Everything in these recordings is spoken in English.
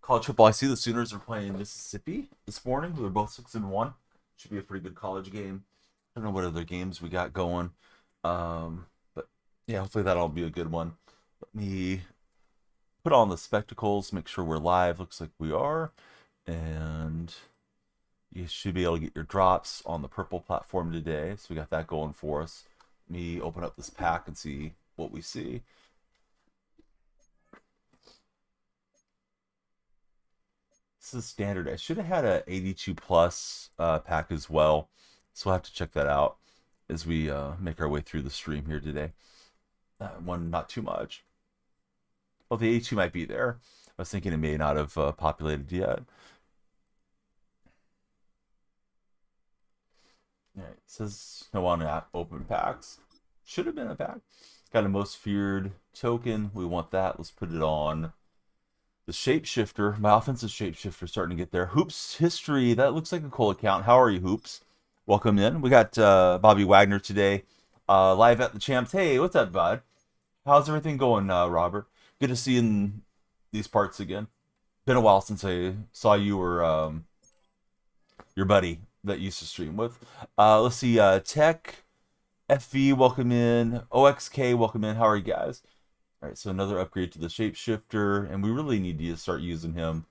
college football. I see the Sooners are playing Mississippi this morning. They're both 6-1. Should be a pretty good college game. I don't know what other games we got going. But yeah, hopefully that'll be a good one. Let me put on the spectacles, make sure we're live. Looks like we are. And you should be able to get your drops on the purple platform today. So we got that going for us. Let me open up this pack and see what we see. This is standard. I should have had a 82 plus pack as well. So we'll have to check that out as we make our way through the stream here today. That one, not too much. Well, the 82 might be there. I was thinking it may not have populated yet. All right, it says no on open packs. Should have been a pack. It's got a most feared token. We want that. Let's put it on the shapeshifter. My offensive shapeshifter starting to get there. Hoops history. That looks like a cool account. How are you, Hoops? Welcome in. We got Bobby Wagner today, live at the Champs. Hey, what's up, bud? How's everything going, Robert? Good to see you in these parts again. Been a while since I saw you or your buddy that used to stream with. Let's see. Tech FV, welcome in. OXK, welcome in. How are you guys? All right, so another upgrade to the shapeshifter, and we really need to start using him.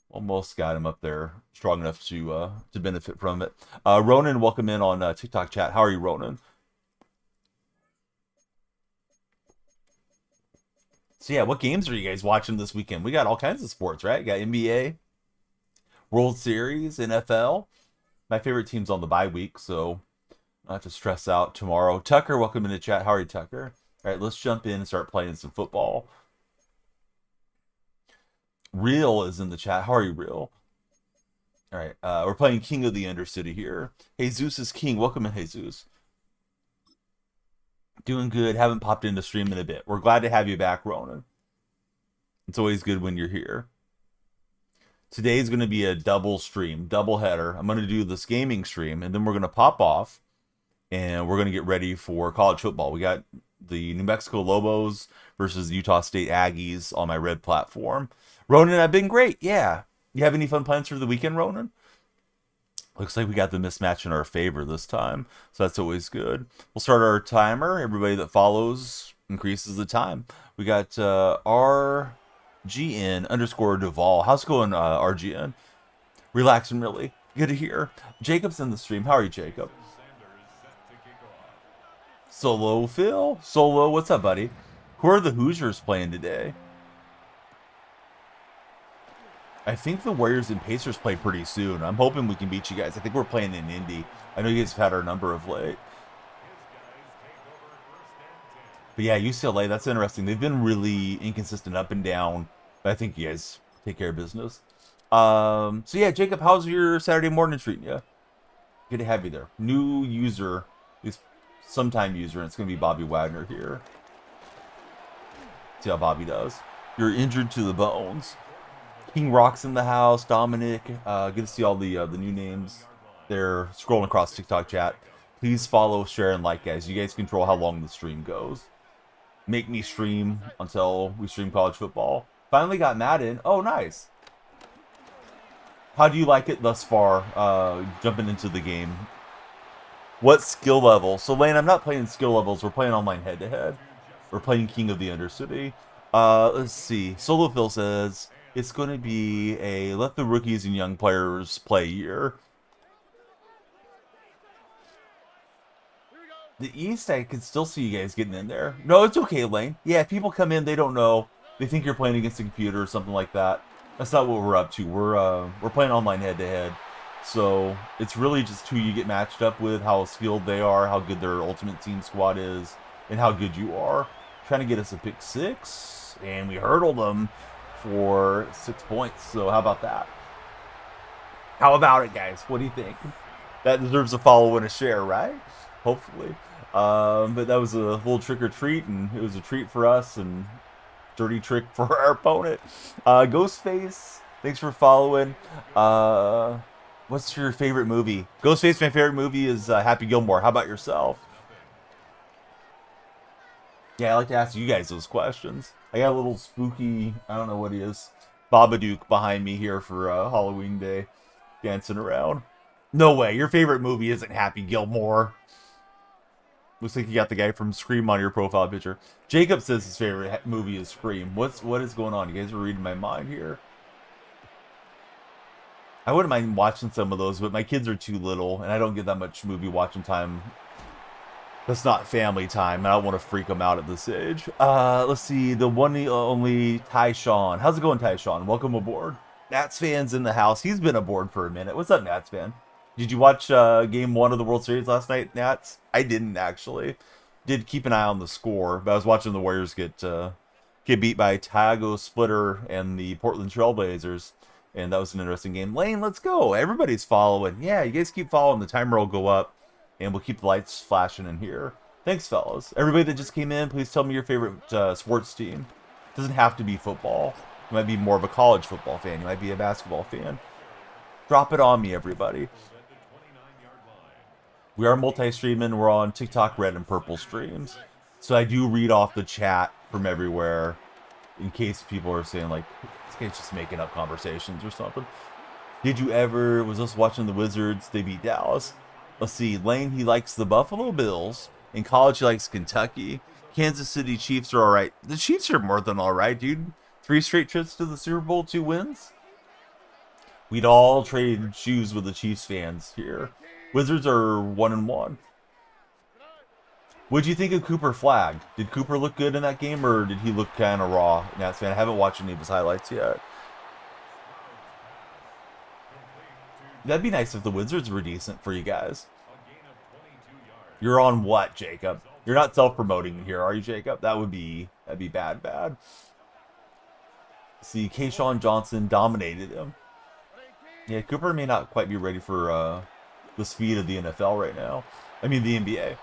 Almost got him up there, strong enough to benefit from it. Ronan, welcome in on TikTok chat. How are you, Ronan? So yeah, what games are you guys watching this weekend? We got all kinds of sports, right? You got NBA, World Series, NFL. My favorite team's on the bye week, so I have to stress out tomorrow. Tucker, welcome into chat. How are you, Tucker? All right, let's jump in and start playing some football. Real is in the chat. How are you, Real? All right, we're playing King of the Undercity here. Jesus is king. Welcome in, Jesus. Doing good. Haven't popped into stream in a bit. We're glad to have you back, Ronan. It's always good when you're here. Today's going to be a double stream, double header. I'm going to do this gaming stream, and then we're going to pop off, and we're going to get ready for college football. We got the New Mexico Lobos versus the Utah State Aggies on my red platform. Ronan, I've been great. Yeah. You have any fun plans for the weekend, Ronan? Looks like we got the mismatch in our favor this time, so that's always good. We'll start our timer. Everybody that follows increases the time. We got RGN_Duval. How's it going, RGN? Relaxing, really. Good to hear. Jacob's in the stream. How are you, Jacob? Solo Phil? Solo, what's up, buddy? Who are the Hoosiers playing today? I think the Warriors and Pacers play pretty soon. I'm hoping we can beat you guys. I think we're playing in Indy. I know you guys have had our number of late. But yeah, UCLA, that's interesting. They've been really inconsistent up and down. But I think you guys take care of business. So yeah, Jacob, how's your Saturday morning treating you? Good to have you there. New user, at least sometime user, and it's going to be Bobby Wagner here. See how Bobby does. You're injured to the bones. King Rock's in the house. Dominic, good to see all the new names. They're scrolling across TikTok chat. Please follow, share, and like, guys. You guys control how long the stream goes. Make me stream until we stream college football. Finally got Madden. Oh, nice. How do you like it thus far, jumping into the game? What skill level? So, Lane, I'm not playing skill levels. We're playing online head-to-head. We're playing King of the Undercity. Let's see. Solo Phil says it's going to be a let the rookies and young players play year. The East, I can still see you guys getting in there. No, it's okay, Lane. Yeah, people come in, they don't know. They think you're playing against a computer or something like that. That's not what we're up to. We're playing online head-to-head. So it's really just who you get matched up with, how skilled they are, how good their ultimate team squad is, and how good you are. Trying to get us a pick 6, and we hurdled them for 6 points. So how about that? How about it, guys? What do you think? That deserves a follow and a share, right? Hopefully. But that was a little trick or treat, and it was a treat for us and dirty trick for our opponent. Ghostface, thanks for following. What's your favorite movie? Ghostface, my favorite movie is Happy Gilmore. How about yourself? Yeah, I like to ask you guys those questions. I got a little spooky, I don't know what it is, Babadook behind me here for Halloween Day, dancing around. No way, your favorite movie isn't Happy Gilmore. Looks like you got the guy from Scream on your profile picture. Jacob says his favorite movie is Scream. What is going on? You guys are reading my mind here. I wouldn't mind watching some of those, but my kids are too little, and I don't get that much movie watching time. That's not family time. I don't want to freak them out at this age. Let's see. The one and only Tyshawn. How's it going, Tyshawn? Welcome aboard. Nats fans in the house. He's been aboard for a minute. What's up, Nats fan? Did you watch Game 1 of the World Series last night, Nats? I didn't, actually. Did keep an eye on the score, but I was watching the Warriors get beat by Tiago Splitter and the Portland Trailblazers, and that was an interesting game. Lane, let's go. Everybody's following. Yeah, you guys keep following. The timer will go up, and we'll keep the lights flashing in here. Thanks, fellas. Everybody that just came in, please tell me your favorite sports team. It doesn't have to be football. You might be more of a college football fan. You might be a basketball fan. Drop it on me, everybody. We are multi-streaming. We're on TikTok, Red, and Purple streams. So I do read off the chat from everywhere in case people are saying, like, this guy's just making up conversations or something. Did you ever, was us watching the Wizards? They beat Dallas. Let's see. Lane, he likes the Buffalo Bills. In college, he likes Kentucky. Kansas City Chiefs are all right. The Chiefs are more than all right, dude. 3 straight trips to the Super Bowl, 2 wins. We'd all trade shoes with the Chiefs fans here. Wizards are 1-1. What'd you think of Cooper Flag? Did Cooper look good in that game, or did he look kind of raw? Nats fan, I haven't watched any of his highlights yet. That'd be nice if the Wizards were decent for you guys. You're on what, Jacob? You're not self-promoting here, are you, Jacob? That'd be bad. See, Keyshawn Johnson dominated him. Yeah, Cooper may not quite be ready for the speed of the NFL right now. I mean, the NBA.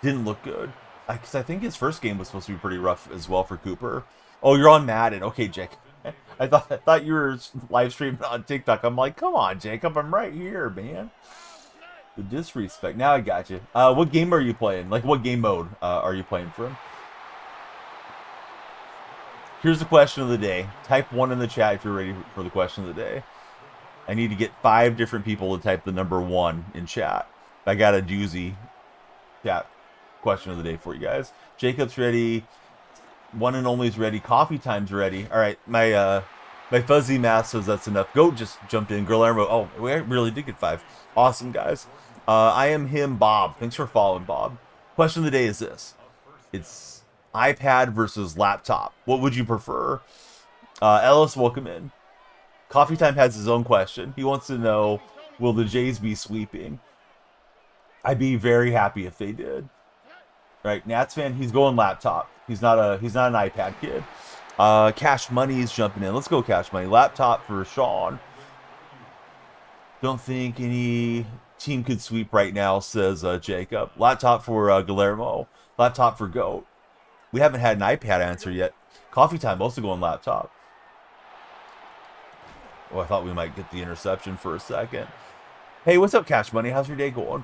Didn't look good. Because I think his first game was supposed to be pretty rough as well for Cooper. Oh, you're on Madden. Okay, Jake. I thought you were live streaming on TikTok. I'm like, come on, Jacob. I'm right here, man. The disrespect. Now I got you. What game are you playing? Like, what game mode are you playing for him? Here's the question of the day. Type 1 in the chat if you're ready for the question of the day. I need to get 5 different people to type the number 1 in chat. I got a doozy chat question of the day for you guys. Jacob's ready. One and only's ready. Coffee time's ready. All right, my fuzzy math says that's enough. Goat just jumped in. Guillermo. Oh, we really did get 5. Awesome, guys. I am him, Bob. Thanks for following, Bob. Question of the day is this. It's iPad versus laptop. What would you prefer? Ellis, welcome in. Coffee Time has his own question. He wants to know, will the Jays be sweeping? I'd be very happy if they did. Right, Nats fan, he's going laptop. He's not an iPad kid. Cash Money is jumping in. Let's go Cash Money. Laptop for Sean. Don't think any team could sweep right now, says Jacob. Laptop for Guillermo. Laptop for Goat. We haven't had an iPad answer yet. Coffee Time also going laptop. Oh, I thought we might get the interception for a second. Hey, what's up, Cash Money? How's your day going?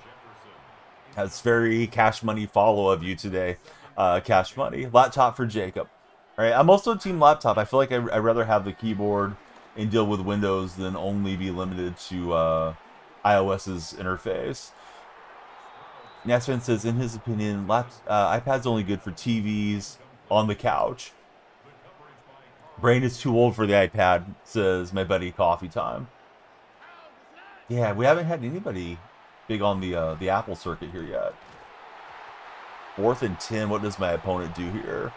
That's very Cash Money follow of you today, Cash Money. Laptop for Jacob. All right, I'm also team laptop. I feel like I'd rather have the keyboard and deal with Windows than only be limited to iOS's interface. Nasfan says, in his opinion, iPad's only good for TVs on the couch. Brain is too old for the iPad, says my buddy Coffee Time. Yeah, we haven't had anybody big on the Apple circuit here yet. 4th and 10. What does my opponent do here?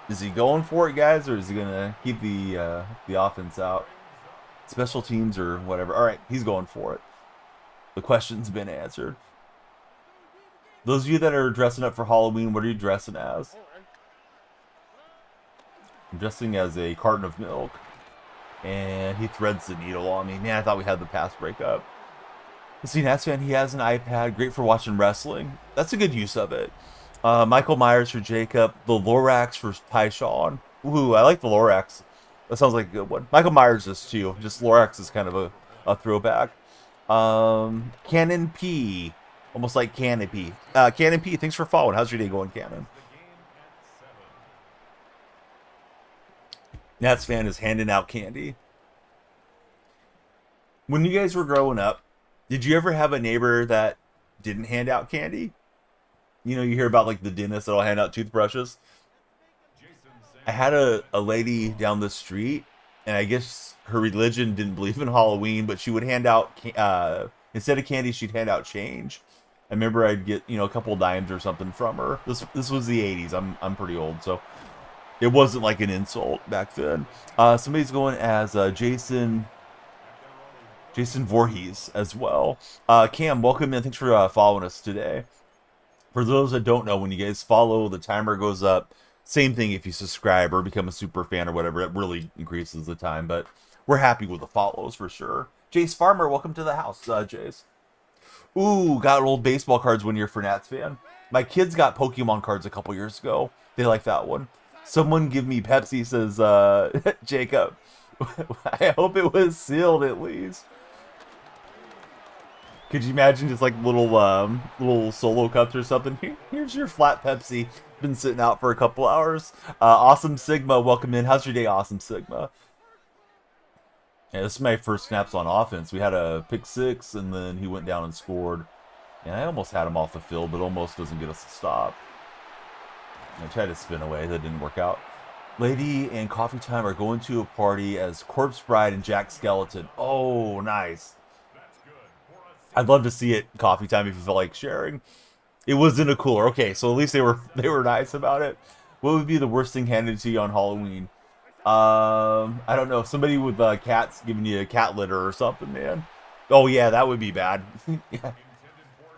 Is he going for it, guys, or is he gonna keep the offense out? Special teams or whatever. All right, he's going for it. The question's been answered. Those of you that are dressing up for Halloween, what are you dressing as? I'm dressing as a carton of milk. And he threads the needle on me. Man, I thought we had the pass breakup. Let's see, Nats fan, he has an iPad. Great for watching wrestling. That's a good use of it. Michael Myers for Jacob. The Lorax for Tyshawn. Ooh, I like the Lorax. That sounds like a good one. Michael Myers is too. Just Lorax is kind of a throwback. Cannon P. Almost like Canopy. Cannon P, thanks for following. How's your day going, Cannon? Nats fan is handing out candy. When you guys were growing up, did you ever have a neighbor that didn't hand out candy? You know, you hear about like the dentist that'll hand out toothbrushes. I had a lady down the street, and I guess her religion didn't believe in Halloween, but she would hand out, instead of candy, she'd hand out change. I remember I'd get, you know, a couple dimes or something from her. This was the 80s. I'm pretty old, so it wasn't like an insult back then. Somebody's going as Jason Voorhees as well. Cam, welcome in. Thanks for following us today. For those that don't know, when you guys follow, the timer goes up. Same thing if you subscribe or become a super fan or whatever. It really increases the time, but we're happy with the follows for sure. Jace Farmer, welcome to the house, Jace. Ooh, got old baseball cards when you're a Nats fan. My kids got Pokemon cards a couple years ago. They like that one. Someone give me Pepsi, says Jacob. I hope it was sealed at least. Could you imagine just like little solo cups or something? Here's your flat Pepsi. Been sitting out for a couple hours. Awesome Sigma, welcome in. How's your day, Awesome Sigma? Yeah, this is my first snaps on offense. We had a pick six, and then he went down and scored. And I almost had him off the field, but almost doesn't get us a stop. I tried to spin away. That didn't work out. Lady and Coffee Time are going to a party as Corpse Bride and Jack Skeleton. Oh, nice. I'd love to see it, Coffee Time, if you feel like sharing. It was in a cooler. Okay, so at least they were nice about it. What would be the worst thing handed to you on Halloween? I don't know. Somebody with cats giving you a cat litter or something, man. Oh yeah, that would be bad. Yeah.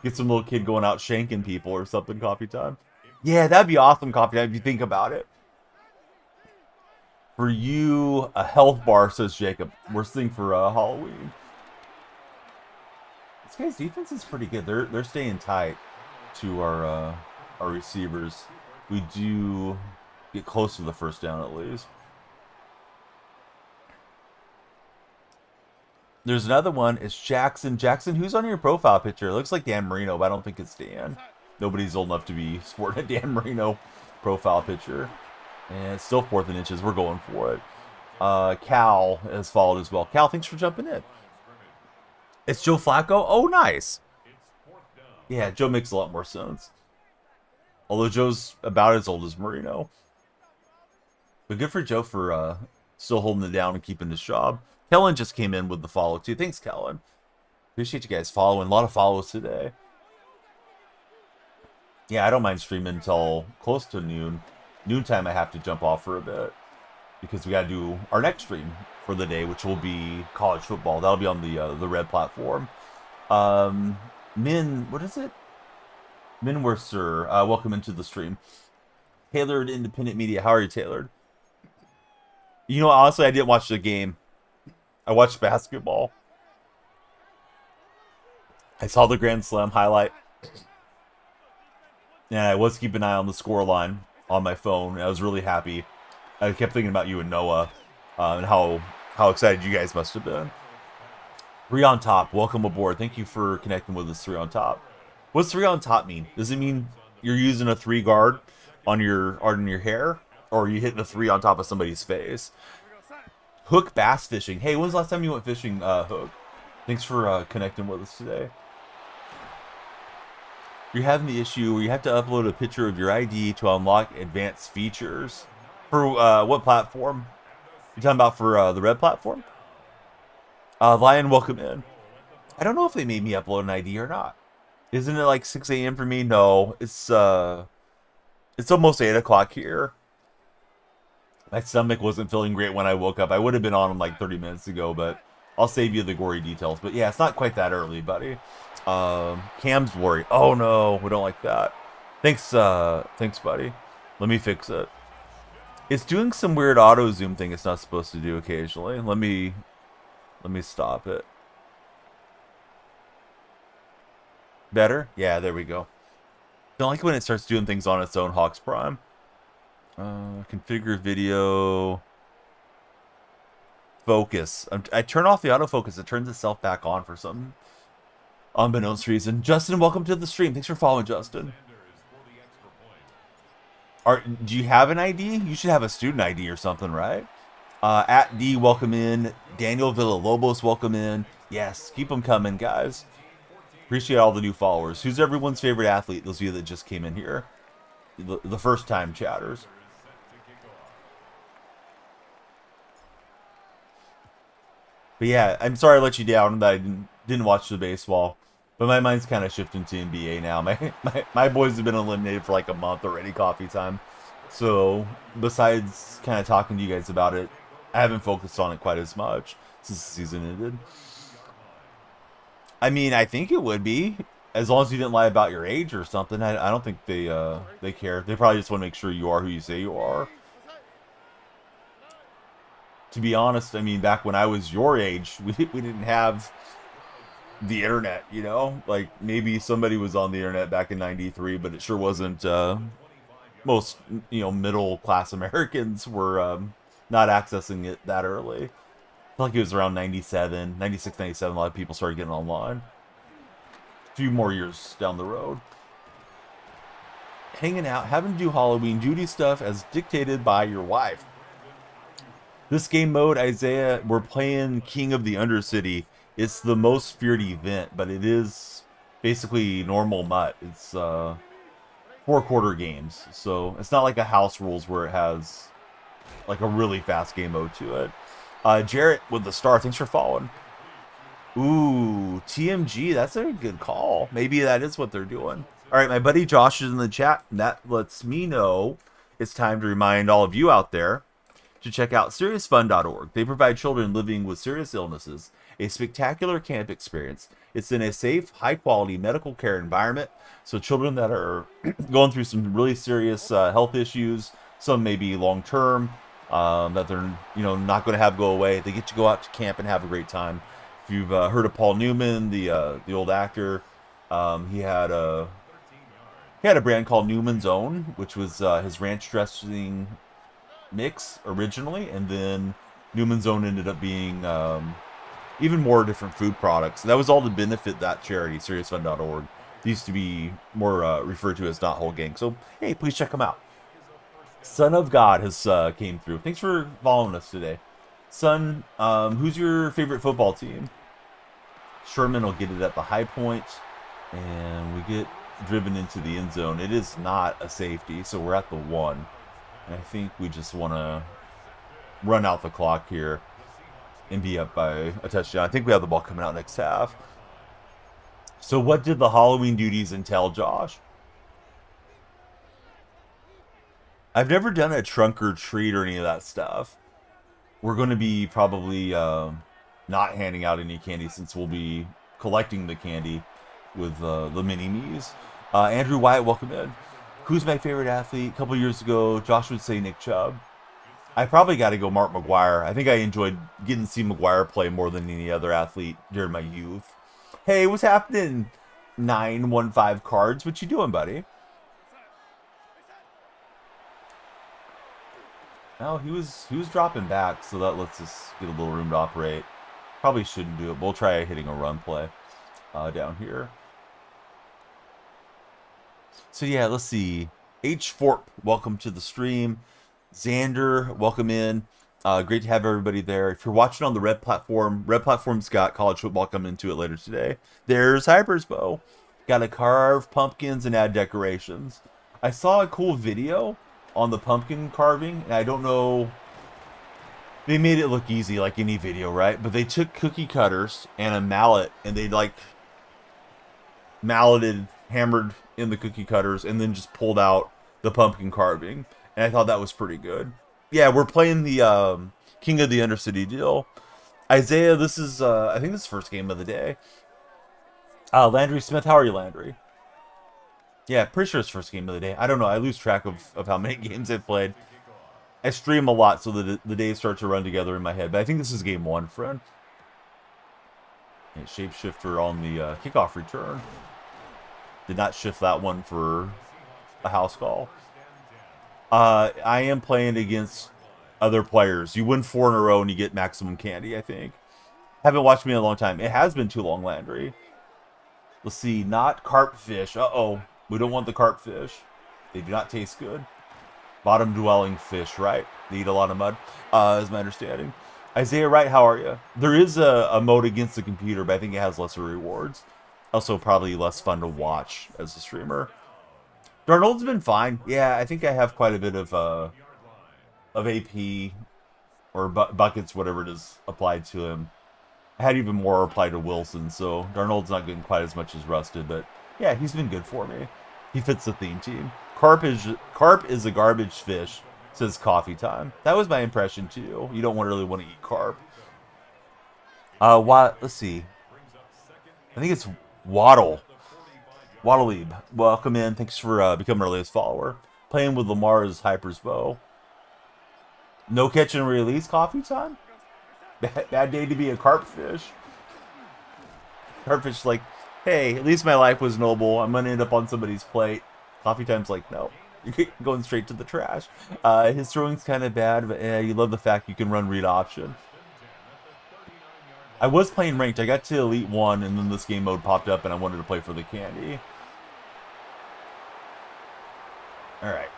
Get some little kid going out shanking people or something. Coffee Time. Yeah, that'd be awesome. Coffee Time if you think about it. For you, a health bar, says Jacob. Worst thing for Halloween. This guy's defense is pretty good. They're staying tight to our receivers. We do get close to the first down at least. There's another one. It's Jackson. Jackson, who's on your profile picture? It looks like Dan Marino, but I don't think it's Dan. Nobody's old enough to be sporting a Dan Marino profile picture. And it's still 4th and inches. We're going for it. Cal has followed as well. Cal, thanks for jumping in. It's Joe Flacco. Oh, nice. Yeah, Joe makes a lot more sense. Although Joe's about as old as Marino. But good for Joe for still holding it down and keeping his job. Kellen just came in with the follow too. Thanks, Kellen. Appreciate you guys following. A lot of follows today. Yeah, I don't mind streaming until close to noon. Noontime I have to jump off for a bit. Because we got to do our next stream for the day, which will be college football. That'll be on the red platform. Min, what is it? Minworcer, welcome into the stream. Tailored Independent Media. How are you, Tailored? You know, honestly, I didn't watch the game. I watched basketball. I saw the Grand Slam highlight. And I was keeping an eye on the score line on my phone. I was really happy. I kept thinking about you and Noah and how excited you guys must have been. 3 on top. Welcome aboard. Thank you for connecting with us, 3 on top. What's 3 on top mean? Does it mean you're using a 3 guard on your hair? Or are you hitting a 3 on top of somebody's face? Hook bass fishing. Hey, when's the last time you went fishing, Hook? Thanks for connecting with us today. You're having the issue where you have to upload a picture of your ID to unlock advanced features. For what platform? You talking about for the red platform? Lion, welcome in. I don't know if they made me upload an ID or not. Isn't it like 6 a.m. for me? No, it's almost 8 o'clock here. My stomach wasn't feeling great when I woke up. I would have been on them like 30 minutes ago, but I'll save you the gory details. But yeah, it's not quite that early, buddy. Cam's worried. Oh no, we don't like that. Thanks, buddy. Let me fix it. It's doing some weird auto zoom thing it's not supposed to do occasionally. Let me stop it. Better? Yeah, there we go. Don't like when it starts doing things on its own, Hawks Prime. Configure video. Focus. I turn off the autofocus. It turns itself back on for some unbeknownst reason. Justin, welcome to the stream. Thanks for following, Justin. Do you have an ID? You should have a student ID or something, right? At D, welcome in. Daniel Villalobos, welcome in. Yes, keep them coming, guys. Appreciate all the new followers. Who's everyone's favorite athlete? Those of you that just came in here. The first time chatters. But yeah, I'm sorry I let you down that I didn't watch the baseball. But my mind's kind of shifting to NBA now. My boys have been eliminated for like a month already, coffee time. So besides kind of talking to you guys about it, I haven't focused on it quite as much since the season ended. I mean, I think it would be, as long as you didn't lie about your age or something. I don't think they care. They probably just want to make sure you are who you say you are. To be honest, I mean, back when I was your age, we didn't have the internet, you know? Like, maybe somebody was on the internet back in 93, but it sure wasn't, most, middle-class Americans were not accessing it that early. I feel like it was around 97, 96, 97, a lot of people started getting online. A few more years down the road. Hanging out, having to do Halloween duty stuff as dictated by your wife. This game mode, Isaiah, we're playing King of the Undercity. It's the most feared event, but it is basically normal MUT. It's 4-quarter games, so it's not like a house rules where it has like a really fast game mode to it. Jarrett with the star, thanks for following. Ooh, TMG, that's a good call. Maybe that is what they're doing. All right, my buddy Josh is in the chat, and that lets me know it's time to remind all of you out there to check out SeriousFun.org. They provide children living with serious illnesses a spectacular camp experience. It's in a safe, high-quality medical care environment, so children that are going through some really serious health issues, some may be long-term, that they're not going to have go away. They get to go out to camp and have a great time. If you've heard of Paul Newman, the old actor, he had a brand called Newman's Own, which was his ranch dressing mix originally, and then Newman's Own ended up being even more different food products. And that was all to benefit that charity, SeriousFun.org. They used to be more referred to as Not Whole Gang. So hey, please check them out. Son of God has came through. Thanks for following us today. Son, who's your favorite football team? Sherman will get it at the high point, and we get driven into the end zone. It is not a safety, so we're at the 1. And I think we just want to run out the clock here and be up by a touchdown. I think we have the ball coming out next half. So what did the Halloween duties entail, Josh? I've never done a trunk or treat or any of that stuff. We're going to be probably not handing out any candy since we'll be collecting the candy with the mini-me's. Andrew Wyatt, welcome in. Who's my favorite athlete? A couple years ago, Josh would say Nick Chubb. I probably got to go Mark McGuire. I think I enjoyed getting to see McGuire play more than any other athlete during my youth. Hey, what's happening? 915 cards. What you doing, buddy? Oh, he was dropping back, so that lets us get a little room to operate. Probably shouldn't do it. We'll try hitting a run play down here. So yeah, let's see. H Forp, welcome to the stream. Xander, welcome in. Great to have everybody there. If you're watching on the Red Platform's got college football coming into it later today. There's Hypersbow. Got to carve pumpkins and add decorations. I saw a cool video on the pumpkin carving, and I don't know. They made it look easy like any video, right? But they took cookie cutters and a mallet, and they like malleted, hammered in the cookie cutters, and then just pulled out the pumpkin carving. And I thought that was pretty good. Yeah, we're playing the King of the Undercity deal. Isaiah, this is, I think this is the first game of the day. Landry Smith, how are you, Landry? Yeah, pretty sure it's first game of the day. I don't know. I lose track of how many games I've played. I stream a lot so that the days start to run together in my head. But I think this is game 1, friend. Yeah, shapeshifter on the kickoff return. Did not shift that one for a house call. I am playing against other players. You win 4 in a row and you get maximum candy, I think. Haven't watched me in a long time. It has been too long, Landry. Let's see. Not carp fish. Uh-oh. We don't want the carp fish. They do not taste good. Bottom-dwelling fish, right? They eat a lot of mud, is my understanding. Isaiah Wright, how are you? There is a mode against the computer, but I think it has lesser rewards. Also, probably less fun to watch as a streamer. Darnold's been fine. Yeah, I think I have quite a bit of AP or buckets, whatever it is, applied to him. I had even more applied to Wilson, so Darnold's not getting quite as much as Rusted, but yeah, he's been good for me. He fits the theme team. Carp is a garbage fish, says Coffee Time. That was my impression too. You don't really want to eat carp. Let's see. I think it's Waddle. Waddleeb, welcome in. Thanks for becoming our latest follower. Playing with Lamar's Hyper's Bow. No catch and release, Coffee Time? Bad day to be a carp fish. Carpfish like, hey, at least my life was noble. I'm going to end up on somebody's plate. Coffee Time's like, no. You're going straight to the trash. His throwing's kind of bad, but you love the fact you can run read option. I was playing ranked. I got to Elite 1, and then this game mode popped up, and I wanted to play for the candy. Alright.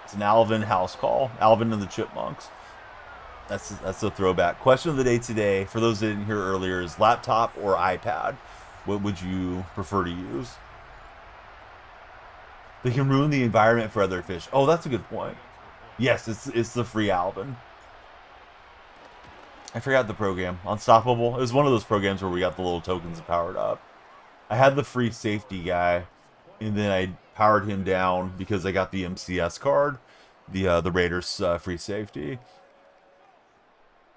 It's an Alvin house call. Alvin and the Chipmunks. That's a throwback. Question of the day today, for those that didn't hear earlier, is laptop or iPad? What would you prefer to use? They can ruin the environment for other fish. Oh, that's a good point. Yes, it's the free Alvin. I forgot the program. Unstoppable. It was one of those programs where we got the little tokens powered up. I had the free safety guy, and then I powered him down because I got the MCS card, the Raiders free safety.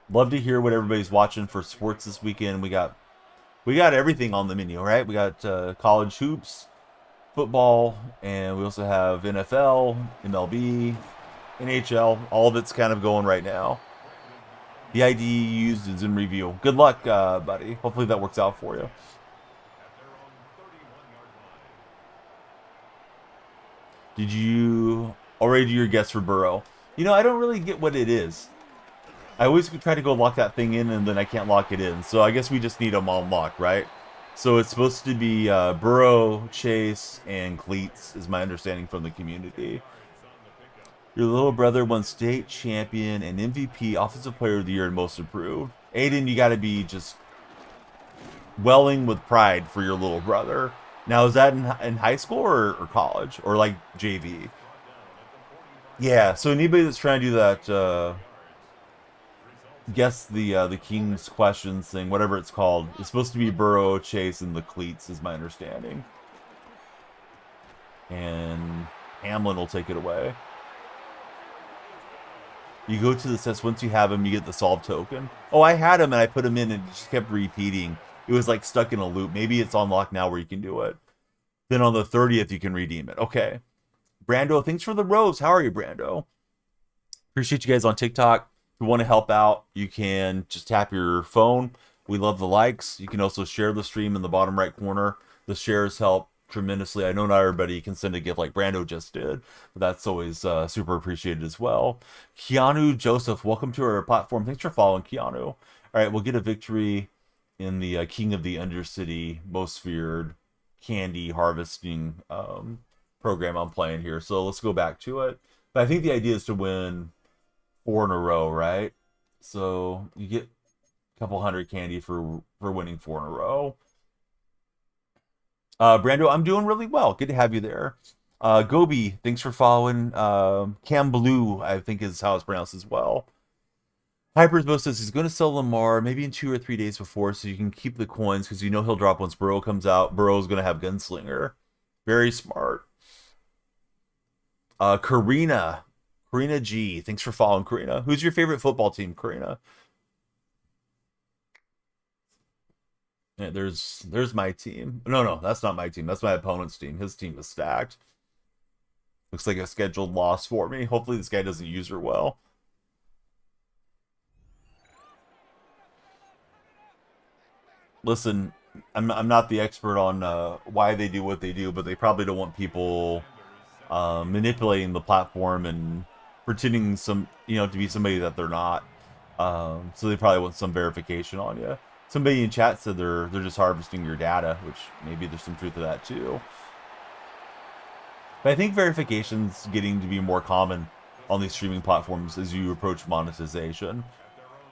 Love to hear what everybody's watching for sports this weekend. We got everything on the menu, right? We got college hoops, football, and we also have NFL, MLB, NHL. All of it's kind of going right now. The ID you used is in review. Good luck, buddy. Hopefully that works out for you. Did you already do your guess for Burrow? You know, I don't really get what it is. I always try to go lock that thing in, and then I can't lock it in. So I guess we just need them on lock, right? So it's supposed to be Burrow, Chase, and Cleats, is my understanding from the community. Your little brother won state champion and MVP, Offensive Player of the Year, and Most Improved. Aiden, you got to be just welling with pride for your little brother. Now, is that in high school or college? Or like JV? Yeah, so anybody that's trying to do that, guess the King's Questions thing, whatever it's called, it's supposed to be Burrow, Chase, and the Cleats, is my understanding. And Hamlin will take it away. You go to the test, once you have him, you get the solve token. Oh, I had him and I put him in and it just kept repeating. It was like stuck in a loop. Maybe it's unlocked now where you can do it. Then on the 30th, you can redeem it. Okay. Brando, thanks for the rose. How are you, Brando? Appreciate you guys on TikTok. If you want to help out, you can just tap your phone. We love the likes. You can also share the stream in the bottom right corner. The shares help tremendously. I know not everybody can send a gift like Brando just did, but that's always super appreciated as well. Keanu Joseph, welcome to our platform. Thanks for following, Keanu. All right, we'll get a victory in the King of the Undercity, most feared candy harvesting program I'm playing here. So let's go back to it. But I think the idea is to win 4 in a row, right? So you get a couple hundred candy for winning 4 in a row. Brando, I'm doing really well. Good to have you there. Gobi, thanks for following. Cam Blue, I think is how it's pronounced as well. Hypersbo says he's going to sell Lamar maybe in 2 or 3 days before, so you can keep the coins because you know he'll drop once Burrow comes out. Burrow's going to have Gunslinger. Very smart. Karina G, thanks for following, Karina. Who's your favorite football team, Karina? Yeah, there's my team. No, that's not my team. That's my opponent's team. His team is stacked. Looks like a scheduled loss for me. Hopefully this guy doesn't use her well. Listen, I'm not the expert on why they do what they do, but they probably don't want people manipulating the platform and pretending to be somebody that they're not. So they probably want some verification on you. Somebody in chat said they're just harvesting your data, which maybe there's some truth to that too. But I think verification's getting to be more common. on these streaming platforms as you approach monetization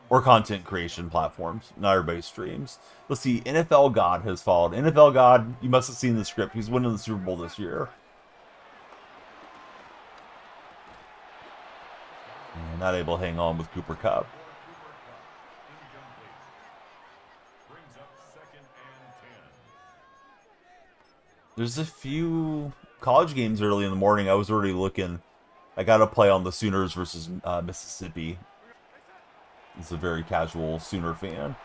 or content creation platforms. Not everybody streams. Let's see. NFL God has followed. NFL God, you must have seen the script. He's winning the Super Bowl this year. And not able to hang on with Cooper Kupp. There's a few college games early in the morning. I was already looking. I got to play on the Sooners versus Mississippi. It's a very casual Sooner fan.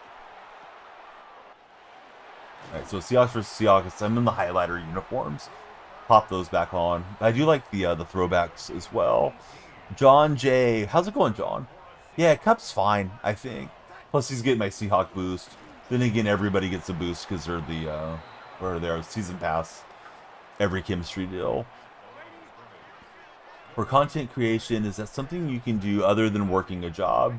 All right, so Seahawks versus Seahawks. I'm in the highlighter uniforms. Pop those back on. I do like the throwbacks as well. John J. How's it going, John? Yeah, Kupp's fine, I think. Plus, he's getting my Seahawk boost. Then again, everybody gets a boost because they're the or their season pass. Every chemistry deal. For content creation, is that something you can do other than working a job?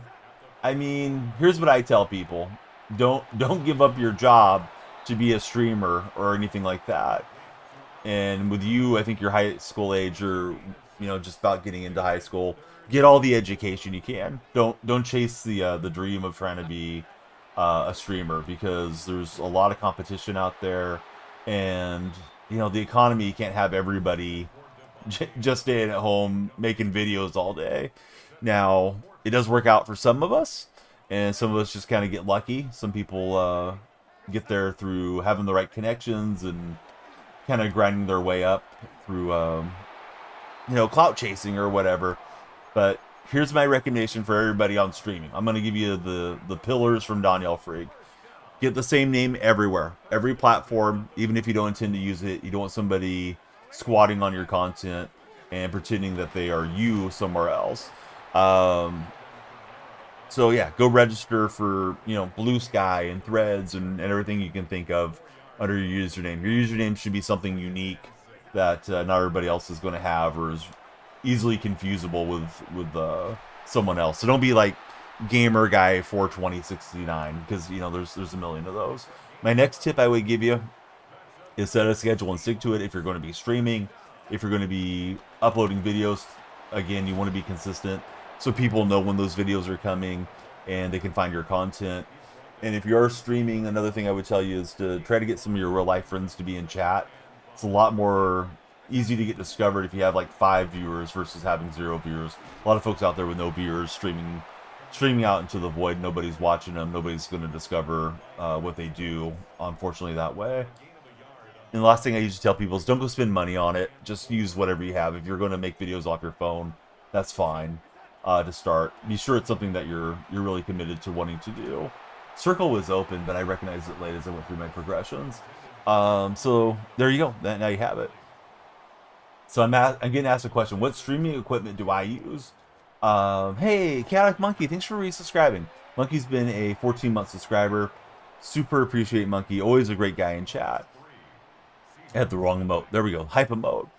I mean, here's what I tell people. Don't give up your job to be a streamer or anything like that. And with you, I think you're high school age or just about getting into high school. Get all the education you can. Don't chase the dream of trying to be a streamer, because there's a lot of competition out there, and the economy, you can't have everybody just staying at home making videos all day. Now, it does work out for some of us, and some of us just kind of get lucky. Some people get there through having the right connections and kind of grinding their way up through clout chasing or whatever. But here's my recommendation for everybody on streaming. I'm going to give you the pillars from DonyellFreak. Get the same name everywhere, every platform, even if you don't intend to use it. You don't want somebody squatting on your content and pretending that they are you somewhere else. So yeah, go register for Blue Sky and Threads and everything you can think of under your username. Your username should be something unique that not everybody else is going to have, or is easily confusable with someone else. So don't be like Gamer Guy 42069, because there's a million of those. My next tip I would give you is set a schedule and stick to it. If you're going to be streaming, if you're going to be uploading videos, again, you want to be consistent so people know when those videos are coming and they can find your content. And if you're streaming, another thing I would tell you is to try to get some of your real life friends to be in chat. It's a lot more easy to get discovered if you have like 5 viewers versus having 0 viewers. A lot of folks out there with no viewers streaming out into the void. Nobody's watching them. Nobody's going to discover what they do, unfortunately, that way. And the last thing I usually tell people is don't go spend money on it. Just use whatever you have. If you're going to make videos off your phone, that's fine to start. Be sure it's something that you're really committed to wanting to do. Circle was open, but I recognized it late as I went through my progressions. So there you go. Now you have it. So I'm getting asked a question. What streaming equipment do I use? Hey, Chaotic Monkey, thanks for resubscribing. Monkey's been a 14-month subscriber. Super appreciate Monkey. Always a great guy in chat. I had the wrong emote. There we go. Hype emote.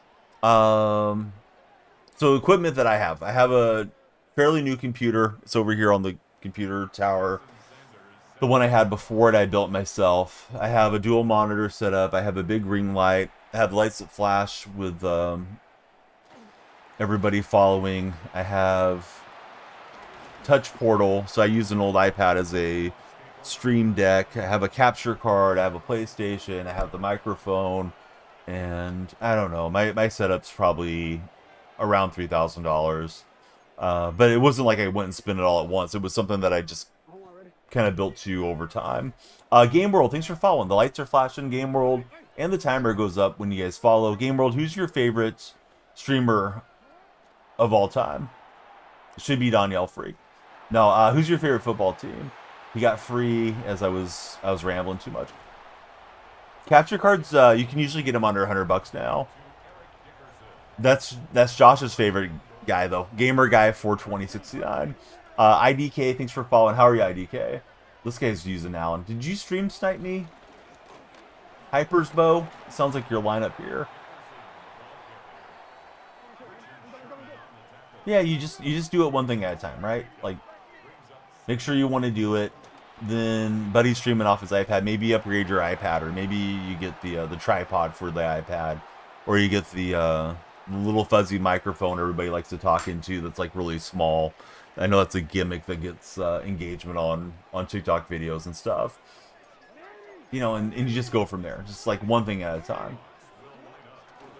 So equipment that I have a fairly new computer. It's over here on the computer tower. The one I had before it, I built myself. I have a dual monitor set up. I have a big ring light. I have lights that flash with everybody following. I have touch portal, so I use an old iPad as a stream deck. I have a capture card. I have a PlayStation. I have the microphone, and I don't know. My setup's probably around $3,000, but it wasn't like I went and spent it all at once. It was something that I just kind of built to over time. Game World, thanks for following. The lights are flashing, Game World, and the timer goes up when you guys follow. Game World, who's your favorite streamer of all time? It should be DonyellFreak. No, who's your favorite football team? He got free as I was rambling too much. Capture cards, you can usually get them under $100 now. That's Josh's favorite guy though. Gamer Guy 42069. IDK, thanks for following. How are you, IDK? This guy's using Alan. Did you stream snipe me? Hypers Bow? Sounds like your lineup here. Yeah, you just do it one thing at a time, right? Like, make sure you want to do it. Then Buddy's streaming off his iPad. Maybe upgrade your iPad, or maybe you get the tripod for the iPad, or you get the little fuzzy microphone everybody likes to talk into that's like really small. I know that's a gimmick that gets engagement on TikTok videos and stuff. You know, and you just go from there, just like one thing at a time.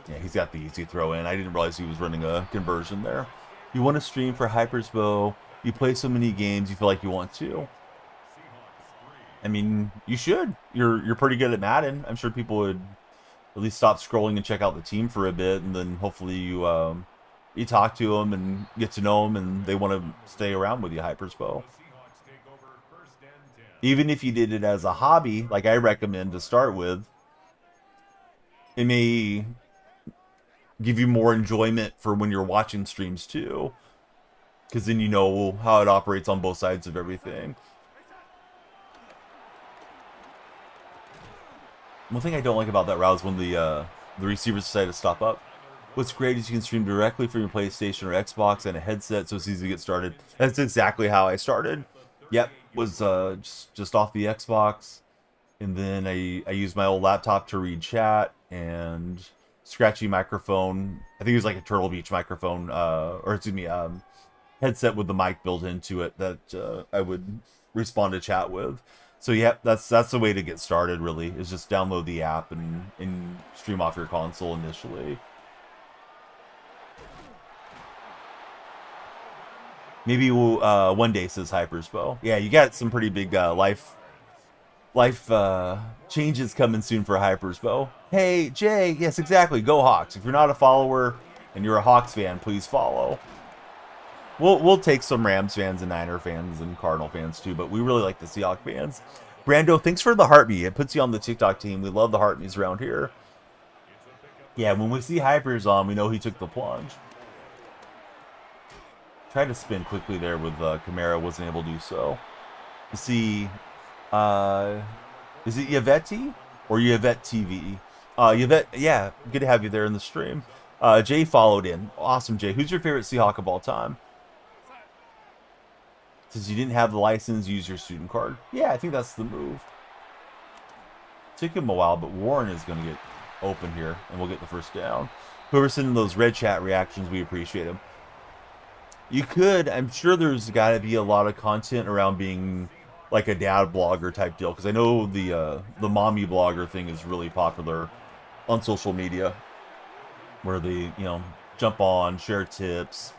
Yeah, he's got the easy throw in. I didn't realize he was running a conversion there. You want to stream for Hypersbow? You play so many games, you feel like you want to. I mean, you should. You're pretty good at Madden. I'm sure people would at least stop scrolling and check out the team for a bit, and then hopefully you talk to them and get to know them, and they want to stay around with you, Hypersbow. Even if you did it as a hobby, like I recommend to start with, it may give you more enjoyment for when you're watching streams too, because then you know how it operates on both sides of everything. One thing I don't like about that route is when the receivers decide to stop up. What's great is you can stream directly from your PlayStation or Xbox and a headset, so it's easy to get started. That's exactly how I started. Yep, was just off the Xbox, and then I used my old laptop to read chat, and scratchy microphone. I think it was like a Turtle Beach microphone, or excuse me, headset with the mic built into it that I would respond to chat with. So yeah, that's the way to get started. Really, is just download the app and stream off your console initially. Maybe we'll, one day, says Hypersbow. Yeah, you got some pretty big life changes coming soon for Hypersbow. Hey, Jay, yes, exactly. Go Hawks. If you're not a follower and you're a Hawks fan, please follow. We'll take some Rams fans and Niner fans and Cardinal fans too, but we really like the Seahawks fans. Brando, thanks for the heartbeat. It puts you on the TikTok team. We love the heartbeats around here. Yeah, when we see Hypers on, we know he took the plunge. Tried to spin quickly there with Kamara, wasn't able to do so. You see, is it Yvette or Yvette TV? Yvette, yeah, good to have you there in the stream. Jay followed in. Awesome, Jay. Who's your favorite Seahawk of all time? Since you didn't have the license, use your student card. Yeah, I think that's the move. Took him a while, but Warren is going to get open here, and we'll get the first down. Whoever's sending those red chat reactions, we appreciate them. You could, I'm sure there's got to be a lot of content around being like a dad blogger type deal, because I know the mommy blogger thing is really popular on social media, where they, you know, jump on, share tips,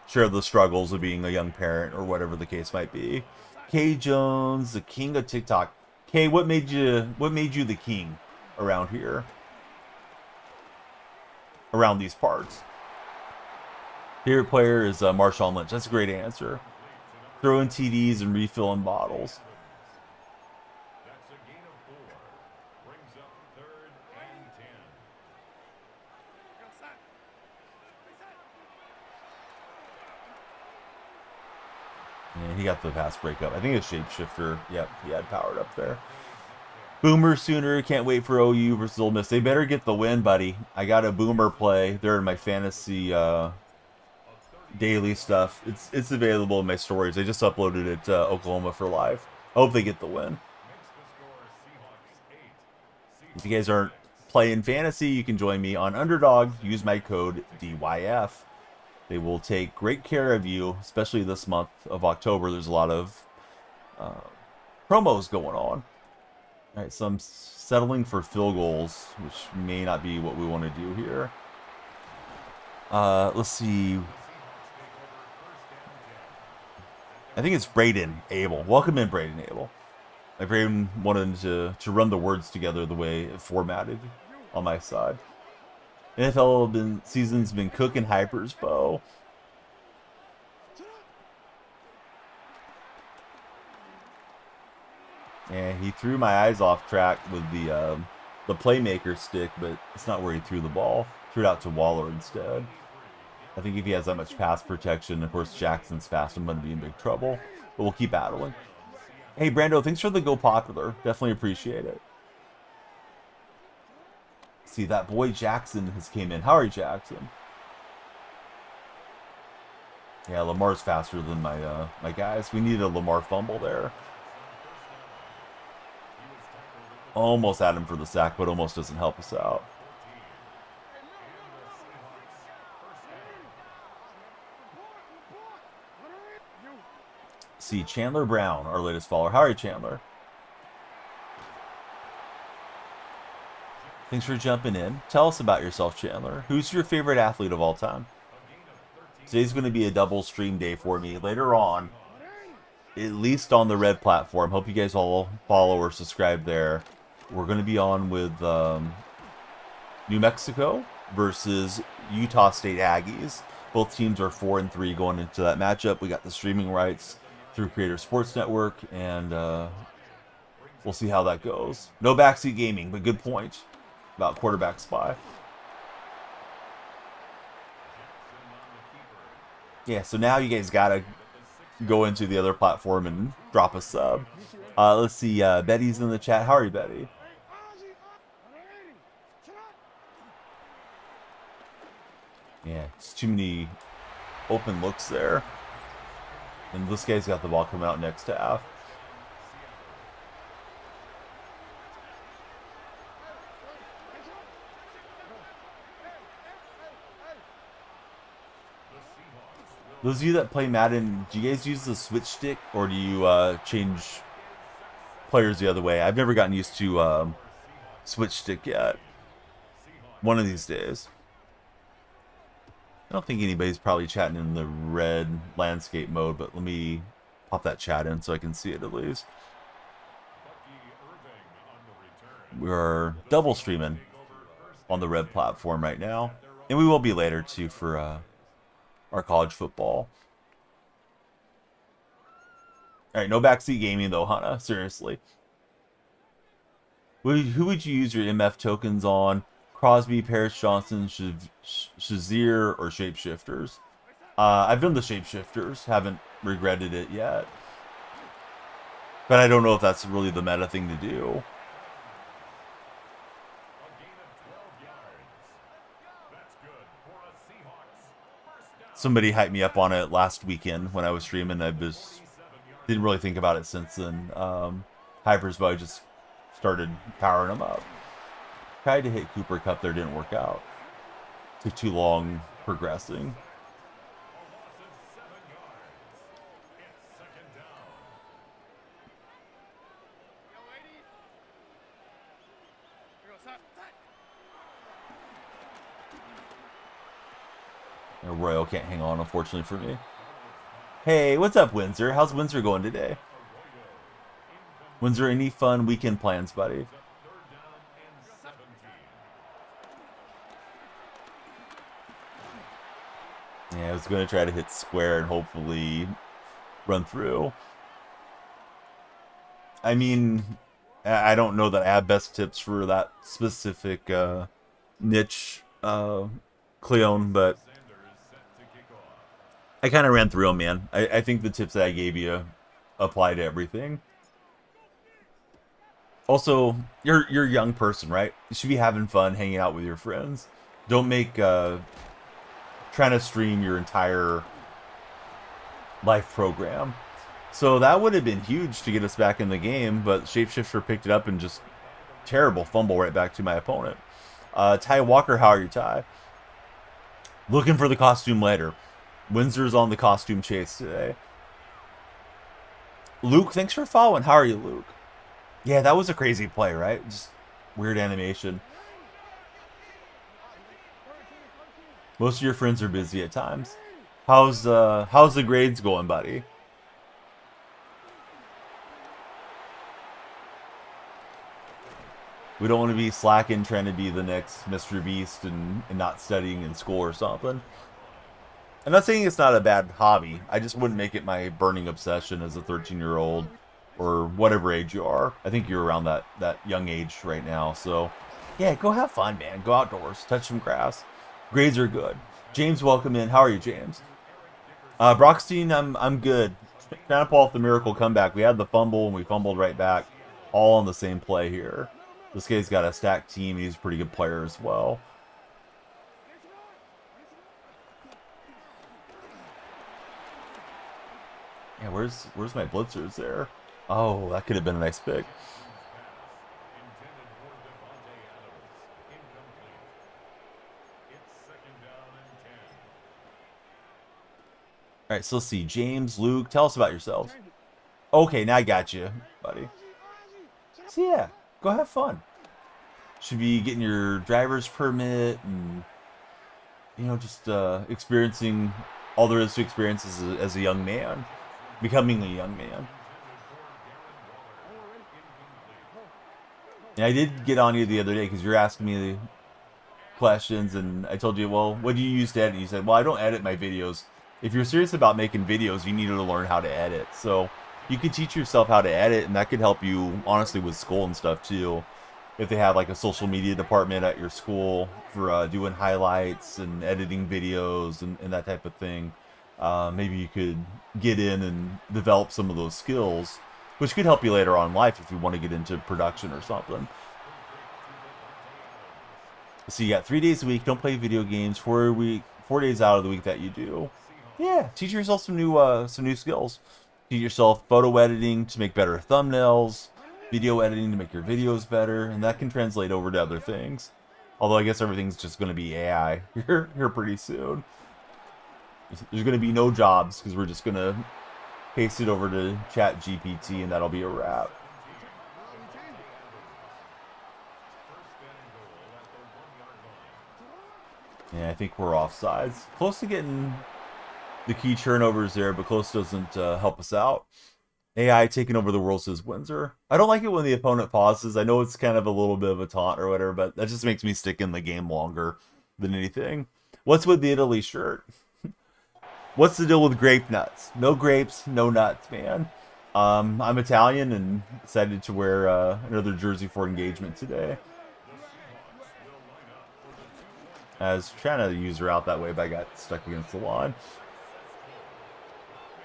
share the struggles of being a young parent or whatever the case might be. K Jones, the king of TikTok. K, what made you the king around here? Around these parts? Favorite player is Marshawn Lynch. That's a great answer. Throwing TDs and refilling bottles. And he got the pass breakup. I think it's shapeshifter. Yep, he had powered up there. Boomer Sooner. Can't wait for OU versus Ole Miss. They better get the win, buddy. I got a Boomer play. They're in my fantasy daily stuff. It's available in my stories. I just uploaded it to Oklahoma for live. I hope they get the win. If you guys aren't playing fantasy, you can join me on Underdog. Use my code DYF. They will take great care of you, especially this month of October. There's a lot of promos going on. All right, so I'm settling for field goals, which may not be what we want to do here. Let's see. I think it's Braden Abel. Welcome in, Braden Abel. Like Braden wanted to run the words together the way it formatted on my side. NFL season's been cooking Hypersbow. And he threw my eyes off track with the playmaker stick, but it's not where he threw the ball. Threw it out to Waller instead. I think if he has that much pass protection, of course Jackson's fast, I'm going to be in big trouble. But we'll keep battling. Hey, Brando, thanks for the Go Popular. Definitely appreciate it. See, that boy Jackson has came in. How are you, Jackson? Yeah, Lamar's faster than my guys. We needed a Lamar fumble there. Almost had him for the sack, but almost doesn't help us out. See, Chandler Brown, our latest follower. How are you, Chandler? Thanks for jumping in. Tell us about yourself, Chandler. Who's your favorite athlete of all time? Today's going to be a double stream day for me. Later on, at least on the red platform. Hope you guys all follow or subscribe there. We're going to be on with New Mexico versus Utah State Aggies. Both teams are 4-3 going into that matchup. We got the streaming rights through Creator Sports Network, and we'll see how that goes. No backseat gaming, but good point about quarterback spy. Yeah, so now you guys gotta go into the other platform and drop a sub. Let's see, Betty's in the chat. How are you, Betty? Yeah, it's too many open looks there. And this guy's got the ball coming out next half. Those of you that play Madden, do you guys use the switch stick, or do you change players the other way? I've never gotten used to switch stick yet. One of these days. I don't think anybody's probably chatting in the red landscape mode, but let me pop that chat in so I can see it at least. We're double streaming on the red platform right now, and we will be later too for our college football. All right, no backseat gaming though, Hannah. Seriously, who would you use your MF tokens on? Crosby, Paris Johnson, Shazier, or Shapeshifters? I've done the Shapeshifters. Haven't regretted it yet. But I don't know if that's really the meta thing to do. Somebody hyped me up on it last weekend when I was streaming. I just didn't really think about it since then. Hypers, but I just started powering them up. Tried to hit Cooper Cup there, didn't work out. Took too long progressing. Royal can't hang on, unfortunately for me. Hey, what's up, Windsor? How's Windsor going today? Windsor, any fun weekend plans, buddy? Yeah, I was going to try to hit square and hopefully run through. I mean, I don't know that I have best tips for that specific niche Cleone, but I kind of ran through them, man. I think the tips that I gave you apply to everything. Also, you're a young person, right? You should be having fun hanging out with your friends. Don't make trying to stream your entire life program. So that would have been huge to get us back in the game, but Shapeshifter picked it up and just terrible fumble right back to my opponent. Ty Walker, how are you, Ty? Looking for the costume later. Windsor's on the costume chase today. Luke, thanks for following. How are you, Luke? Yeah, that was a crazy play, right? Just weird animation. Most of your friends are busy at times. How's the grades going, buddy? We don't want to be slacking trying to be the next Mr. Beast and not studying in school or something. I'm not saying it's not a bad hobby. I just wouldn't make it my burning obsession as a 13-year-old or whatever age you are. I think you're around that young age right now. So, yeah, go have fun, man. Go outdoors. Touch some grass. Grades are good. James, welcome in. How are you, James? Brockstein, I'm good. Trying to pull off the miracle comeback. We had the fumble and we fumbled right back. All on the same play here. This guy's got a stacked team. He's a pretty good player as well. Yeah, where's my blitzers there? Oh, that could have been a nice pick. All right, so let's see. James, Luke, tell us about yourselves. Okay, now I got you, buddy. So yeah, go have fun. Should be getting your driver's permit and just experiencing all there is to experience as a young man, becoming a young man. And I did get on you the other day because you're asking me questions, and I told you, well, what do you use to edit? You said, well, I don't edit my videos. If you're serious about making videos, you need to learn how to edit. So you could teach yourself how to edit, and that could help you, honestly, with school and stuff, too. If they have, like, a social media department at your school for doing highlights and editing videos and that type of thing, maybe you could get in and develop some of those skills, which could help you later on in life if you want to get into production or something. So you got 3 days a week. Don't play video games. 4 days out of the week that you do. Yeah, teach yourself some new skills. Teach yourself photo editing to make better thumbnails, video editing to make your videos better, and that can translate over to other things. Although I guess everything's just going to be AI here pretty soon. There's going to be no jobs because we're just going to paste it over to Chat GPT and that'll be a wrap. Yeah, I think we're offsides. Close to getting the key turnovers there, but close doesn't help us out. AI taking over the world, says Windsor. I don't like it when the opponent pauses. I know it's kind of a little bit of a taunt or whatever, but that just makes me stick in the game longer than anything. What's with the Italy shirt? What's the deal with grape nuts? No grapes, no nuts, man. I'm Italian and decided to wear another jersey for engagement today. I was trying to use her out that way, but I got stuck against the lawn.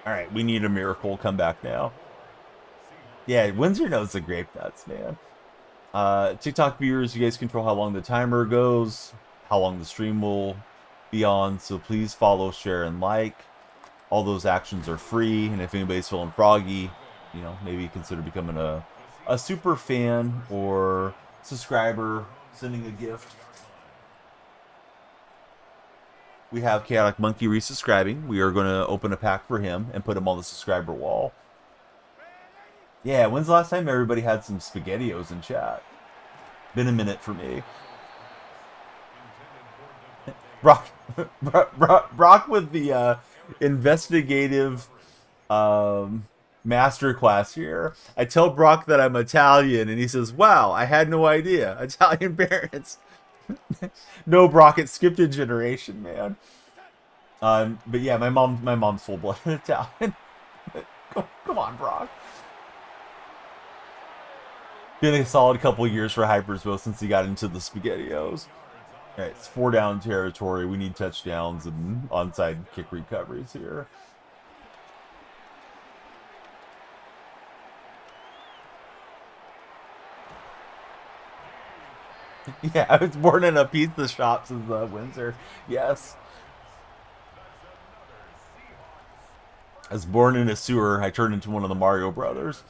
All right, we need a miracle comeback now. Yeah, Windsor knows the grape nuts, man. TikTok viewers, you guys control how long the timer goes, how long the stream will be on, so please follow, share, and like. All those actions are free, and if anybody's feeling froggy, maybe consider becoming a super fan or subscriber, sending a gift. We have Chaotic Monkey resubscribing. We are going to open a pack for him and put him on the subscriber wall. Yeah, when's the last time everybody had some SpaghettiOs in chat? Been a minute for me. Brock with the investigative masterclass here. I tell Brock that I'm Italian, and he says, wow, I had no idea. Italian parents. No, Brock, it skipped a generation, man. But yeah, my mom's full-blooded Italian. Come on, Brock. Been a solid couple years for Hypersville since he got into the SpaghettiOs. All right, it's 4 down territory. We need touchdowns and onside kick recoveries here. Yeah, I was born in a pizza shop, says Windsor. Yes. I was born in a sewer. I turned into one of the Mario brothers.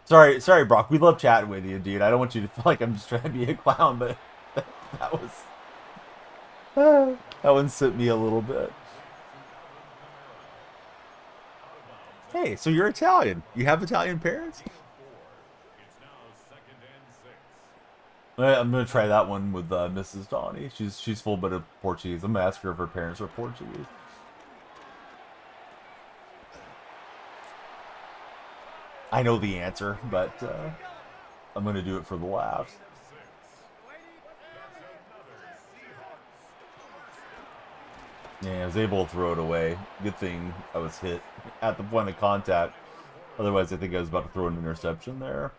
Sorry, Brock. We love chatting with you, dude. I don't want you to feel like I'm just trying to be a clown, but that one sent me a little bit. Hey, so you're Italian. You have Italian parents? I'm gonna try that one with Mrs. Donnie. She's full bit of Portuguese. I'm gonna ask her if her parents are Portuguese. I know the answer, but I'm gonna do it for the laughs. Yeah, I was able to throw it away. Good thing I was hit at the point of contact. Otherwise, I think I was about to throw an interception there.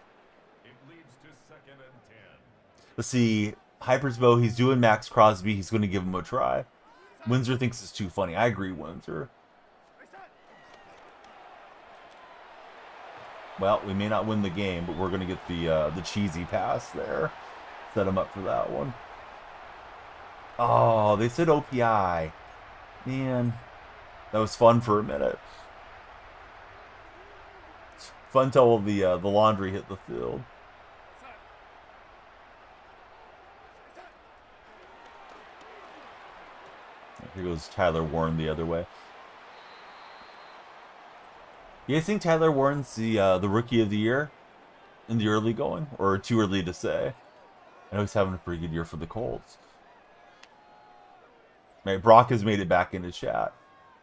Let's see. Hypersbow, he's doing Max Crosby. He's going to give him a try. Windsor thinks it's too funny. I agree, Windsor. Well, we may not win the game, but we're going to get the cheesy pass there. Set him up for that one. Oh, they said OPI. Man, that was fun for a minute. It's fun till the laundry hit the field. Here goes Tyler Warren the other way. You guys think Tyler Warren's the rookie of the year in the early going, or too early to say? I know he's having a pretty good year for the Colts. Right, Brock has made it back into chat.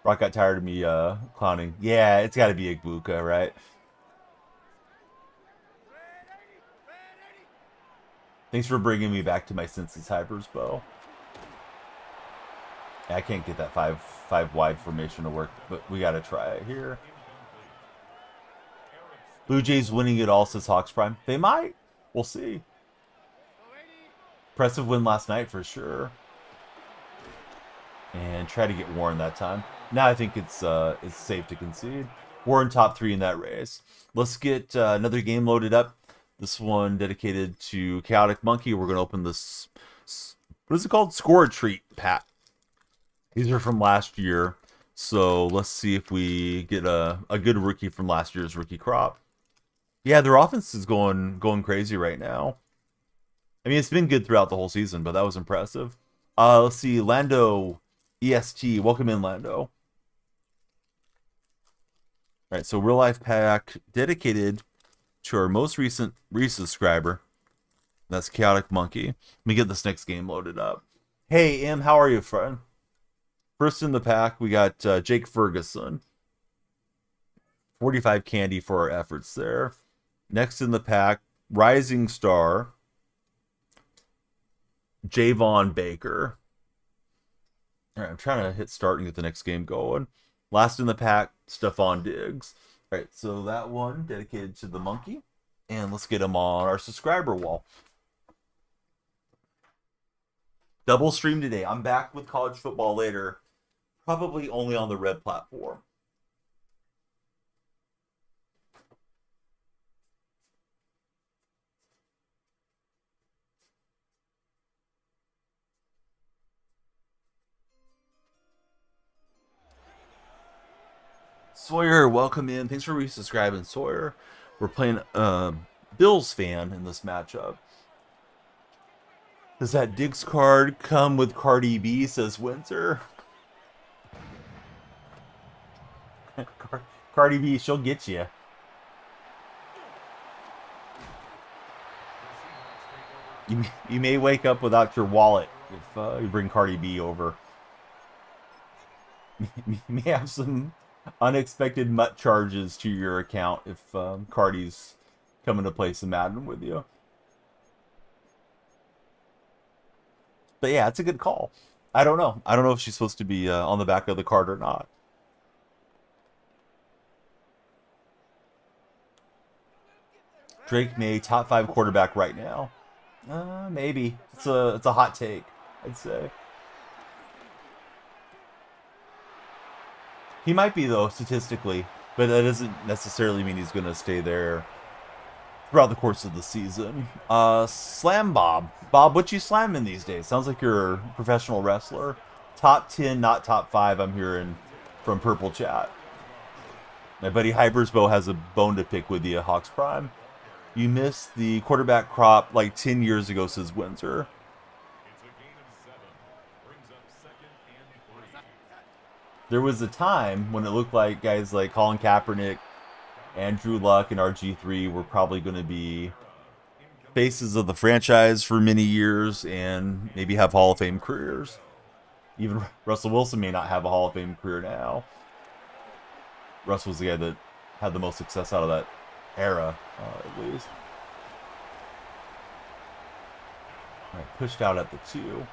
Brock got tired of me clowning. Yeah, it's got to be Igbuka, right? Thanks for bringing me back to my senses, Hypers, Bo. I can't get that five wide formation to work, but we got to try it here. Blue Jays winning it all, says Hawks Prime. They might. We'll see. Impressive win last night for sure. And try to get Warren that time. Now I think it's safe to concede. Warren top 3 in that race. Let's get another game loaded up. This one dedicated to Chaotic Monkey. We're going to open this, what is it called? Score Treat pack. These are from last year. So let's see if we get a good rookie from last year's rookie crop. Yeah, their offense is going crazy right now. I mean, it's been good throughout the whole season, but that was impressive. Let's see, Lando EST. Welcome in, Lando. All right, so real life pack dedicated to our most recent resubscriber. That's Chaotic Monkey. Let me get this next game loaded up. Hey, M, how are you, friend? First in the pack, we got Jake Ferguson. 45 candy for our efforts there. Next in the pack, Rising Star, Javon Baker. All right, I'm trying to hit start and get the next game going. Last in the pack, Stephon Diggs. All right, so that one dedicated to the monkey. And let's get him on our subscriber wall. Double stream today. I'm back with college football later. Probably only on the red platform. Sawyer, welcome in. Thanks for resubscribing, Sawyer. We're playing Bills fan in this matchup. Does that Diggs card come with Cardi B, says Windsor? Cardi B, she'll get you. You may wake up without your wallet if you bring Cardi B over. You may have some unexpected mutt charges to your account if Cardi's coming to play some Madden with you. But yeah, it's a good call. I don't know. I don't know if she's supposed to be on the back of the card or not. Drake May, top 5 quarterback right now. Maybe. It's a hot take, I'd say. He might be, though, statistically. But that doesn't necessarily mean he's going to stay there throughout the course of the season. Slam Bob. Bob, what you slamming these days? Sounds like you're a professional wrestler. Top 10, not top 5, I'm hearing from Purple Chat. My buddy Hypersbo has a bone to pick with you, Hawks Prime. You missed the quarterback crop like 10 years ago, says Windsor. There was a time when it looked like guys like Colin Kaepernick, Andrew Luck, and RG3 were probably going to be faces of the franchise for many years and maybe have Hall of Fame careers. Even Russell Wilson may not have a Hall of Fame career now. Russ was the guy that had the most success out of that era, at least. All right, pushed out at the 2.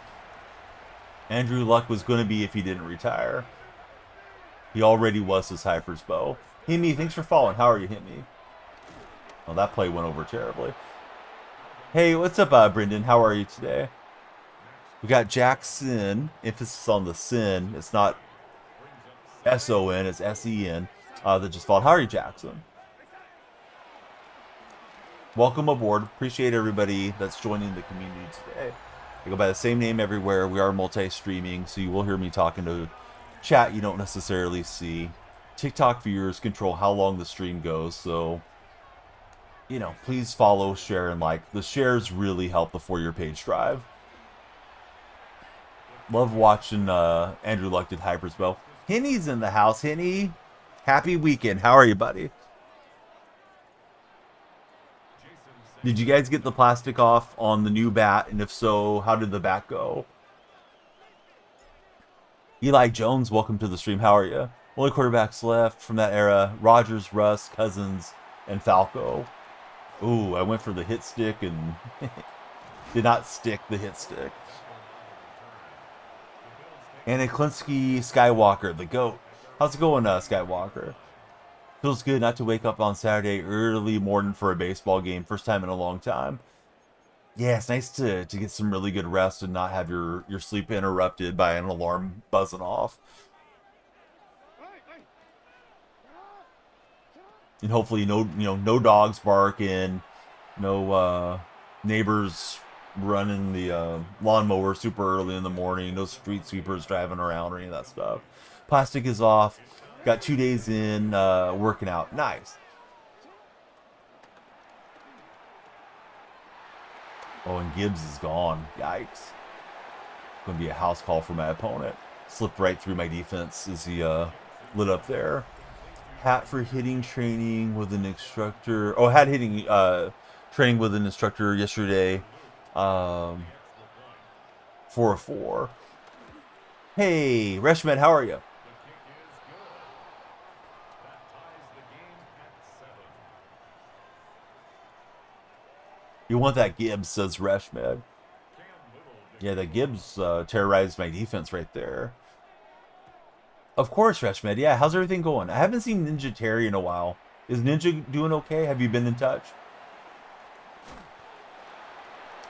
Andrew Luck was going to be if he didn't retire. He already was his Hyper's Bow. Himmy, thanks for following. How are you, Himmy? Well, that play went over terribly. Hey, what's up, Brendan? How are you today? We got Jackson. Emphasis on the sin. It's not S-O-N, it's S-E-N. That just followed. How are you, Jackson? Welcome aboard. Appreciate everybody that's joining the community today. I go by the same name everywhere. We are multi-streaming, so you will hear me talking to chat you don't necessarily see. TikTok viewers control how long the stream goes, so you know, please follow, share, and like. The shares really help the For Your Page drive. Love watching Andrew Luck did Hypersbow. Henny's in the house. Henny, Happy weekend. How are you, buddy? Did you guys get the plastic off on the new bat? And if so, how did the bat go? Eli Jones, welcome to the stream. How are you? Only quarterbacks left from that era: Rodgers, Russ, Cousins, and Falco. Ooh, I went for the hit stick and did not stick the hit stick. And Klinsky Skywalker, the GOAT. How's it going, Skywalker? Feels good not to wake up on Saturday early morning for a baseball game. First time in a long time. Yeah, it's nice to get some really good rest and not have your sleep interrupted by an alarm buzzing off. And hopefully no dogs barking, no neighbors running the lawnmower super early in the morning, no street sweepers driving around or any of that stuff. Plastic is off. Got 2 days in working out. Nice. Oh, and Gibbs is gone. Yikes. Going to be a house call for my opponent. Slipped right through my defense as he lit up there. Hat for hitting training with an instructor. Oh, had hitting training with an instructor yesterday. 4-4. Hey, Reshmed, how are you? You want that Gibbs, says Reshmed. Yeah, that Gibbs terrorized my defense right there. Of course, Reshmed. Yeah, how's everything going? I haven't seen Ninja Terry in a while. Is Ninja doing okay? Have you been in touch?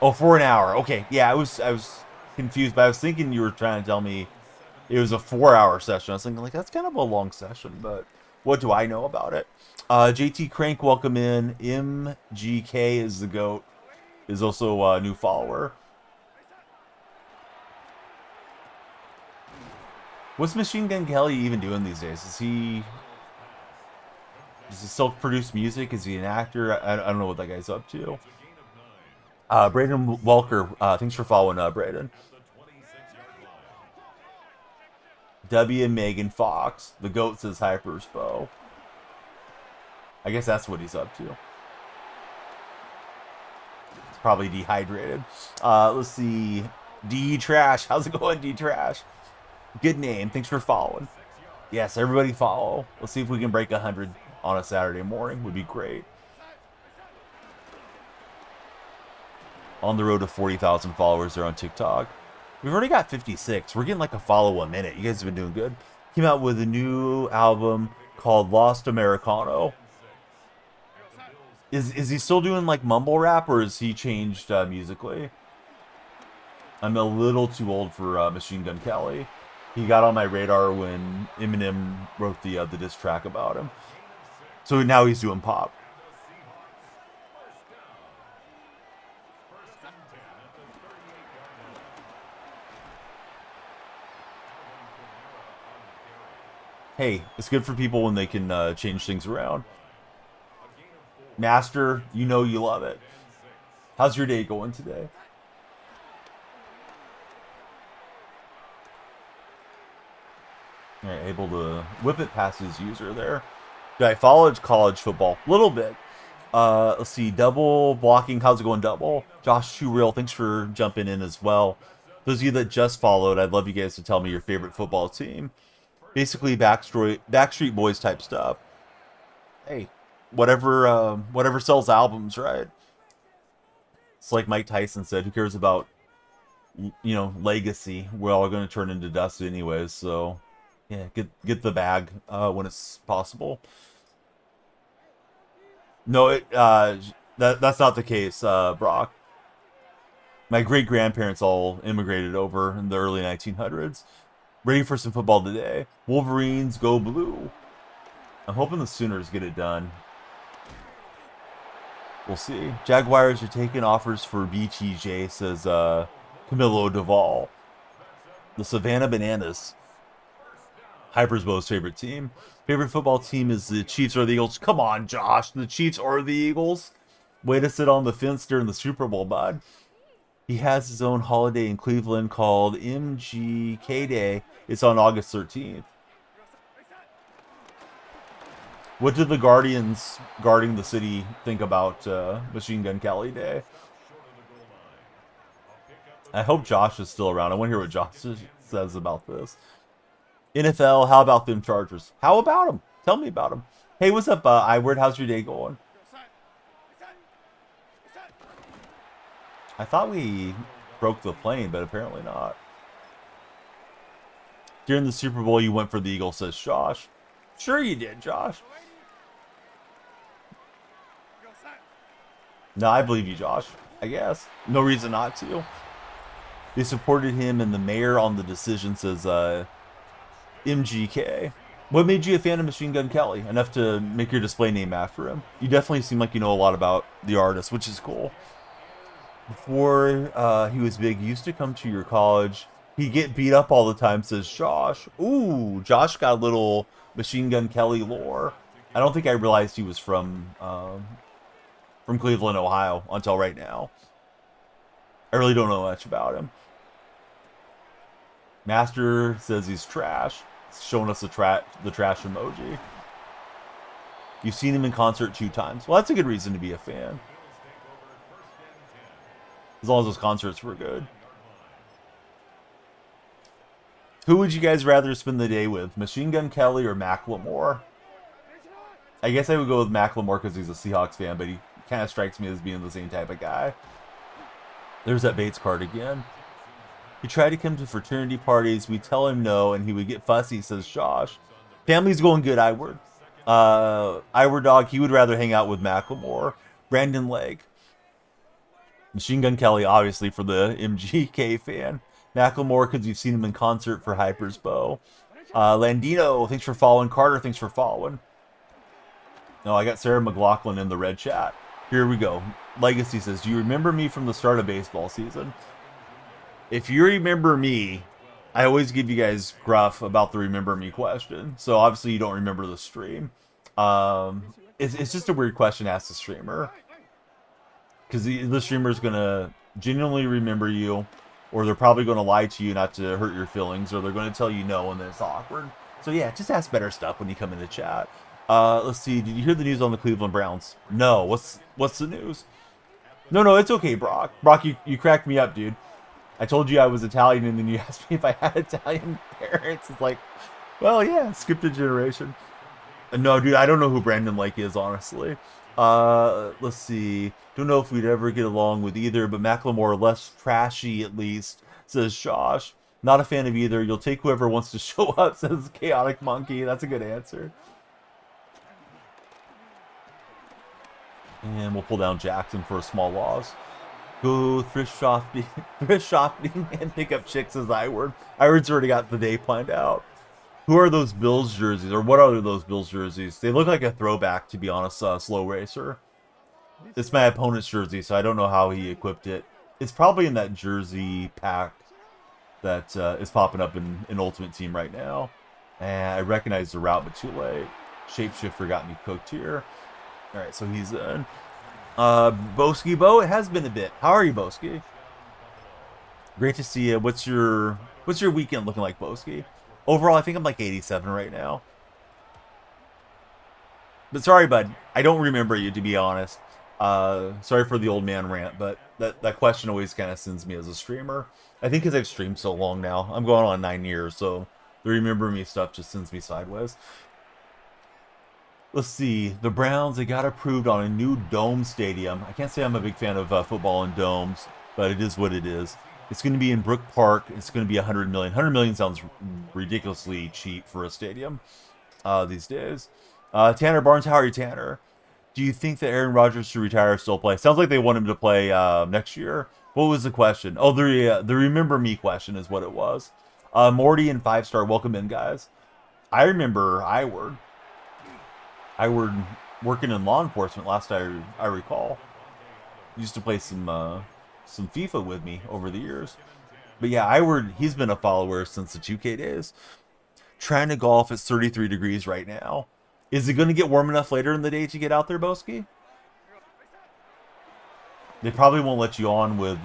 Oh, for an hour. Okay, yeah, I was confused, but I was thinking you were trying to tell me it was a 4-hour session. I was thinking, like, that's kind of a long session, but what do I know about it? JT Crank, welcome in. MGK is the GOAT. Is also a new follower. What's Machine Gun Kelly even doing these days? Does he still produce music? Is he an actor? I don't know what that guy's up to. Braden Welker, thanks for following, Braden. W. Megan Fox, the GOAT, says Hyperspo. I guess that's what he's up to. It's probably dehydrated. Let's see. D Trash, how's it going, D Trash? Good name. Thanks for following. Yes, everybody follow. Let's see if we can break 100 on a Saturday morning. Would be great. On the road to 40,000 followers there on TikTok. We've already got 56. We're getting like a follow a minute. You guys have been doing good. Came out with a new album called Lost Americano. Is he still doing like mumble rap, or has he changed musically? I'm a little too old for Machine Gun Kelly. He got on my radar when Eminem wrote the diss track about him. So now he's doing pop. Hey, it's good for people when they can change things around. Master, you know you love it. How's your day going today? All right, able to whip it past his user there. Did I follow college football? A little bit. Let's see. Double blocking. How's it going, double? Josh Too Real, thanks for jumping in as well. Those of you that just followed, I'd love you guys to tell me your favorite football team. Basically, Backstreet Boys type stuff. Hey, whatever sells albums, right? It's like Mike Tyson said, who cares about, legacy? We're all going to turn into dust anyways, so yeah, get the bag when it's possible. No, that's not the case, Brock. My great-grandparents all immigrated over in the early 1900s. Ready for some football today. Wolverines, go blue. I'm hoping the Sooners get it done. We'll see. Jaguars are taking offers for BTJ, says Camilo Duvall. The Savannah Bananas. Hypersbo's favorite team. Favorite football team is the Chiefs or the Eagles. Come on, Josh. The Chiefs or the Eagles? Way to sit on the fence during the Super Bowl, bud. He has his own holiday in Cleveland called MGK Day. It's on August 13th. What did the Guardians guarding the city think about Machine Gun Kelly Day? I hope Josh is still around. I want to hear what Josh says about this. NFL, how about them Chargers? How about them? Tell me about them. Hey, what's up, Iward? How's your day going? I thought we broke the plane, but apparently not. During the Super Bowl, you went for the Eagles, says Josh. Sure you did, Josh. No, I believe you, Josh. I guess. No reason not to. They supported him and the mayor on the decision, says MGK. What made you a fan of Machine Gun Kelly? Enough to make your display name after him? You definitely seem like you know a lot about the artist, which is cool. Before he was big, he used to come to your college. He'd get beat up all the time, says Josh. Ooh, Josh got a little Machine Gun Kelly lore. I don't think I realized he was from Cleveland, Ohio until right now. I really don't know much about him. Master says he's trash. He's showing us the trash emoji. You've seen him in concert 2 times. Well, that's a good reason to be a fan. As long as those concerts were good. Who would you guys rather spend the day with? Machine Gun Kelly or Macklemore? I guess I would go with Macklemore because he's a Seahawks fan, but he kind of strikes me as being the same type of guy. There's that Bates card again. He tried to come to fraternity parties. We tell him no, and he would get fussy, says Josh. Family's going good, Iward. Iward Dog, he would rather hang out with Macklemore. Brandon Lake. Machine Gun Kelly, obviously, for the MGK fan. Macklemore, because you've seen him in concert for Hyper's Bow. Landino, thanks for following. Carter, thanks for following. No, I got Sarah McLaughlin in the red chat. Here we go. Legacy says, do you remember me from the start of baseball season? If you remember me, I always give you guys gruff about the remember me question. So obviously you don't remember the stream. It's just a weird question to ask the streamer. Because the streamer is going to genuinely remember you. Or they're probably going to lie to you not to hurt your feelings. Or they're going to tell you no and then it's awkward. So yeah, just ask better stuff when you come into chat. Let's see. Did you hear the news on the Cleveland Browns? No. What's the news? No, it's okay, Brock. Brock, you cracked me up, dude. I told you I was Italian, and then you asked me if I had Italian parents. It's like, well, yeah, skipped a generation. No, dude, I don't know who Brandon Lake is, honestly. Let's see. Don't know if we'd ever get along with either, but Macklemore, less trashy at least, says Josh. Not a fan of either. You'll take whoever wants to show up, says Chaotic Monkey. That's a good answer. And we'll pull down Jackson for a small loss. Go thrift shopping and pick up chicks, as Iward. Iward's already got the day planned out. Who are those Bills jerseys, or what are those Bills jerseys? They look like a throwback, to be honest. Slow Racer. It's my opponent's jersey, so I don't know how he equipped it. It's probably in that jersey pack that is popping up in Ultimate Team right now. And I recognize the route, but too late. Shapeshifter got me cooked here. All right, so he's in. Boski Bo, it has been a bit. How are you, Boski? Great to see you. What's your weekend looking like, Boski? Overall, I think I'm like 87 right now. But sorry, bud. I don't remember you, to be honest. Sorry for the old man rant, but that question always kind of sends me as a streamer. I think because I've streamed so long now. I'm going on 9 years, so the remember me stuff just sends me sideways. Let's see. The Browns, they got approved on a new dome stadium. I can't say I'm a big fan of football and domes, but it is what it is. It's going to be in Brook Park. It's going to be $100 million. $100 million sounds ridiculously cheap for a stadium these days. Tanner Barnes, how are you, Tanner? Do you think that Aaron Rodgers should retire or still play? Sounds like they want him to play next year. What was the question? Oh, the remember me question is what it was. Morty and 5-star, welcome in, guys. I remember Iward working in law enforcement last I recall. Used to play some FIFA with me over the years. But yeah, Iward, he's been a follower since the 2K days. Trying to golf, it's 33 degrees right now. Is it going to get warm enough later in the day to get out there, Boski? They probably won't let you on with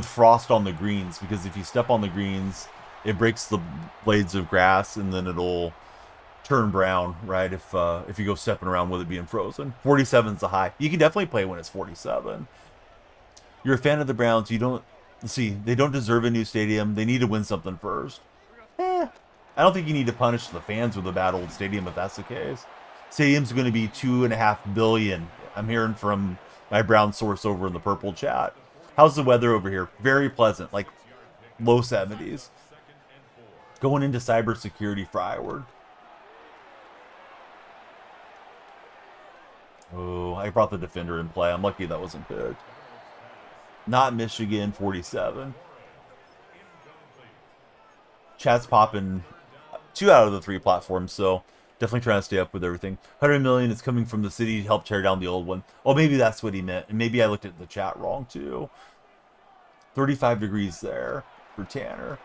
frost on the greens, because if you step on the greens, it breaks the blades of grass, and then it'll turn brown, right? If you go stepping around with it being frozen. 47 is the high. You can definitely play when it's 47. You're a fan of the Browns. You don't see they don't deserve a new stadium. They need to win something first. I don't think you need to punish the fans with a bad old stadium if that's the case. Stadium's going to be $2.5 billion. I'm hearing from my Brown source over in the purple chat. How's the weather over here? Very pleasant, like low 70s. Going into cybersecurity for Iward. Oh, I brought the defender in play. I'm lucky that wasn't picked. Not Michigan, 47. Chat's popping 2 out of the 3 platforms, so definitely trying to stay up with everything. 100 million is coming from the city to help tear down the old one. Oh, maybe that's what he meant, and maybe I looked at the chat wrong too. 35 degrees there for Tanner.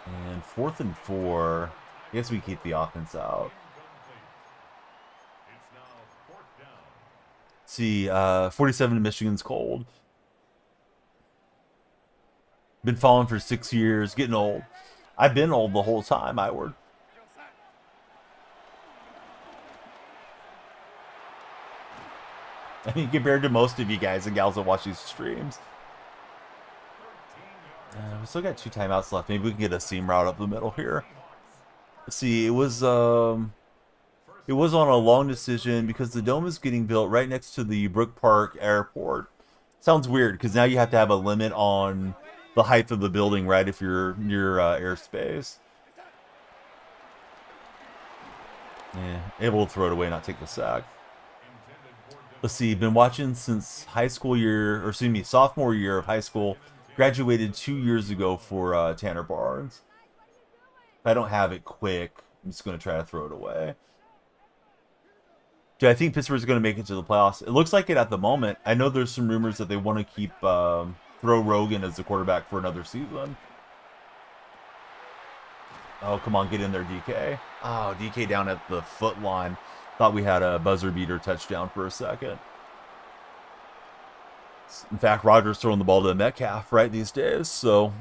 And 4th and 4. I guess we keep the offense out. See, 47 in Michigan's cold. Been following for 6 years, getting old. I've been old the whole time, Iward. I mean, compared to most of you guys and gals that watch these streams. We still got 2 timeouts left. Maybe we can get a seam route up the middle here. Let's see, it was on a long decision because the dome is getting built right next to the Brook Park Airport. Sounds weird because now you have to have a limit on the height of the building, right, if you're near airspace. Yeah, able to throw it away, not take the sack. Let's see, been watching since high school year, or excuse me, sophomore year of high school. Graduated 2 years ago for Tanner Barnes. If I don't have it quick, I'm just going to try to throw it away. Do I think Pittsburgh's going to make it to the playoffs? It looks like it at the moment. I know there's some rumors that they want to keep throw Rogan as the quarterback for another season. Oh, come on, get in there, DK. Oh, DK down at the foot line. Thought we had a buzzer beater touchdown for a second. In fact, Rodgers throwing the ball to Metcalf right these days, so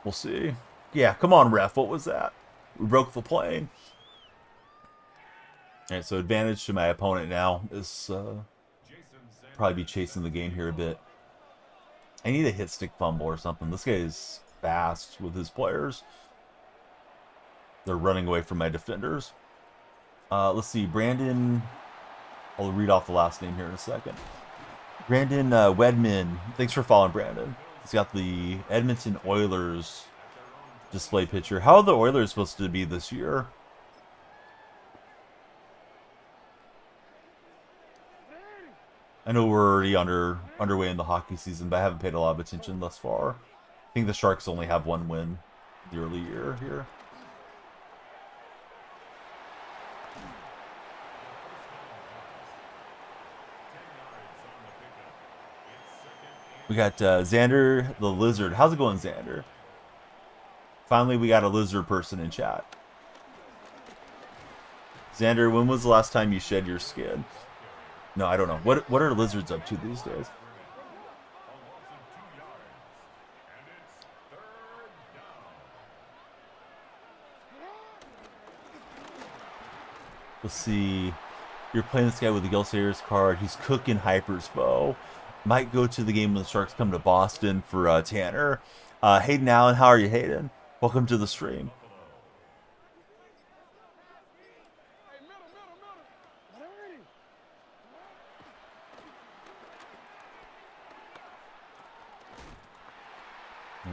we'll see. Yeah, come on, ref. What was that? We broke the plane. All right, so advantage to my opponent now is probably be chasing the game here a bit. I need a hit stick fumble or something. This guy is fast with his players. They're running away from my defenders. Let's see, Brandon. I'll read off the last name here in a second. Brandon Wedman. Thanks for following, Brandon. He's got the Edmonton Oilers display picture. How are the Oilers supposed to be this year? I know we're already underway in the hockey season, but I haven't paid a lot of attention thus far. I think the Sharks only have 1 win the early year here. We got Xander the Lizard. How's it going, Xander? Finally, we got a lizard person in chat. Xander, when was the last time you shed your skin? No, I don't know. What are lizards up to these days? Let's see. You're playing this guy with the Gil Sayers card. He's cooking Hyper's bow. Might go to the game when the Sharks come to Boston for Tanner. Hayden Allen, how are you, Hayden? Welcome to the stream.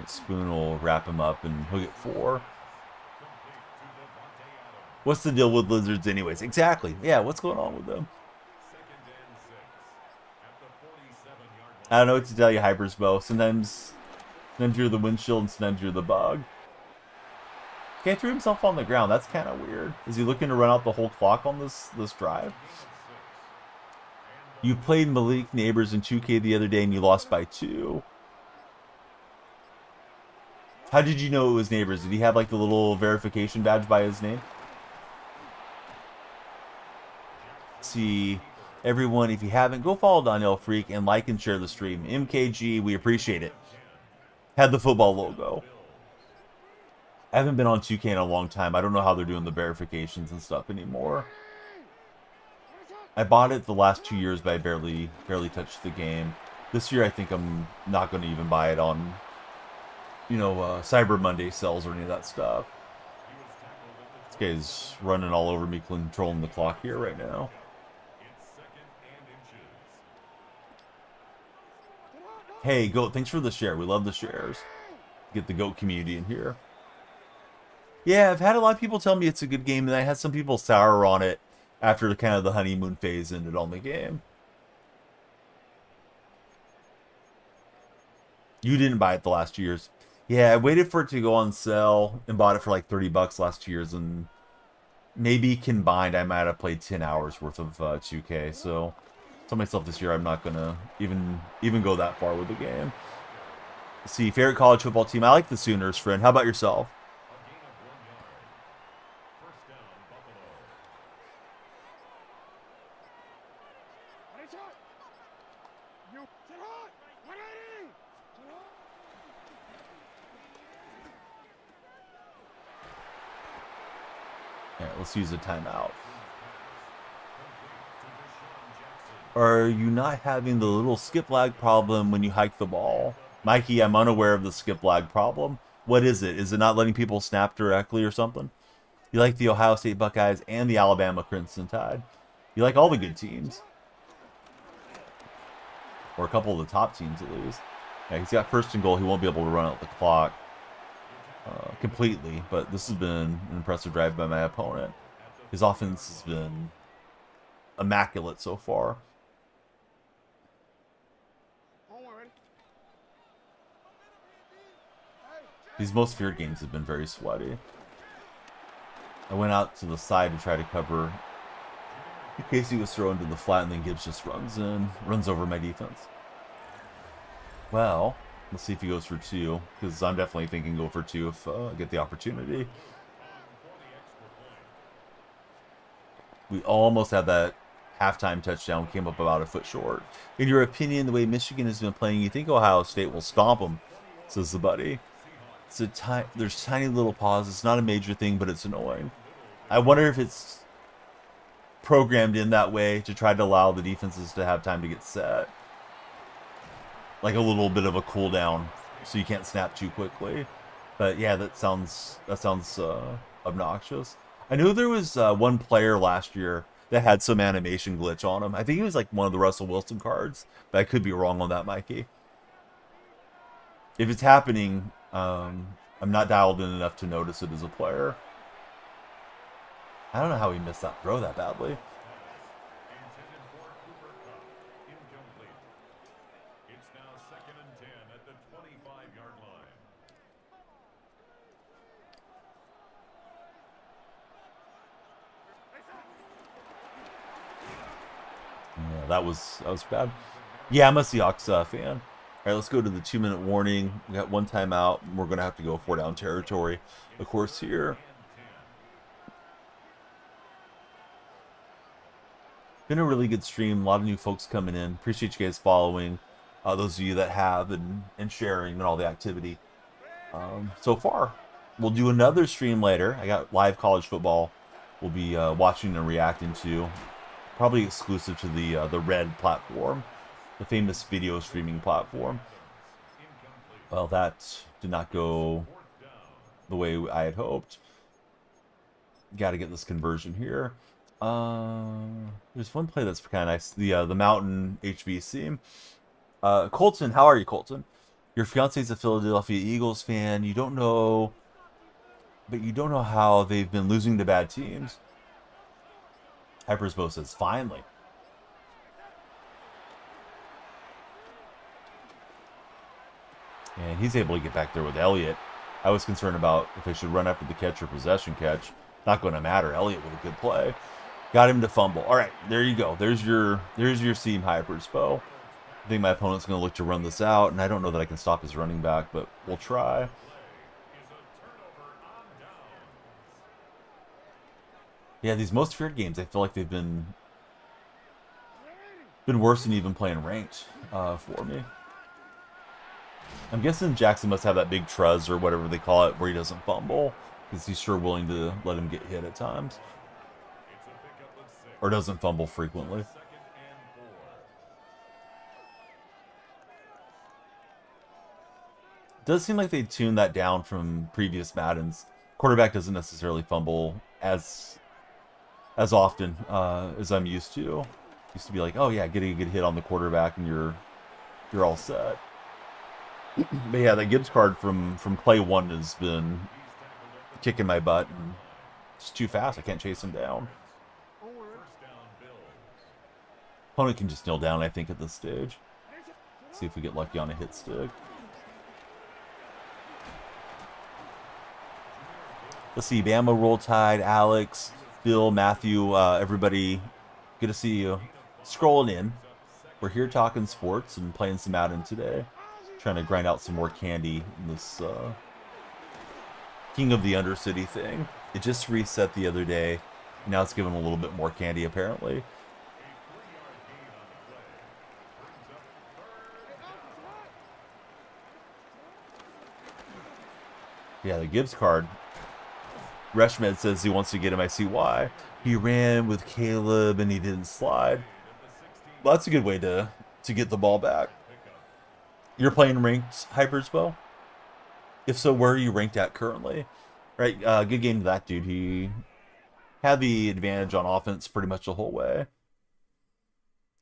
Spoon will wrap him up and he'll get 4. What's the deal with lizards anyways? Exactly. Yeah, what's going on with them? I don't know what to tell you, Hyper's bow. Sometimes you're the windshield and sometimes you're the bug. Okay, threw himself on the ground. That's kind of weird. Is he looking to run out the whole clock on this drive? You played Malik Neighbors in 2K the other day and you lost by 2. How did you know it was Neighbors? Did he have like the little verification badge by his name? See, everyone, if you haven't, go follow DonyellFreak and like and share the stream. MKG, we appreciate it. Had the football logo. I haven't been on 2K in a long time. I don't know how they're doing the verifications and stuff anymore. I bought it the last 2 years, but I barely touched the game. This year, I think I'm not going to even buy it on, Cyber Monday sales or any of that stuff. This guy's running all over me, controlling the clock here right now. Hey, Goat, thanks for the share. We love the shares. Get the Goat community in here. Yeah, I've had a lot of people tell me it's a good game, and I had some people sour on it after kind of the honeymoon phase ended on the game. You didn't buy it the last 2 years. Yeah, I waited for it to go on sale and bought it for like 30 bucks last 2 years, and maybe combined I might have played 10 hours worth of 2K, so I told myself this year I'm not gonna even go that far with the game. Let's see, favorite college football team? I like the Sooners, friend. How about yourself? Yeah, let's use a timeout. Are you not having the little skip lag problem when you hike the ball? Mikey, I'm unaware of the skip lag problem. What is it? Is it not letting people snap directly or something? You like the Ohio State Buckeyes and the Alabama Crimson Tide. You like all the good teams. Or a couple of the top teams at least. Yeah, he's got first and goal. He won't be able to run out the clock completely, but this has been an impressive drive by my opponent. His offense has been immaculate so far. These most feared games have been very sweaty. I went out to the side to try to cover in case he was thrown to the flat, and then Gibbs just runs over my defense. Well, let's see if he goes for 2, because I'm definitely thinking go for 2 if I get the opportunity. We almost had that halftime touchdown, came up about a foot short. In your opinion, the way Michigan has been playing, you think Ohio State will stomp them, says the buddy. There's tiny little pauses. It's not a major thing, but it's annoying. I wonder if it's programmed in that way to try to allow the defenses to have time to get set. Like a little bit of a cooldown, so you can't snap too quickly. But yeah, that sounds obnoxious. I knew there was one player last year that had some animation glitch on him. I think he was like one of the Russell Wilson cards, but I could be wrong on that, Mikey. If it's happening, I'm not dialed in enough to notice it as a player. I don't know how he missed that throw that badly. Yeah, that was bad. Yeah, I'm a Seahawks fan. All right, let's go to the 2-minute warning. We got one timeout. We're going to have to go 4-down territory, of course, here. Been a really good stream. A lot of new folks coming in. Appreciate you guys following. Those of you that have and sharing and all the activity so far. We'll do another stream later. I got live college football. We'll be watching and reacting to. Probably exclusive to the Red platform, the famous video streaming platform. Well, that did not go the way I had hoped. Got to get this conversion here. There's one play that's kind of nice. The Mountain HBC. Colton, how are you, Colton? Your fiance's a Philadelphia Eagles fan. You don't know, but you don't know how they've been losing to bad teams. Hypersbo says, finally. And he's able to get back there with Elliott. I was concerned about if I should run after the catch or possession catch. Not going to matter. Elliott with a good play. Got him to fumble. All right, there you go. There's your seam, Hypersbo. I think my opponent's going to look to run this out, and I don't know that I can stop his running back, but we'll try. Yeah, these most feared games, I feel like they've been worse than even playing ranked for me. I'm guessing Jackson must have that big truz or whatever they call it where he doesn't fumble, because he's sure willing to let him get hit at times. Or doesn't fumble frequently. It does seem like they tuned that down from previous Maddens. Quarterback doesn't necessarily fumble as often as I'm used to. Used to be like, oh yeah, getting a good hit on the quarterback and you're all set. But yeah, that Gibbs card from play 1 has been kicking my butt, and it's too fast. I can't chase him down. Opponent can just kneel down, I think, at this stage. See if we get lucky on a hit stick. Let's see, Bama, Roll Tide, Alex, Bill, Matthew, everybody, good to see you. Scrolling in. We're here talking sports and playing some Madden today. Trying to grind out some more candy in this King of the Undercity thing. It just reset the other day. Now it's giving a little bit more candy, apparently. Yeah, the Gibbs card. Reshmed says he wants to get him. I see why. He ran with Caleb and he didn't slide. Well, that's a good way to get the ball back. You're playing ranked Hypersbow? If so, where are you ranked at currently? Right, good game to that dude. He had the advantage on offense pretty much the whole way.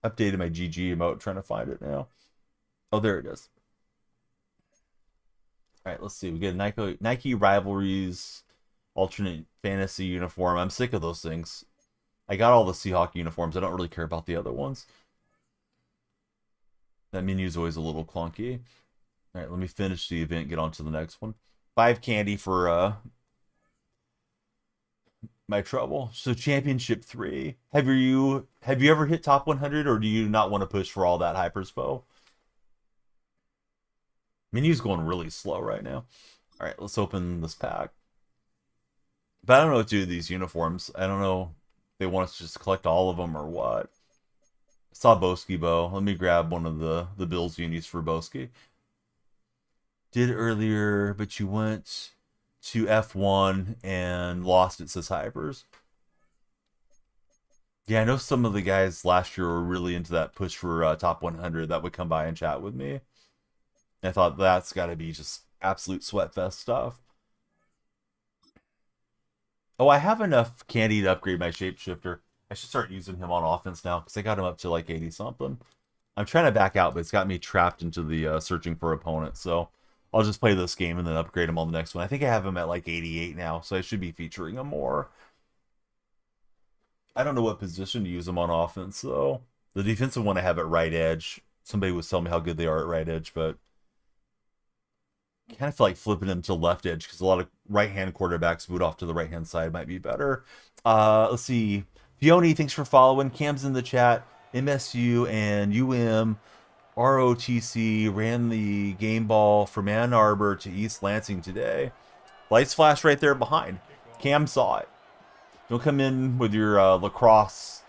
Updated my GG emote, trying to find it now. Oh, there it is. All right, let's see. We get a Nike Rivalries alternate fantasy uniform. I'm sick of those things. I got all the Seahawk uniforms. I don't really care about the other ones. That menu is always a little clunky. All right, let me finish the event, get on to the next one. 5 candy for my trouble. So championship 3. Have you ever hit top 100, or do you not want to push for all that Hyperspo? Menu's going really slow right now. All right, let's open this pack. But I don't know what to do with these uniforms. I don't know if they want us to just collect all of them or what. I saw Boski Bo. Let me grab one of the Bills unis for Boski. Did earlier, but you went to F1 and lost, it says Hypers. Yeah, I know some of the guys last year were really into that push for top 100 that would come by and chat with me. I thought that's got to be just absolute sweatfest stuff. Oh, I have enough candy to upgrade my shapeshifter. I should start using him on offense now, because I got him up to like 80-something. I'm trying to back out, but it's got me trapped into the searching for opponents, so I'll just play this game and then upgrade him on the next one. I think I have him at like 88 now, so I should be featuring him more. I don't know what position to use him on offense, though. The defensive one I have at right edge. Somebody was telling me how good they are at right edge, but I kind of feel like flipping him to left edge, because a lot of right-hand quarterbacks boot off to the right-hand side might be better. Let's see. Fiona, thanks for following. Cam's in the chat. MSU and ROTC ran the game ball from Ann Arbor to East Lansing today. Lights flash right there behind. Cam saw it. Don't come in with your lacrosse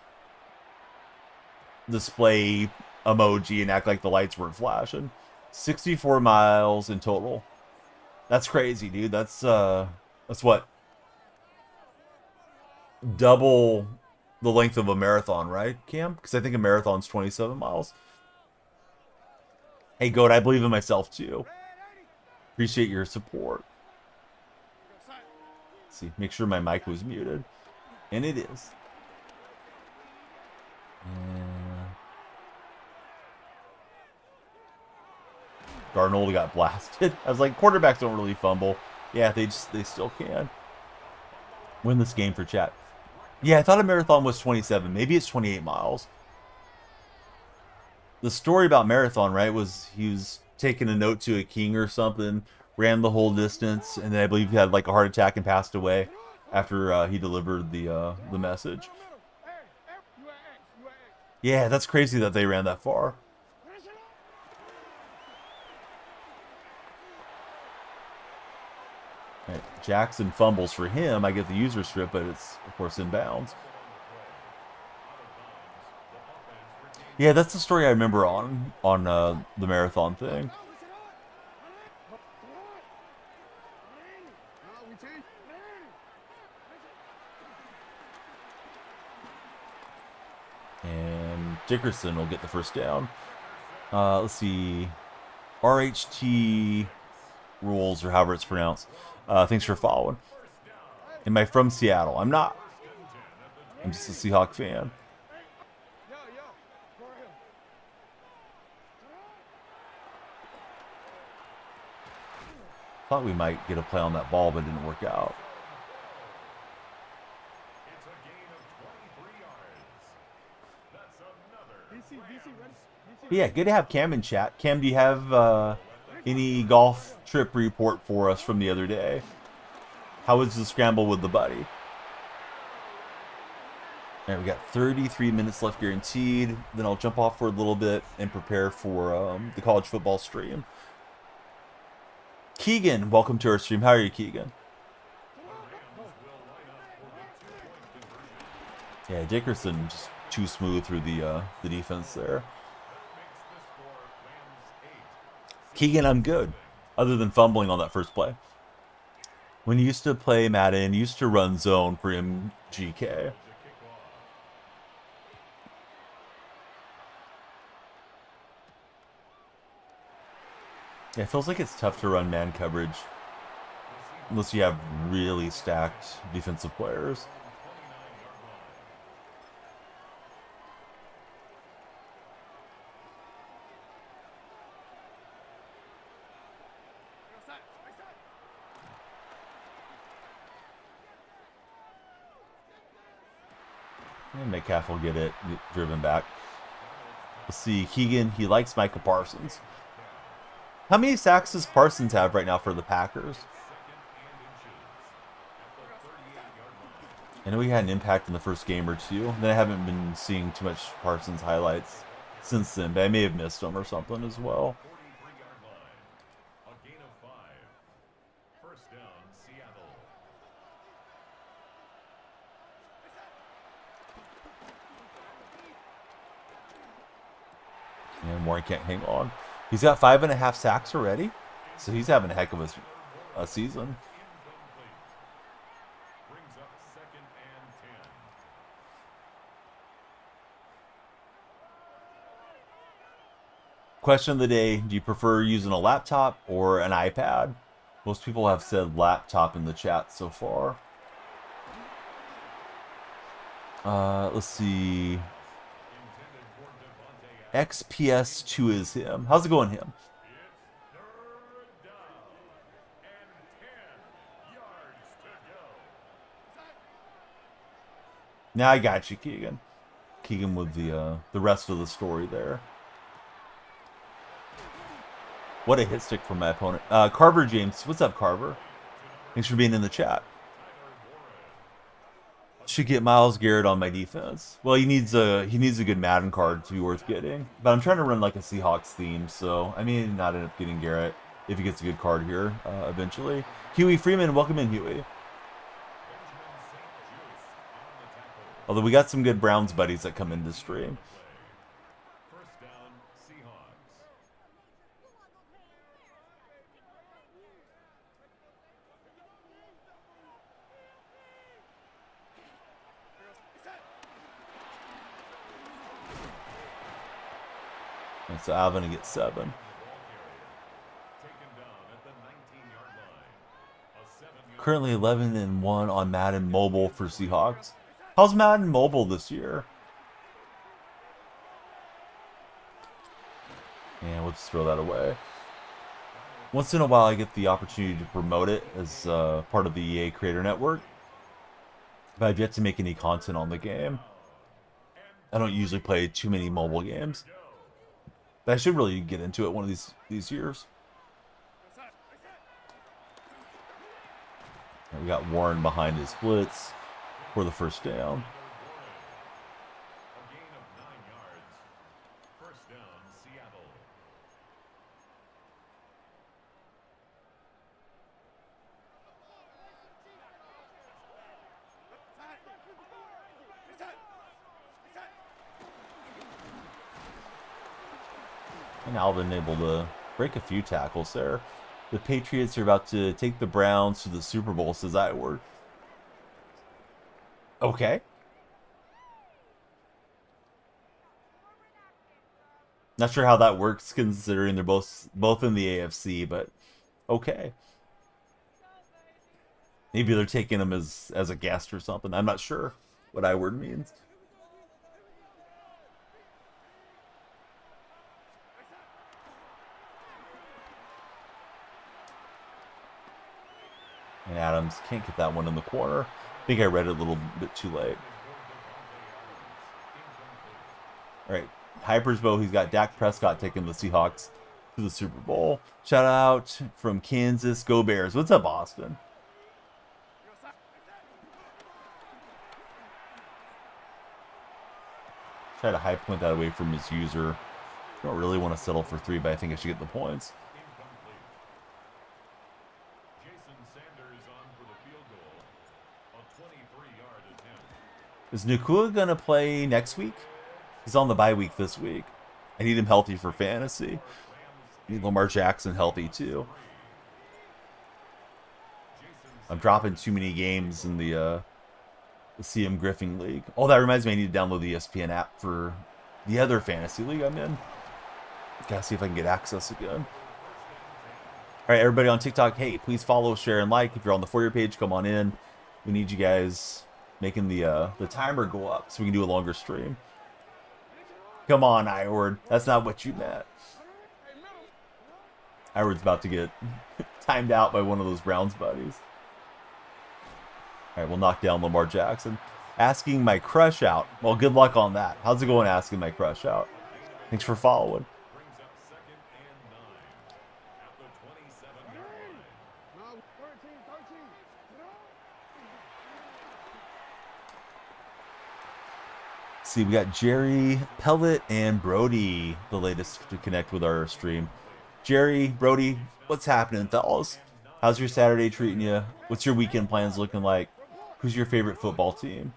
display emoji and act like the lights weren't flashing. 64 miles in total. That's crazy, dude. That's what? Double the length of a marathon, right, Cam? Because I think a marathon's 27 miles. Hey, Goat, I believe in myself, too. Appreciate your support. Let's see, make sure my mic was muted. And it is. Darnold got blasted. I was like, quarterbacks don't really fumble. Yeah, they still can. Win this game for chat. Yeah, I thought a marathon was 27. Maybe it's 28 miles. The story about marathon, right, was he was taking a note to a king or something, ran the whole distance, and then I believe he had like a heart attack and passed away after he delivered the message. Yeah, that's crazy that they ran that far. Right. Jackson fumbles for him. I get the user strip, but it's, of course, inbounds. Yeah, that's the story I remember on the marathon thing. And Dickerson will get the first down. Let's see. RHT rules, or however it's pronounced. Thanks for following. Am I from Seattle? I'm not. I'm just a Seahawk fan. Thought we might get a play on that ball, but it didn't work out. But yeah, good to have Cam in chat. Cam, do you have any golf trip report for us from the other day? How was the scramble with the buddy? All right, we got 33 minutes left guaranteed. Then I'll jump off for a little bit and prepare for the college football stream. Keegan, welcome to our stream. How are you, Keegan? Yeah, Dickerson just too smooth through the defense there. Keegan, I'm good, other than fumbling on that first play. When you used to play Madden, you used to run zone for MGK. Yeah, it feels like it's tough to run man coverage unless you have really stacked defensive players. And Metcalf will get it driven back. Let's see, Keegan, he likes Micah Parsons. How many sacks does Parsons have right now for the Packers? I know he had an impact in the first game or two. Then I haven't been seeing too much Parsons highlights since then, but I may have missed them or something as well. And Warren can't hang on. He's got 5.5 sacks already, so he's having a heck of a season. Question of the day, do you prefer using a laptop or an iPad? Most people have said laptop in the chat so far. Let's see. XPS2 is him. How's it going, him? Now I got you, Keegan. Keegan with the rest of the story there. What a hit stick from my opponent. Carver James, what's up, Carver? Thanks for being in the chat. Should get Myles Garrett on my defense. Well, he needs a good Madden card to be worth getting. But I'm trying to run like a Seahawks theme, so I may not end up getting Garrett if he gets a good card here eventually. Huey Freeman, welcome in, Huey. Although we got some good Browns buddies that come into stream. And so Alvin to get 7. Currently 11-1 on Madden Mobile for Seahawks. How's Madden Mobile this year? And we'll just throw that away. Once in a while I get the opportunity to promote it as part of the EA Creator Network. But I've yet to make any content on the game. I don't usually play too many mobile games. But I should really get into it one of these years. And we got Warren behind his blitz for the first down. And Alvin able to break a few tackles there. The Patriots are about to take the Browns to the Super Bowl, says Iward. Okay. Not sure how that works considering they're both in the AFC, but okay. Maybe they're taking him as a guest or something. I'm not sure what Iward means. And Adams can't get that one in the corner. I think I read it a little bit too late. All right, Hypersbow, he's got Dak Prescott taking the Seahawks to the Super Bowl. Shout out from Kansas. Go Bears. What's up, Austin? Try to high point that away from his user. Don't really want to settle for 3, but I think I should get the points. Is Nakua going to play next week? He's on the bye week this week. I need him healthy for fantasy. I need Lamar Jackson healthy too. I'm dropping too many games in the CM Griffin League. Oh, that reminds me, I need to download the ESPN app for the other fantasy league I'm in. Gotta see if I can get access again. All right, everybody on TikTok, hey, please follow, share, and like. If you're on the For You page, come on in. We need you guys making the timer go up so we can do a longer stream. Come on, Iward. That's not what you meant. Iward's about to get timed out by one of those Browns buddies. All right, we'll knock down Lamar Jackson. Asking my crush out. Well, good luck on that. How's it going asking my crush out? Thanks for following. See, we got Jerry, Pellet, and Brody, the latest to connect with our stream. Jerry, Brody, what's happening, fellas? How's your Saturday treating you? What's your weekend plans looking like? Who's your favorite football team?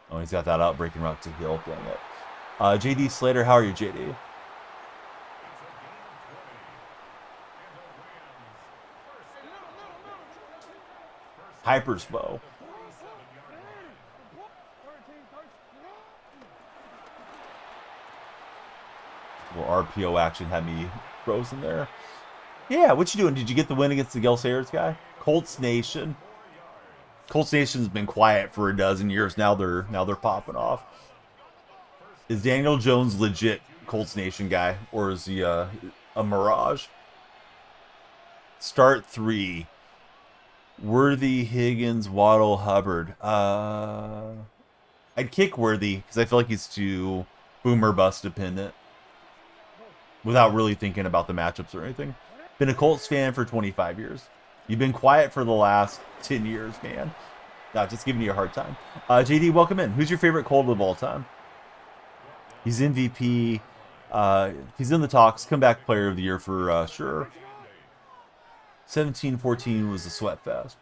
Oh, he's got that outbreaking route to Hill. Dang it. JD Slater, how are you, JD? Hypersbow. Well, RPO action had me frozen there. Yeah, what you doing? Did you get the win against the Gil Sayers guy? Colts Nation. Colts Nation's been quiet for a dozen years. Now they're popping off. Is Daniel Jones legit Colts Nation guy, or is he a mirage? Start 3. Worthy, Higgins, Waddle, Hubbard. I'd kick Worthy because I feel like he's too boomer bust dependent without really thinking about the matchups or anything. Been a Colts fan for 25 years. You've been quiet for the last 10 years, man. Not just giving you a hard time. JD, welcome in. Who's your favorite Colt of all time? He's MVP. He's in the talks. Comeback player of the year for sure. 17-14 was the sweat fest.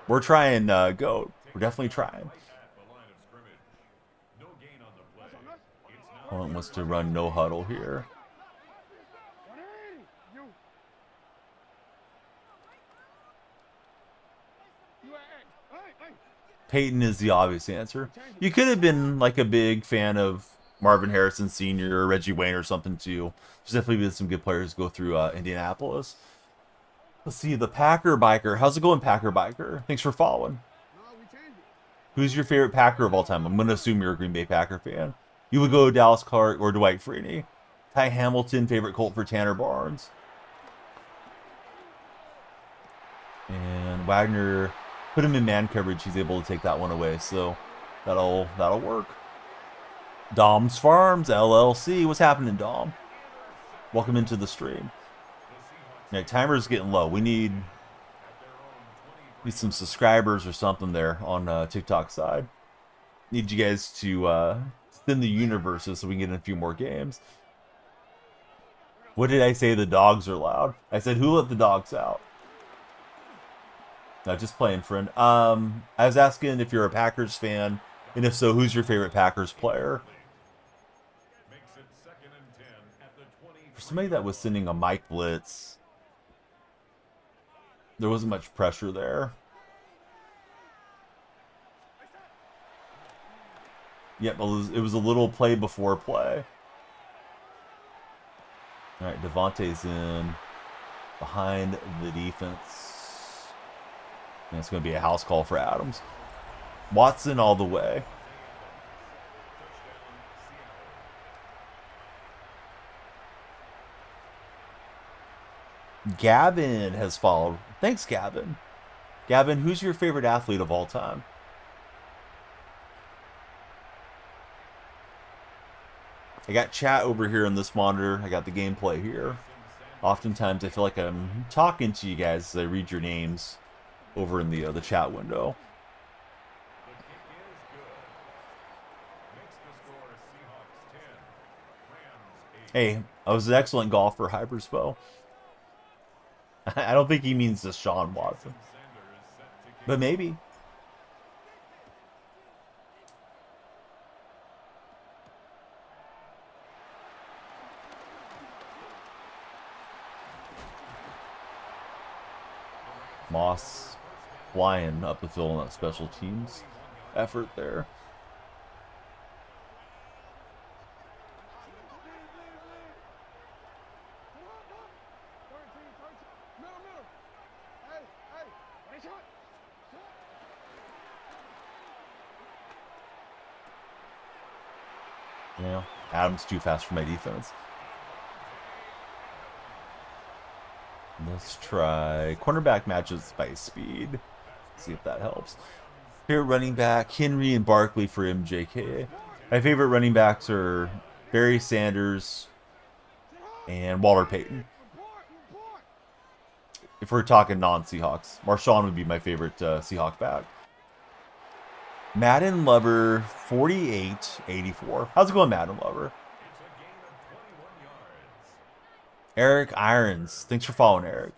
We're trying, GOAT. We're definitely trying. Opponent wants to run no huddle here. Peyton is the obvious answer. You could have been like a big fan of Marvin Harrison Sr. or Reggie Wayne or something too. There's definitely been some good players go through Indianapolis. Let's see, the Packer Biker. How's it going, Packer Biker? Thanks for following. Who's your favorite Packer of all time? I'm going to assume you're a Green Bay Packer fan. You would go Dallas Clark or Dwight Freeney. Ty Hamilton, favorite Colt for Tanner Barnes. And Wagner, put him in man coverage. He's able to take that one away, so that'll work. Dom's Farms, LLC. What's happening, Dom? Welcome into the stream. Yeah, timer's getting low. We need some subscribers or something there on TikTok side. Need you guys to thin the universes so we can get in a few more games. What did I say? The dogs are loud. I said, who let the dogs out? No, just playing, friend. I was asking if you're a Packers fan, and if so, who's your favorite Packers player? For somebody that was sending a Mike Blitz, there wasn't much pressure there. Yep, it was a little play before play. All right, Devontae's in behind the defense. And it's going to be a house call for Adams. Watson all the way. Gavin has followed. Thanks, Gavin. Gavin, who's your favorite athlete of all time? I got chat over here on this monitor. I got the gameplay here. Oftentimes, I feel like I'm talking to you guys as I read your names over in the chat window. Hey, I was an excellent golfer, Hyperspo. I don't think he means Deshaun Watson. But maybe. Moss flying up the field on that special teams effort there. Yeah, Adams too fast for my defense. Let's try cornerback matches by speed. See if that helps. Favorite running back, Henry and Barkley for MJK. My favorite running backs are Barry Sanders and Walter Payton. If we're talking non-Seahawks, Marshawn would be my favorite Seahawk back. Madden Lover 4884. How's it going, Madden Lover? Eric Irons. Thanks for following, Eric.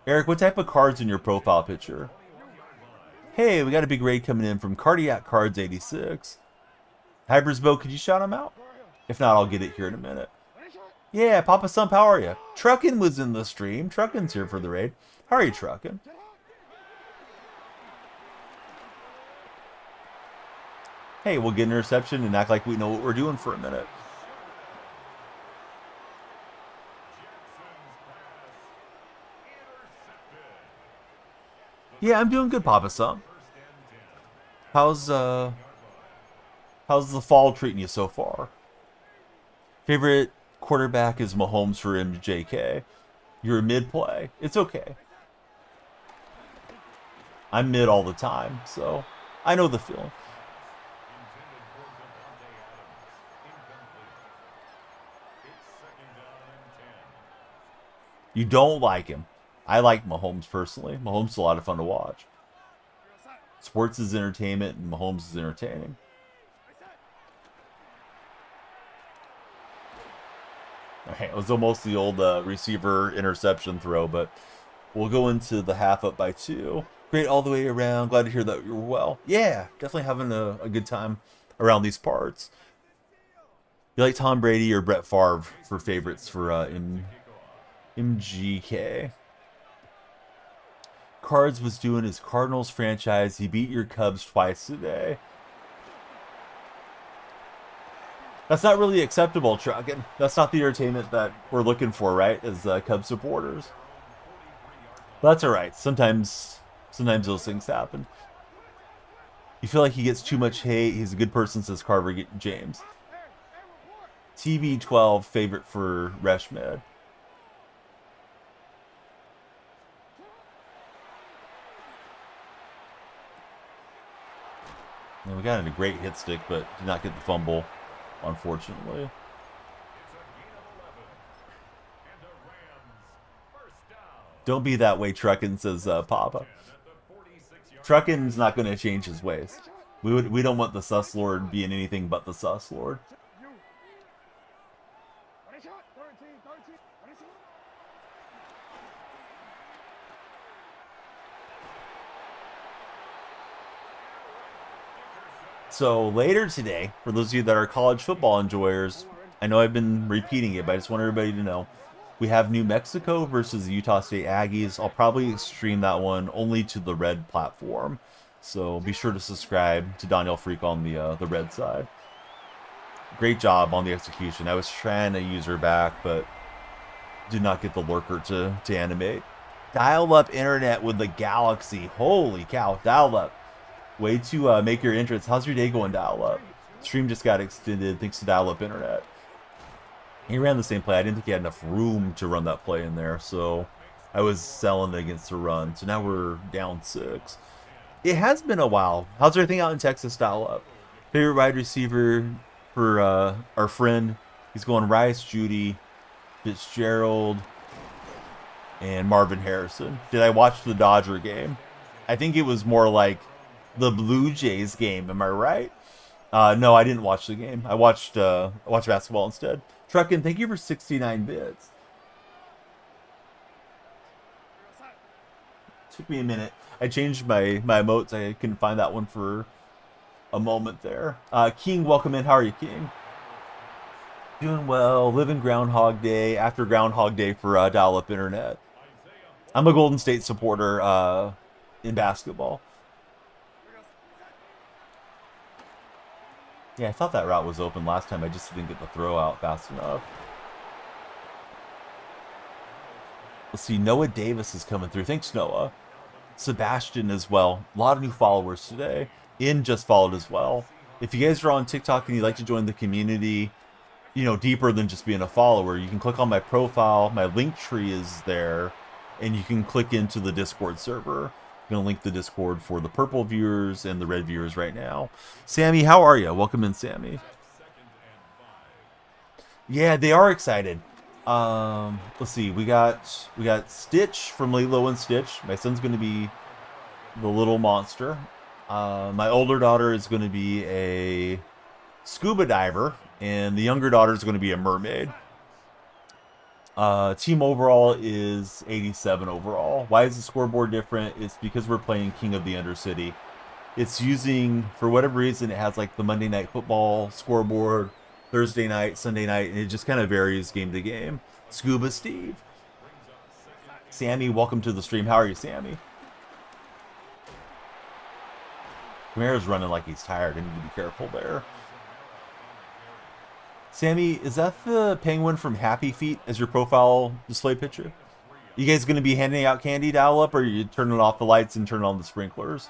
Eric, what type of cards in your profile picture? Hey, we got a big raid coming in from Cardiac Cards 86. Hybersbo, could you shout him out? If not, I'll get it here in a minute. Yeah, Papa Sump, how are you? Truckin' was in the stream. Truckin's here for the raid. How are you, Truckin'? Hey, we'll get an interception and act like we know what we're doing for a minute. Yeah, I'm doing good, Papa Sump. How's the fall treating you so far? Favorite quarterback is Mahomes for MJK. You're mid-play. It's okay. I'm mid all the time, so I know the feeling. You don't like him. I like Mahomes personally. Mahomes is a lot of fun to watch. Sports is entertainment, and Mahomes is entertaining. Okay, it was almost the old receiver interception throw, but we'll go into the half up by 2. Great all the way around. Glad to hear that you're well. Yeah, definitely having a good time around these parts. You like Tom Brady or Brett Favre for favorites for MGK? Cards was doing his Cardinals franchise. He beat your Cubs twice today. That's not really acceptable, Truckin'. That's not the entertainment that we're looking for, right? As Cubs supporters. But that's all right. Sometimes those things happen. You feel like he gets too much hate. He's a good person, says Carver James. TV12 favorite for Reshmed. And we got a great hit stick, but did not get the fumble, unfortunately. Don't be that way, Truckin', says Papa. Truckin's not going to change his ways. We don't want the Sus Lord being anything but the Sus Lord. So later today, for those of you that are college football enjoyers, I know I've been repeating it, but I just want everybody to know we have New Mexico versus the Utah State Aggies. I'll probably stream that one only to the red platform, so be sure to subscribe to DonyellFreak on the red side. Great job on the execution. I was trying to use her back, but did not get the lurker to animate. Dial-up internet with the Galaxy. Holy cow, dial-up. Way to make your entrance. How's your day going, dial-up? Stream just got extended thanks to dial-up internet. He ran the same play. I didn't think he had enough room to run that play in there, so I was selling against the run. So now we're down 6. It has been a while. How's everything out in Texas, dial-up? Favorite wide receiver for our friend. He's going Rice, Judy, Fitzgerald, and Marvin Harrison. Did I watch the Dodger game? I think it was more like the Blue Jays game. Am I right? No, I didn't watch the game. I watched basketball instead. Truckin', thank you for 69 bits. Took me a minute. I changed my emotes. I couldn't find that one for a moment there. King, welcome in. How are you, King? Doing well. Living Groundhog Day after Groundhog Day for dial-up internet. I'm a Golden State supporter in basketball. Yeah, I thought that route was open last time. I just didn't get the throw out fast enough. Let's see. Noah Davis is coming through. Thanks, Noah. Sebastian as well. A lot of new followers today. In just followed as well. If you guys are on TikTok and you'd like to join the community, you know, deeper than just being a follower, you can click on my profile. My link tree is there, and you can click into the Discord server. I'm going to link the Discord for the purple viewers and the red viewers right now. Sammy, how are you? Welcome in, Sammy. Yeah, they are excited. Let's see. We got Stitch from Lilo and Stitch. My son's going to be the little monster. My older daughter is going to be a scuba diver, and the younger daughter is going to be a mermaid. Team overall is 87 overall. Why is the scoreboard different? It's because we're playing King of the Undercity. It's using, for whatever reason, it has like the Monday Night Football scoreboard, Thursday night, Sunday night, and it just kind of varies game to game. Scuba Steve. Sammy, welcome to the stream. How are you, Sammy? Kamara's running like he's tired. I need to be careful there. Sammy, is that the penguin from Happy Feet as your profile display picture? You guys going to be handing out candy dial-up, or are you turning off the lights and turning on the sprinklers?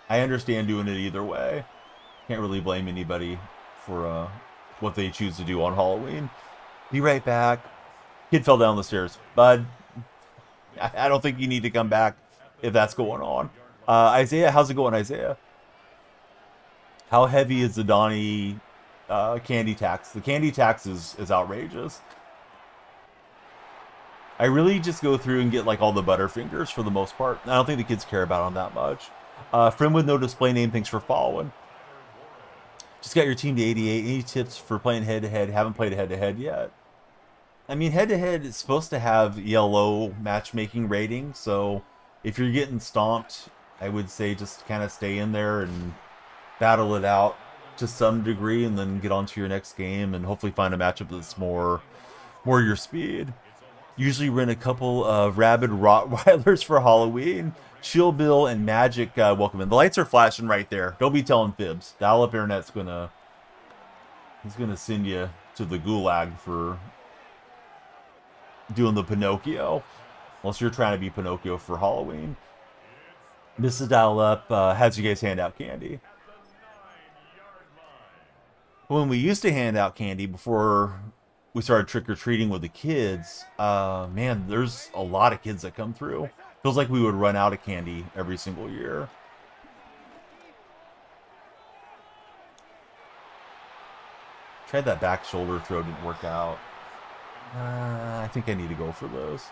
I understand doing it either way. Can't really blame anybody for what they choose to do on Halloween. Be right back. Kid fell down the stairs. Bud, I don't think you need to come back if that's going on. Isaiah, how's it going, Isaiah? How heavy is the Donnie candy tax? The candy tax is outrageous. I really just go through and get like all the Butterfingers for the most part. I don't think the kids care about them that much. Friend with no display name, thanks for following. Just got your team to 88. Any tips for playing head-to-head? Haven't played head-to-head yet. I mean, head-to-head is supposed to have yellow matchmaking rating, so if you're getting stomped, I would say just kind of stay in there and battle it out to some degree, and then get on to your next game and hopefully find a matchup that's more your speed. Usually rent a couple of rabid Rottweilers for Halloween. Chill Bill and Magic, welcome in. The lights are flashing right there. Don't be telling fibs. Dial-up internet's he's gonna send you to the gulag for doing the Pinocchio, unless you're trying to be Pinocchio for Halloween. Mrs. Dial-up has you guys hand out candy. When we used to hand out candy before we started trick-or-treating with the kids, man, there's a lot of kids that come through. Feels like we would run out of candy every single year. Tried that back shoulder throw, didn't work out. I think I need to go for those.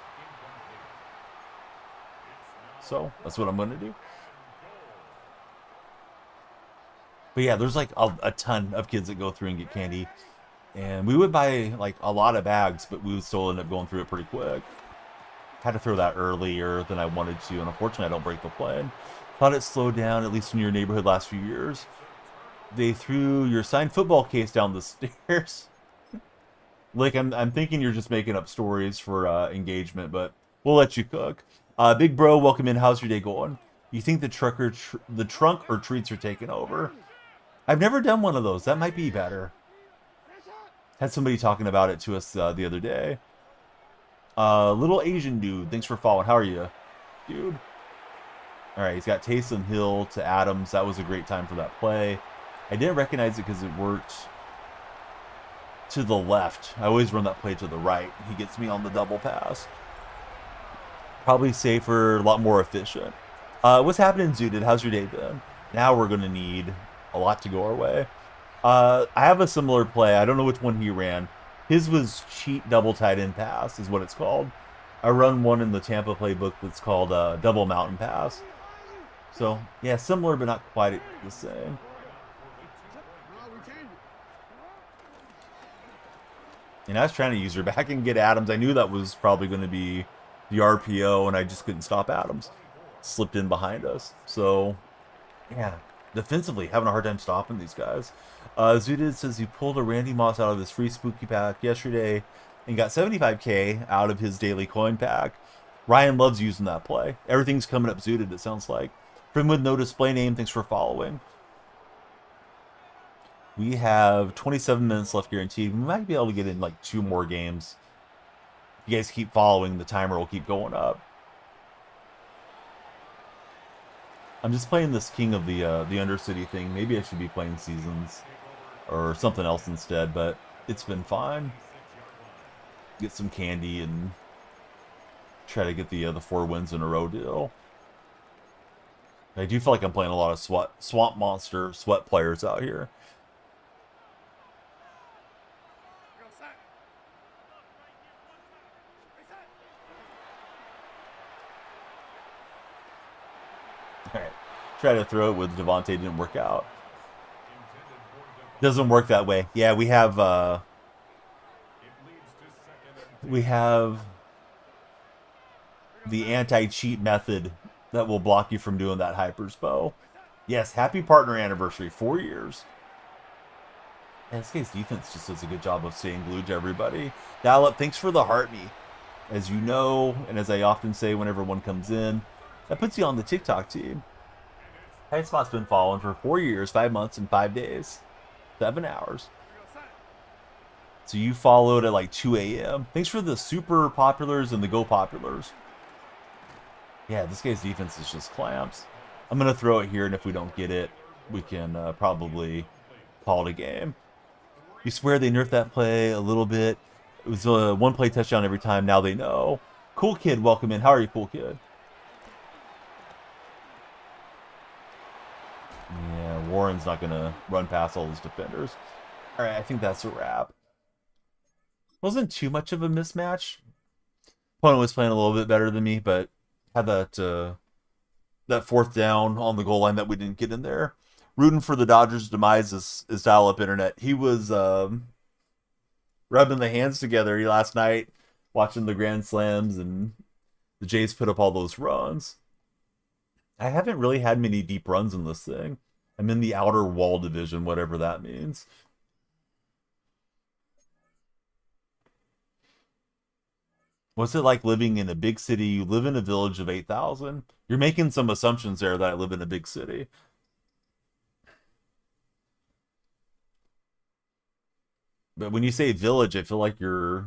So, that's what I'm going to do. But yeah, there's like a ton of kids that go through and get candy. And we would buy like a lot of bags, but we would still end up going through it pretty quick. Had to throw that earlier than I wanted to, and unfortunately I don't break the play. Thought it slowed down, at least in your neighborhood, last few years. They threw your signed football case down the stairs. Like, I'm thinking you're just making up stories for engagement, but we'll let you cook. Big bro, welcome in. How's your day going? You think the trunk or treats are taking over? I've never done one of those. That might be better. Had somebody talking about it to us the other day. Little Asian dude, thanks for following. How are you, dude? All right, he's got Taysom Hill to Adams. That was a great time for that play. I didn't recognize it because it worked to the left. I always run that play to the right. He gets me on the double pass. Probably safer, a lot more efficient. What's happening, Zooted? How's your day been? Now we're going to need a lot to go our way. I have a similar play. I don't know which one he ran. His was cheat double tight end pass is what it's called. I run one in the Tampa playbook that's called double mountain pass. So, yeah, similar but not quite the same. And I was trying to use her back and get Adams. I knew that was probably going to be the RPO, and I just couldn't stop Adams. Slipped in behind us. So, yeah, defensively, having a hard time stopping these guys. Zudid says he pulled a Randy Moss out of his free spooky pack yesterday and got 75K out of his daily coin pack. Ryan loves using that play. Everything's coming up Zudid, it sounds like. Friend with no display name, thanks for following. We have 27 minutes left guaranteed. We might be able to get in like 2 more games. If you guys keep following, the timer will keep going up. I'm just playing this King of the Undercity thing. Maybe I should be playing Seasons or something else instead, but it's been fine. Get some candy and try to get the 4 wins in a row deal. I do feel like I'm playing a lot of Swamp Monster sweat players out here. Alright. Try to throw it with Devontae, didn't work out. Doesn't work that way. Yeah, we have the anti-cheat method that will block you from doing that hypers bow. Yes, happy partner anniversary, 4 years. And this guy's defense just does a good job of staying glued to everybody. Dial up, thanks for the heart me. As you know, and as I often say whenever one comes in, that puts you on the TikTok team. Tight Spot's been following for 4 years, 5 months, and 5 days. 7 hours. So you followed at like 2 a.m. Thanks for the super populars and the go populars. Yeah, this guy's defense is just clamps. I'm going to throw it here, and if we don't get it, we can probably call it a game. You swear they nerfed that play a little bit. It was a 1-play touchdown every time. Now they know. Cool Kid, welcome in. How are you, Cool Kid? Yeah, Warren's not going to run past all his defenders. All right, I think that's a wrap. Wasn't too much of a mismatch. Opponent was playing a little bit better than me, but had that 4th down on the goal line that we didn't get in there. Rooting for the Dodgers' demise is dial-up internet. He was rubbing the hands together last night, watching the Grand Slams, and the Jays put up all those runs. I haven't really had many deep runs in this thing. I'm in the outer wall division, whatever that means. What's it like living in a big city? You live in a village of 8,000. You're making some assumptions there that I live in a big city. But when you say village, I feel like you're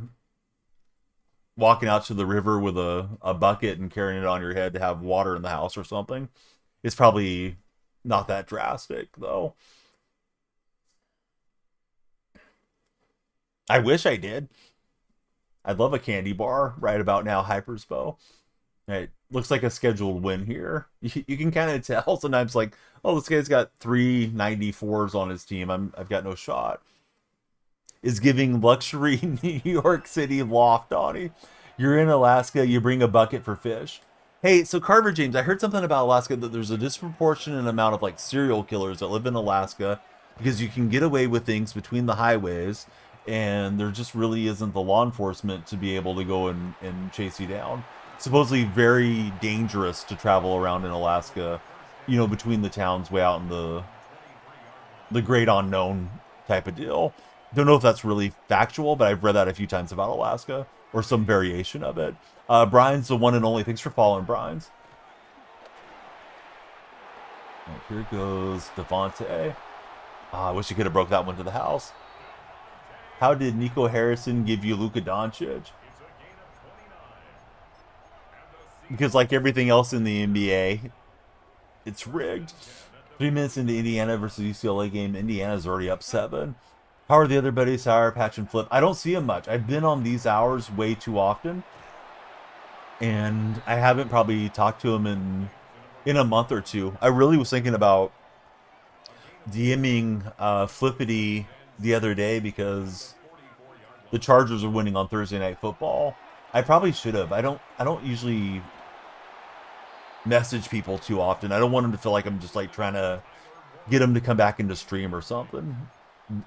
walking out to the river with a bucket and carrying it on your head to have water in the house or something. It's probably not that drastic, though. I wish I did. I'd love a candy bar right about now, Hypersbow. Right, looks like a scheduled win here. You can kind of tell sometimes, like, oh, this guy's got 3 94s on his team. I've got no shot. Is giving luxury New York City loft, Donnie. You're in Alaska, you bring a bucket for fish. Hey, so Carver James, I heard something about Alaska that there's a disproportionate amount of like serial killers that live in Alaska because you can get away with things between the highways, and there just really isn't the law enforcement to be able to go and chase you down. Supposedly very dangerous to travel around in Alaska, you know, between the towns way out in the great unknown type of deal. Don't know if that's really factual, but I've read that a few times about Alaska or some variation of it. Brian's the one and only. Thanks for following, Brian's. And here goes Devontae. I wish he could have broke that one to the house. How did Nico Harrison give you Luka Doncic? Because like everything else in the NBA, it's rigged. 3 minutes into Indiana versus UCLA game, Indiana's already up 7. How are the other buddies? Sour, Patch, and Flip? I don't see them much. I've been on these hours way too often, and I haven't probably talked to them in a month or two. I really was thinking about DMing Flippity the other day because the Chargers are winning on Thursday Night Football. I probably should have. I don't usually message people too often. I don't want them to feel like I'm just like trying to get them to come back into stream or something.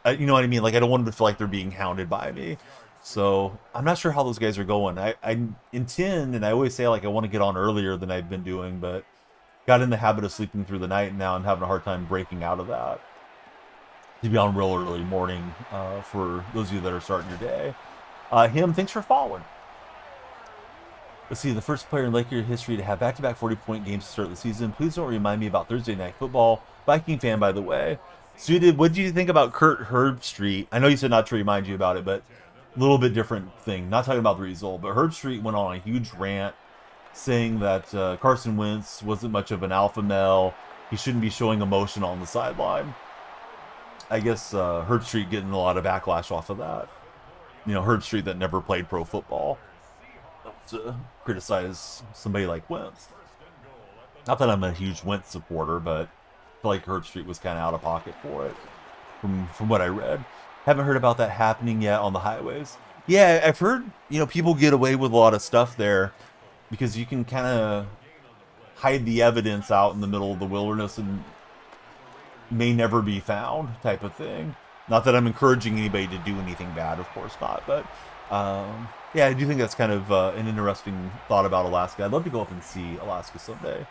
You know what I mean? Like I don't want them to feel like they're being hounded by me. So I'm not sure how those guys are going. I intend, and I always say like I want to get on earlier than I've been doing, but got in the habit of sleeping through the night, and now I'm having a hard time breaking out of that. To be on real early morning for those of you that are starting your day. Thanks for following. Let's see, the first player in Laker history to have back-to-back 40-point games to start the season. Please don't remind me about Thursday Night Football. Viking fan, by the way. Suited, what did you think about Kurt Herbstreit? I know you said not to remind you about it, but a little bit different thing. Not talking about the result, but Herbstreit went on a huge rant saying that Carson Wentz wasn't much of an alpha male. He shouldn't be showing emotion on the sideline. I guess Herbstreit getting a lot of backlash off of that. You know, Herbstreit that never played pro football. To criticize somebody like Wentz. Not that I'm a huge Wentz supporter, but I feel like Herbstreit was kind of out of pocket for it, from what I read. Haven't heard about that happening yet on the highways. Yeah, I've heard, you know, people get away with a lot of stuff there because you can kind of hide the evidence out in the middle of the wilderness and may never be found type of thing. Not that I'm encouraging anybody to do anything bad, of course not, but yeah, I do think that's kind of an interesting thought about Alaska. I'd love to go up and see Alaska someday.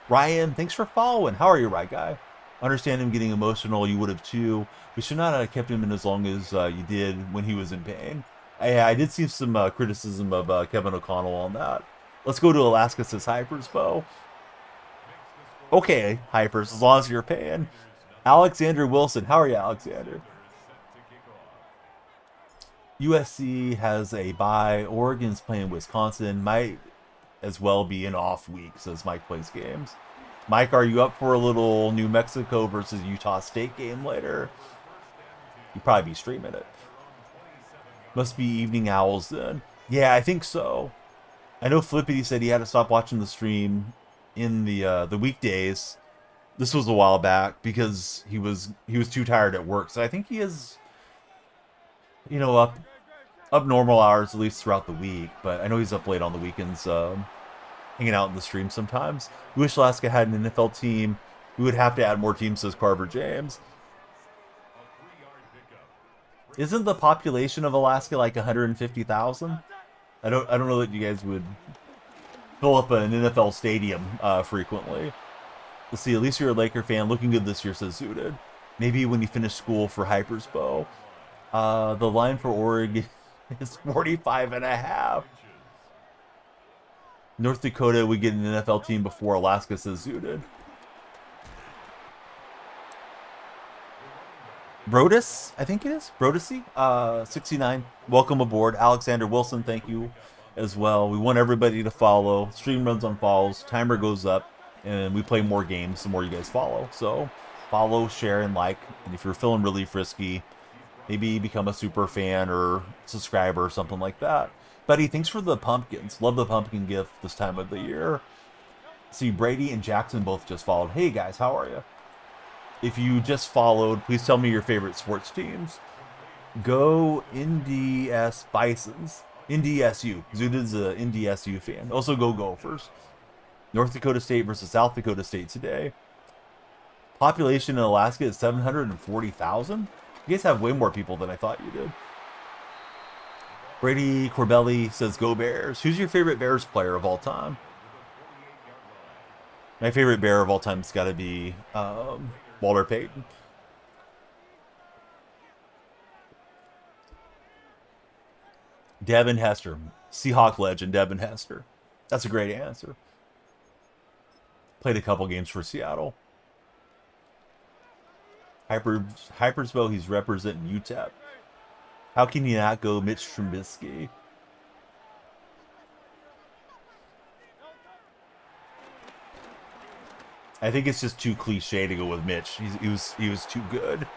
Ryan, thanks for following. How are you, right guy? Understand him getting emotional. You would have too. We should not have kept him in as long as you did when he was in pain. I did see some criticism of Kevin O'Connell on that. Let's go to Alaska, says Hypers, Bo. Okay, Hypers, as long as you're paying. Alexander Wilson. How are you, Alexander? USC has a bye. Oregon's playing Wisconsin. Might as well be an off week, says Mike Plays Games. Mike, are you up for a little New Mexico versus Utah State game later? You'd probably be streaming it. Must be evening owls then. Yeah, I think so. I know Flippity said he had to stop watching the stream in the weekdays. This was a while back because he was too tired at work. So I think he is, you know, up normal hours at least throughout the week, but I know he's up late on the weekends, hanging out in the stream sometimes. We wish Alaska had an NFL team. We would have to add more teams, says Carver James. Isn't the population of Alaska like 150,000? I don't know that you guys would fill up an NFL stadium frequently. Let's see, at least you're a Laker fan. Looking good this year, says Zooted. Maybe when you finish school for Hypers, Bo. The line for Oregon is 45.5. North Dakota would get an NFL team before Alaska, says Zooted. Brodus, I think it is. Brodusy, 69. Welcome aboard. Alexander Wilson, thank you as well. We want everybody to follow. Stream runs on follows. Timer goes up. And we play more games the more you guys follow. So follow, share, and like. And if you're feeling really frisky, maybe become a super fan or subscriber or something like that. Buddy, thanks for the pumpkins. Love the pumpkin gift this time of the year. See, Brady and Jackson both just followed. Hey guys, how are you? If you just followed, please tell me your favorite sports teams. Go NDS Bisons. NDSU. Zudin's a NDSU fan. Also go Gophers. North Dakota State versus South Dakota State today. Population in Alaska is 740,000. You guys have way more people than I thought you did. Brady Corbelli says, go Bears. Who's your favorite Bears player of all time? My favorite Bear of all time has got to be Walter Payton. Devin Hester. Seahawk legend, Devin Hester. That's a great answer. Played a couple games for Seattle. Hypersbo, he's representing UTEP. How can you not go Mitch Trubisky? I think it's just too cliche to go with Mitch. He was too good.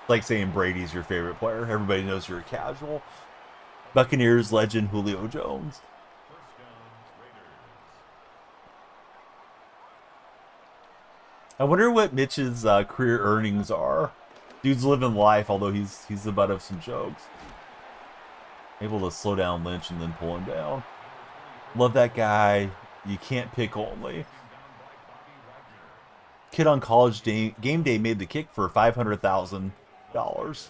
Like saying Brady's your favorite player. Everybody knows you're a casual. Buccaneers legend Julio Jones. I wonder what Mitch's career earnings are. Dude's living life, although he's the butt of some jokes. Able to slow down Lynch and then pull him down. Love that guy. You can't pick only. Kid on college game day made the kick for $500,000.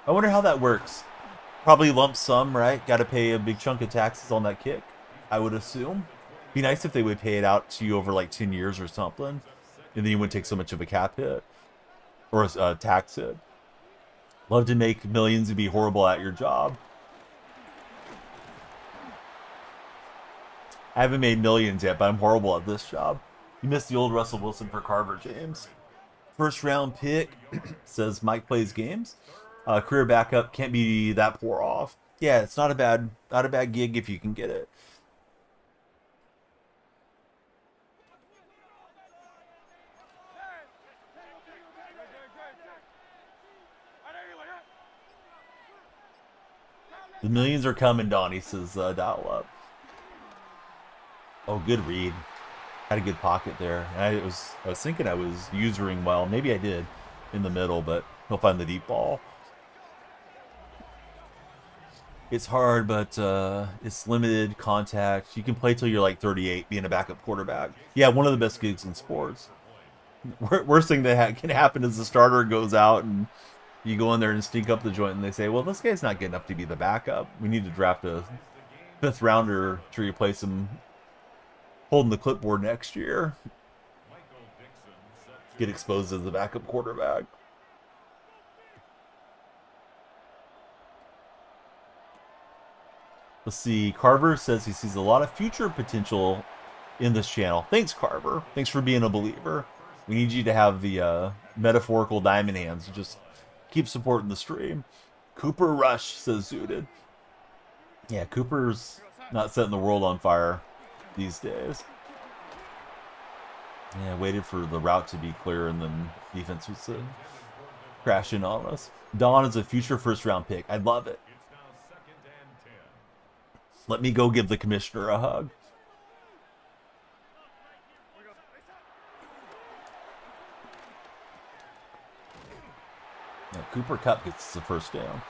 I wonder how that works. Probably lump sum, right? Got to pay a big chunk of taxes on that kick, I would assume. Be nice if they would pay it out to you over like 10 years or something, and then you wouldn't take so much of a cap hit or a tax hit. Love to make millions and be horrible at your job. I haven't made millions yet, but I'm horrible at this job. You missed the old Russell Wilson for Carver James. First round pick, says Mike plays games. Career backup, can't be that poor off. Yeah, it's not a bad gig if you can get it. The millions are coming, Donnie, says Dial Up. Oh, good read. Had a good pocket there. And I was thinking I was usering well. Maybe I did in the middle, but he'll find the deep ball. It's hard, but it's limited contact. You can play till you're like 38, being a backup quarterback. Yeah, one of the best gigs in sports. Worst thing that can happen is the starter goes out and you go in there and stink up the joint, and they say, well, this guy's not good enough to be the backup. We need to draft a 5th rounder to replace him holding the clipboard next year. Get exposed as the backup quarterback. Let's see. Carver says he sees a lot of future potential in this channel. Thanks, Carver. Thanks for being a believer. We need you to have the metaphorical diamond hands. Just keep supporting the stream. Cooper Rush, says Zooted. Yeah, Cooper's not setting the world on fire these days. Yeah, waited for the route to be clear, and then defense was crashing on us. Don is a future first-round pick. I'd love it. Let me go give the commissioner a hug. Yeah, Cooper Kupp gets the first down.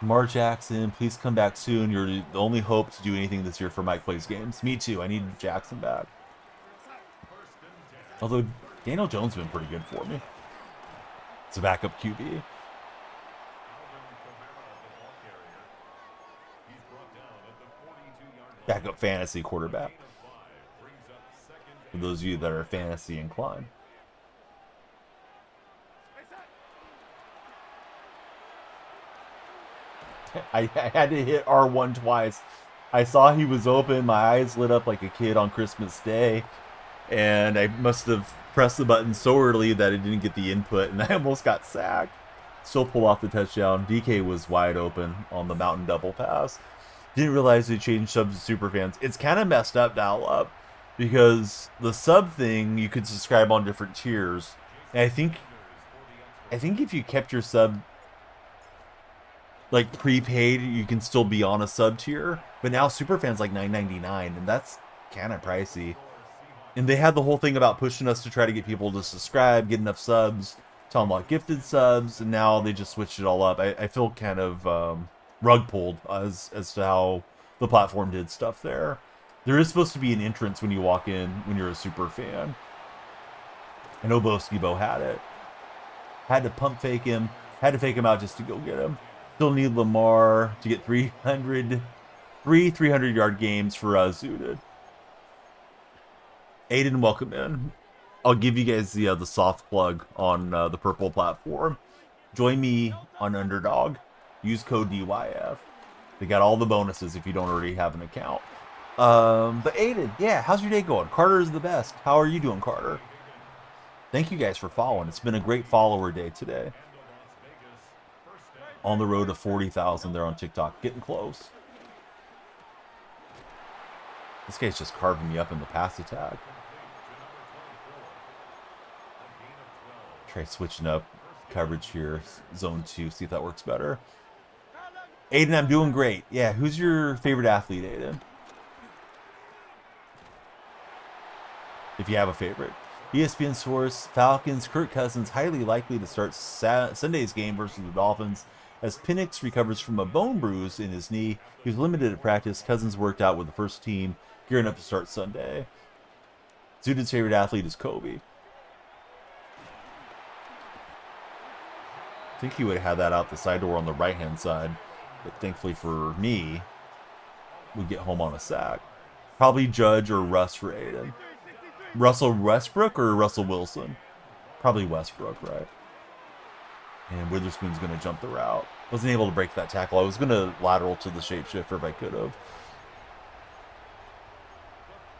Mar Jackson, please come back soon. You're the only hope to do anything this year for Mike Plays Games. Me too. I need Jackson back. Although Daniel Jones has been pretty good for me. It's a backup QB. Backup fantasy quarterback. For those of you that are fantasy inclined. I had to hit R1 twice. I saw he was open. My eyes lit up like a kid on Christmas Day. And I must have pressed the button so early that it didn't get the input. And I almost got sacked. Still pull off the touchdown. DK was wide open on the mountain double pass. Didn't realize they changed subs to superfans. It's kind of messed up, Dial Up. Because the sub thing, you could subscribe on different tiers. And I think if you kept your sub like prepaid, you can still be on a sub tier, but now superfans like $9.99, and that's kind of pricey. And they had the whole thing about pushing us to try to get people to subscribe, get enough subs to unlock gifted subs, and now they just switched it all up. I feel kind of rug pulled as to how the platform did stuff there. There is supposed to be an entrance when you walk in when you're a super fan. I know Bo had it. Had to pump fake him. Had to fake him out just to go get him. Still need Lamar to get 300-yard games for Zooted. Aiden, welcome in. I'll give you guys the soft plug on the purple platform. Join me on Underdog. Use code DYF. They got all the bonuses if you don't already have an account. But Aiden, yeah, how's your day going? Carter is the best. How are you doing, Carter? Thank you guys for following. It's been a great follower day today. On the road to 40,000 there on TikTok. Getting close. This guy's just carving me up in the pass attack. Try switching up coverage here. Zone 2. See if that works better. Aiden, I'm doing great. Yeah, who's your favorite athlete, Aiden? If you have a favorite. ESPN source, Falcons, Kirk Cousins, highly likely to start Sunday's game versus the Dolphins. As Penix recovers from a bone bruise in his knee, he was limited at practice. Cousins worked out with the first team, gearing up to start Sunday. Zudin's favorite athlete is Kobe. I think he would have had that out the side door on the right-hand side, but thankfully for me, we'd get home on a sack. Probably Judge or Russ for Aiden. Russell Westbrook or Russell Wilson? Probably Westbrook, right? And Witherspoon's going to jump the route. Wasn't able to break that tackle. I was going to lateral to the shapeshifter if I could have.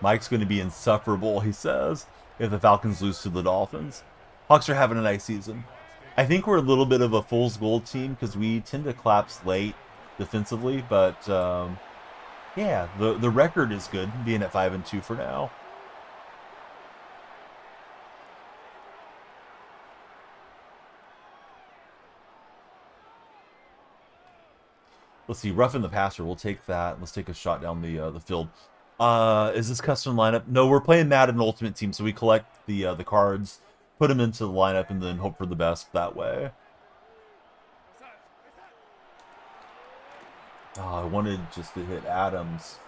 Mike's going to be insufferable, he says, if the Falcons lose to the Dolphins. Hawks are having a nice season. I think we're a little bit of a fool's gold team because we tend to collapse late defensively. But, yeah, the record is good, being at 5-2 for now. Let's see, roughing the passer. We'll take that. Let's take a shot down the field. Is this custom lineup? No, we're playing Madden Ultimate Team, so we collect the cards, put them into the lineup, and then hope for the best that way. I wanted just to hit Adams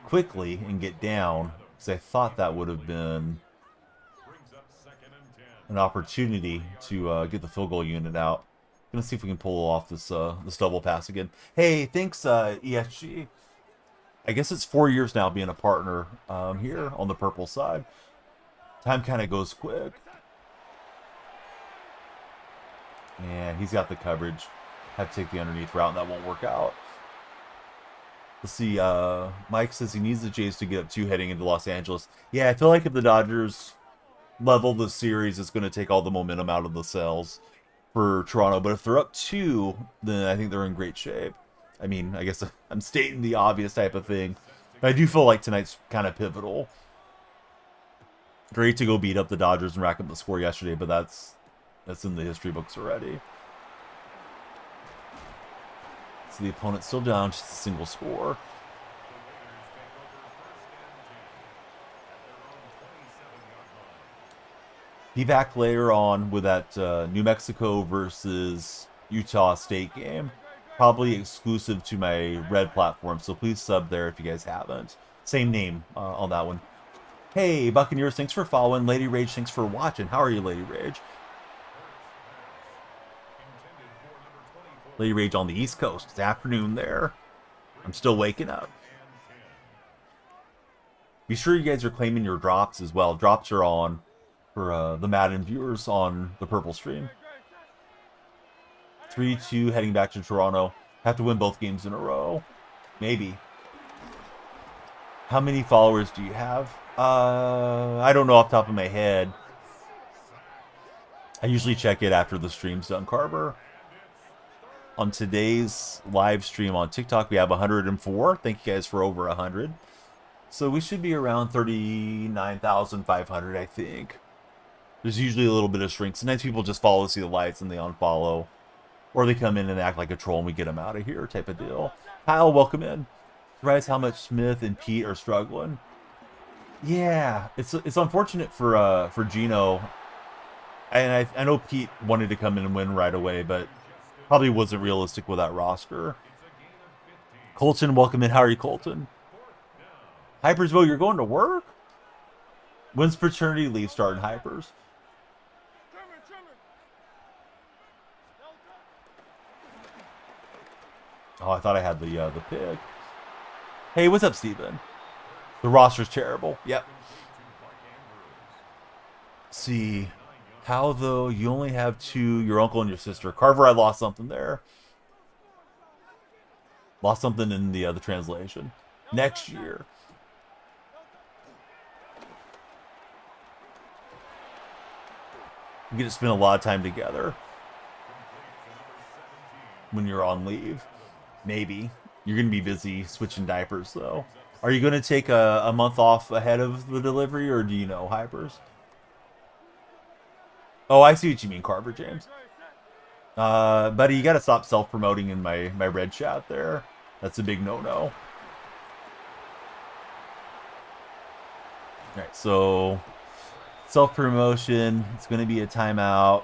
quickly and get down, because I thought that would have been an opportunity to get the field goal unit out. Gonna see if we can pull off this double pass again. Hey, thanks ESG. I guess it's 4 years now being a partner here on the purple side. Time kind of goes quick. And he's got the coverage. Have to take the underneath route, and that won't work out. Let's see. Mike says he needs the Jays to get up 2 heading into Los Angeles. Yeah, I feel like if the Dodgers level the series, it's going to take all the momentum out of the sails for Toronto. But if they're up 2, then I think they're in great shape. I mean, I guess I'm stating the obvious type of thing. But I do feel like tonight's kind of pivotal. Great to go beat up the Dodgers and rack up the score yesterday, but that's in the history books already. So the opponent's still down, just a single score. Be back later on with that New Mexico versus Utah State game. Probably exclusive to my red platform, so please sub there if you guys haven't. Same name on that one. Hey, Buccaneers, thanks for following. Lady Rage, thanks for watching. How are you, Lady Rage? Lady Rage on the East Coast. It's afternoon there. I'm still waking up. Be sure you guys are claiming your drops as well. Drops are on for the Madden viewers on the purple stream. 3-2 heading back to Toronto. Have to win both games in a row. Maybe. How many followers do you have? I don't know off the top of my head. I usually check it after the stream's done, Carver. On today's live stream on TikTok, we have 104. Thank you guys for over 100. So we should be around 39,500, I think. There's usually a little bit of shrink. Sometimes people just follow to see the lights and they unfollow. Or they come in and act like a troll and we get them out of here type of deal. Kyle, welcome in. Surprised how much Smith and Pete are struggling. Yeah, it's unfortunate for Gino. And I know Pete wanted to come in and win right away, but probably wasn't realistic with that roster. Colton, welcome in. How are you, Colton? Hypersville, you're going to work? When's paternity leave starting, Hypers? Oh, I thought I had the pick. Hey, what's up, Steven? The roster's terrible. Yep. See, How, though? You only have two, your uncle and your sister. Carver, I lost something there. Lost something in the translation. Next year. You get to spend a lot of time together when you're on leave. Maybe. You're going to be busy switching diapers, though. Are you going to take a month off ahead of the delivery, or do you know, Hypers? Oh, I see what you mean, Carver James. Buddy, you got to stop self-promoting in my red chat there. That's a big no-no. Alright, so self-promotion. It's going to be a timeout.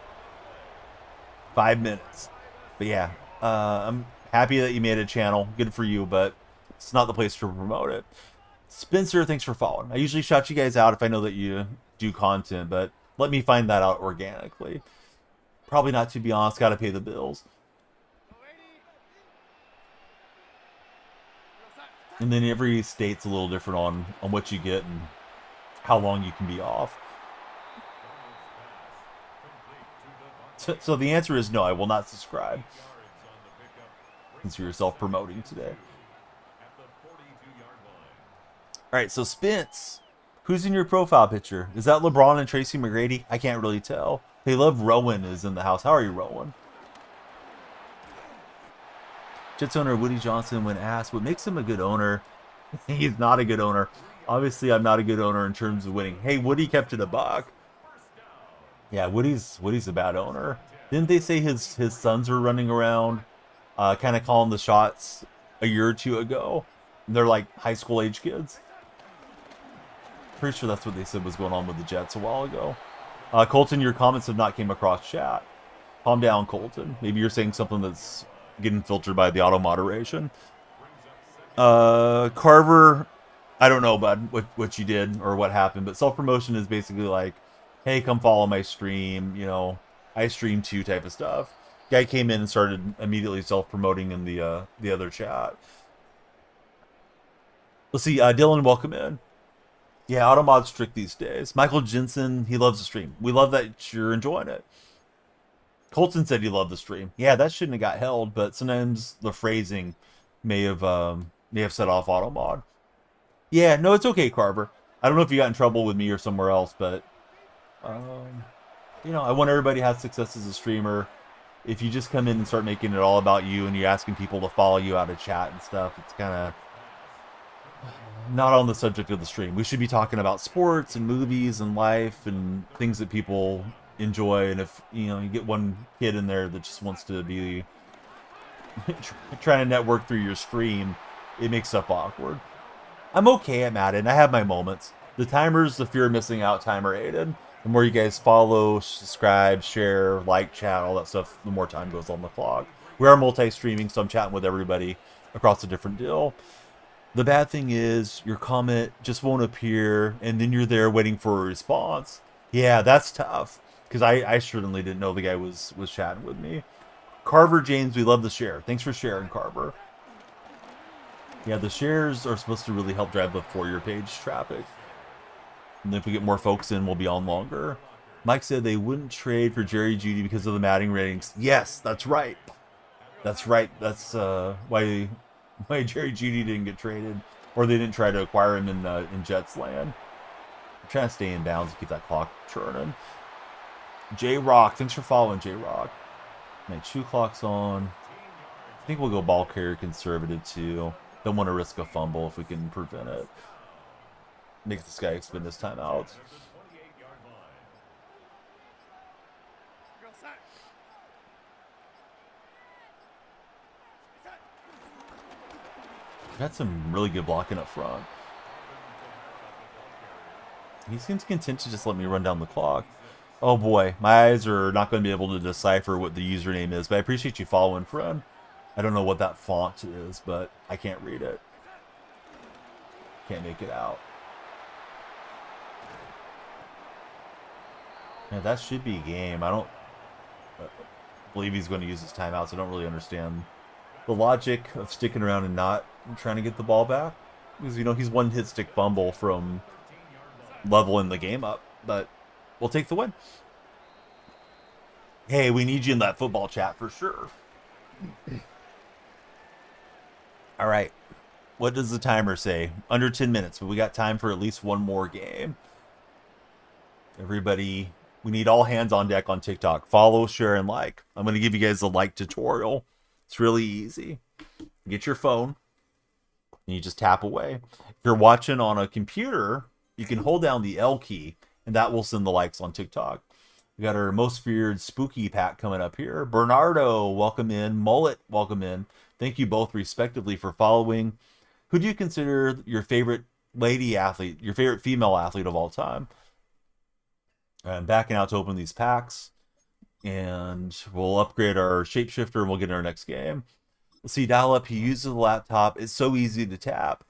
5 minutes. But yeah, I'm happy that you made a channel. Good for you, but it's not the place to promote it. Spencer, thanks for following. I usually shout you guys out if I know that you do content, but let me find that out organically. Probably not, to be honest. Got to pay the bills. And then every state's a little different on what you get and how long you can be off. So the answer is no, I will not subscribe. Since you're self-promoting today. Alright, so Spence. Who's in your profile picture? Is that LeBron and Tracy McGrady? I can't really tell. They love Rowan is in the house. How are you, Rowan? Jets owner Woody Johnson, when asked what makes him a good owner, he's not a good owner. Obviously, I'm not a good owner in terms of winning. Hey, Woody kept it a buck. Yeah, Woody's a bad owner. Didn't they say his sons were running around, kind of calling the shots a year or two ago? They're like high school age kids. Pretty sure that's what they said was going on with the Jets a while ago. Colton, your comments have not came across chat. Calm down, Colton. Maybe you're saying something that's getting filtered by the auto moderation. Carver, I don't know, bud, what you did or what happened, but self-promotion is basically like, hey, come follow my stream, you know, I stream too type of stuff. Guy came in and started immediately self-promoting in the other chat. Let's see, Dylan, welcome in. Yeah, Automod's strict these days. Michael Jensen, he loves the stream. We love that you're enjoying it. Colton said he loved the stream. Yeah, that shouldn't have got held, but sometimes the phrasing may have set off Automod. Yeah, no, it's okay, Carver. I don't know if you got in trouble with me or somewhere else, but you know, I want everybody to have success as a streamer. If you just come in and start making it all about you and you're asking people to follow you out of chat and stuff, it's kind of not on the subject of the stream. We should be talking about sports and movies and life and things that people enjoy. And if, you know, you get one kid in there that just wants to be trying to network through your stream, it makes stuff awkward. I'm okay at Madden. I have my moments. The timer's the fear of missing out timer, Aiden. The more you guys follow, subscribe, share, like, chat, all that stuff, the more time goes on the clock. We are multi-streaming, so I'm chatting with everybody across a different deal. The bad thing is your comment just won't appear, and then you're there waiting for a response. Yeah, that's tough, because I certainly didn't know the guy was chatting with me. Carver James, we love the share. Thanks for sharing, Carver. Yeah, the shares are supposed to really help drive the For Your Page traffic. And then if we get more folks in, we'll be on longer. Mike said they wouldn't trade for Jerry Jeudy because of the Madden ratings. Yes, that's right. That's right. That's why Jerry Jeudy didn't get traded, or they didn't try to acquire him in Jets land. I'm trying to stay in bounds to keep that clock churning. J Rock, thanks for following, J Rock. My 2 clock's on. I think we'll go ball carrier conservative too. Don't want to risk a fumble if we can prevent it. Make this guy expend his timeout. Got some really good blocking up front. He seems content to just let me run down the clock. Oh boy, my eyes are not going to be able to decipher what the username is, but I appreciate you following, friend. I don't know what that font is, but I can't read it. Can't make it out. Yeah, that should be game. I don't believe he's going to use his timeouts. I don't really understand the logic of sticking around and not trying to get the ball back. Because, you know, he's one hit stick fumble from leveling the game up. But we'll take the win. Hey, we need you in that football chat for sure. All right. What does the timer say? Under 10 minutes, but we got time for at least one more game. Everybody, we need all hands on deck on TikTok. Follow, share, and like. I'm going to give you guys a like tutorial. It's really easy. Get your phone, and you just tap away. If you're watching on a computer, you can hold down the L key, and that will send the likes on TikTok. We got our most feared spooky pack coming up here. Bernardo, welcome in. Mullet, welcome in. Thank you both respectively for following. Who do you consider your favorite lady athlete, your favorite female athlete of all time? I'm backing out to open these packs, and we'll upgrade our shapeshifter and we'll get in our next game. Let's see, dial up. He uses the laptop. It's so easy to tap.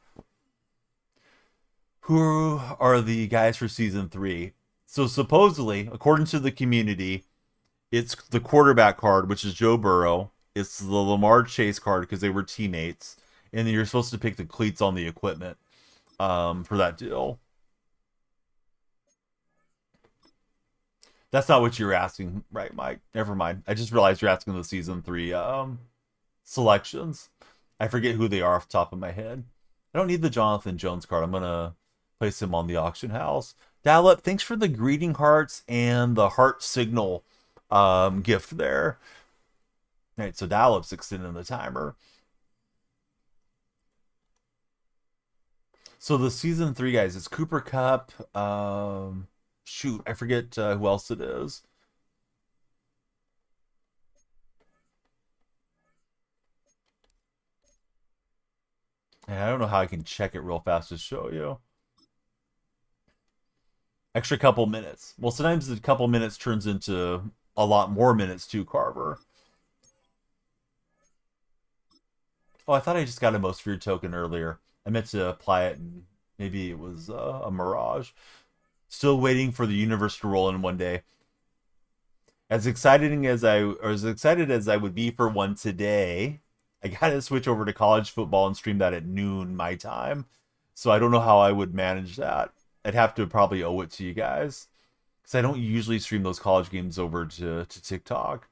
Who are the guys for season 3? So supposedly, according to the community, it's the quarterback card, which is Joe Burrow. It's the Lamar Chase card because they were teammates. And then you're supposed to pick the cleats on the equipment for that deal. That's not what you're asking, right, Mike? Never mind. I just realized you're asking the season 3 selections. I forget who they are off the top of my head. I don't need the Jonathan Jones card. I'm going to place him on the auction house. Dial up, thanks for the greeting hearts and the heart signal gift there. All right, so dial up's extending the timer. So the season 3 guys, it's Cooper Cup. Shoot, I forget who else it is. And I don't know how I can check it real fast to show you. Extra couple minutes. Well, sometimes a couple minutes turns into a lot more minutes too, Carver. Oh, I thought I just got a most feared token earlier. I meant to apply it, and maybe it was a mirage. Still waiting for the universe to roll in one day. As excited as I would be for one today, I gotta switch over to college football and stream that at noon my time. So I don't know how I would manage that. I'd have to probably owe it to you guys, because I don't usually stream those college games over to TikTok.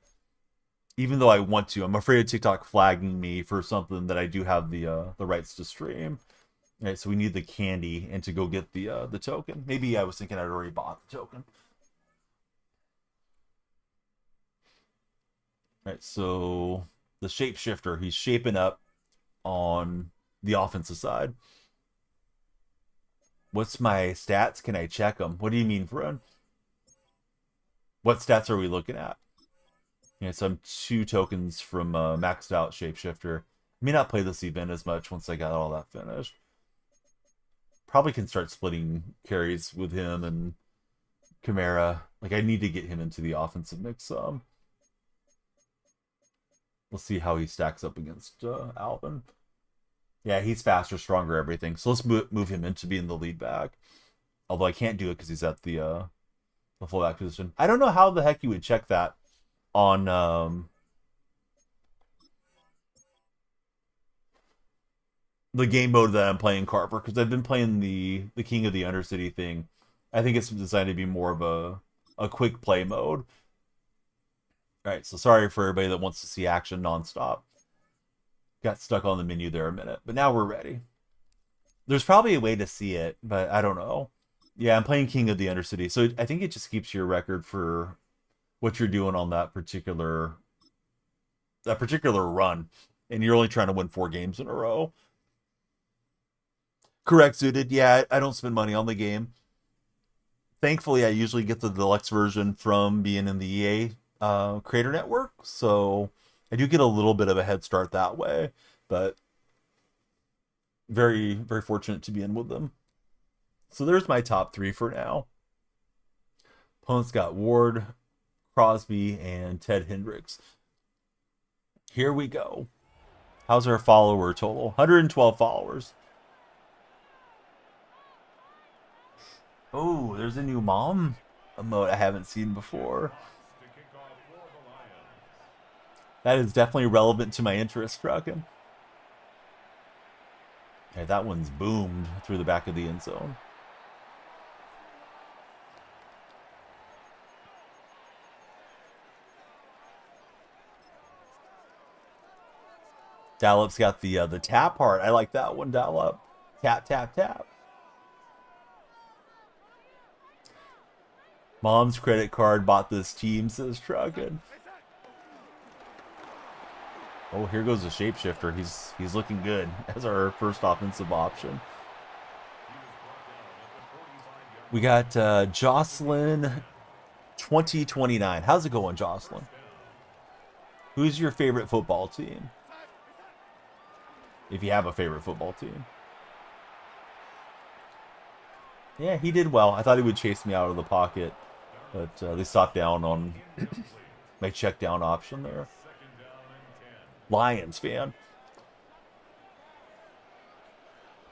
Even though I want to, I'm afraid of TikTok flagging me for something that I do have the rights to stream. All right, so we need the candy and to go get the token. Maybe I was thinking I'd already bought the token. All right, so the shapeshifter, he's shaping up on the offensive side. What's my stats? Can I check them? What do you mean, friend? What stats are we looking at? Yeah, so I'm 2 tokens from maxed out shapeshifter. I may not play this event as much once I got all that finished. Probably can start splitting carries with him and Kamara. Like, I need to get him into the offensive mix some. We'll see how he stacks up against Alvin. Yeah, he's faster, stronger, everything. So let's move him into being the lead back. Although I can't do it because he's at the fullback position. I don't know how the heck you would check that on the game mode that I'm playing, Carver, because I've been playing the King of the Undercity thing. I think it's designed to be more of a quick play mode. All right, so sorry for everybody that wants to see action nonstop. Got stuck on the menu there a minute, but now we're ready. There's probably a way to see it, but I don't know. Yeah, I'm playing King of the Undercity, so I think it just keeps your record for what you're doing on that particular run, and you're only trying to win 4 games in a row. Correct, Suited. Yeah, I don't spend money on the game. Thankfully, I usually get the deluxe version from being in the EA Creator Network, so I do get a little bit of a head start that way, but very, very fortunate to be in with them. So there's my top 3 for now. Opponents got Ward, Crosby, and Ted Hendricks. Here we go. How's our follower total? 112 followers. Oh, there's a new mom emote I haven't seen before. That is definitely relevant to my interest, Kraken. Okay, that one's boomed through the back of the end zone. Dallup's got the tap heart. I like that one, Dallup. Tap, tap, tap. Mom's credit card bought this team, says Truckin. Oh, here goes the shapeshifter. He's looking good as our first offensive option. We got Jocelyn 2029. How's it going, Jocelyn? Who's your favorite football team? If you have a favorite football team. Yeah, he did well. I thought he would chase me out of the pocket, but they stopped down on my check down option there. Lions fan.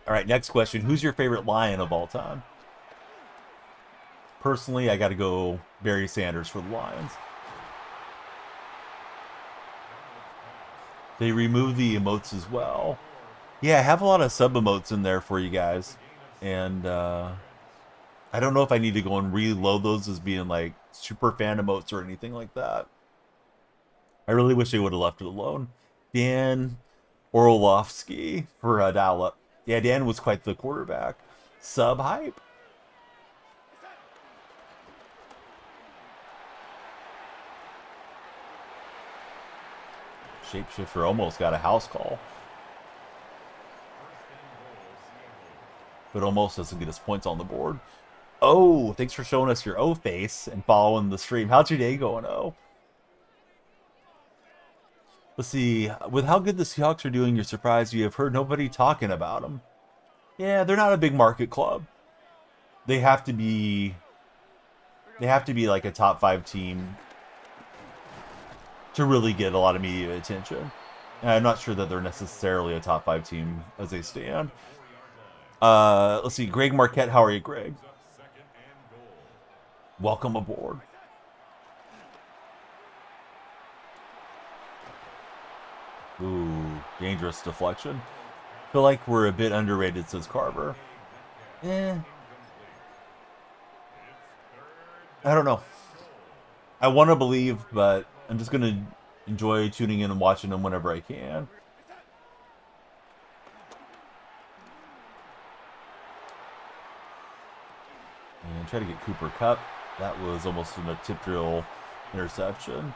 All right, next question. Who's your favorite Lion of all time? Personally, I got to go Barry Sanders for the Lions. They remove the emotes as well. Yeah, I have a lot of sub emotes in there for you guys. And I don't know if I need to go and reload those as being like super fan emotes or anything like that. I really wish they would have left it alone. Dan Orlovsky for Dallup. Yeah, Dan was quite the quarterback. Sub hype. Shapeshifter almost got a house call. But almost doesn't get his points on the board. Oh, thanks for showing us your O face and following the stream. How's your day going, O? Let's see. With how good the Seahawks are doing, you're surprised you have heard nobody talking about them. Yeah, they're not a big market club. They have to be like a top 5 team to really get a lot of media attention. And I'm not sure that they're necessarily a top 5 team as they stand. Let's see. Greg Marquette, how are you, Greg? Welcome aboard. Ooh, dangerous deflection. Feel like we're a bit underrated, says Carver. I don't know. I want to believe, but I'm just going to enjoy tuning in and watching them whenever I can. And try to get Cooper Kupp. That was almost a tip drill interception.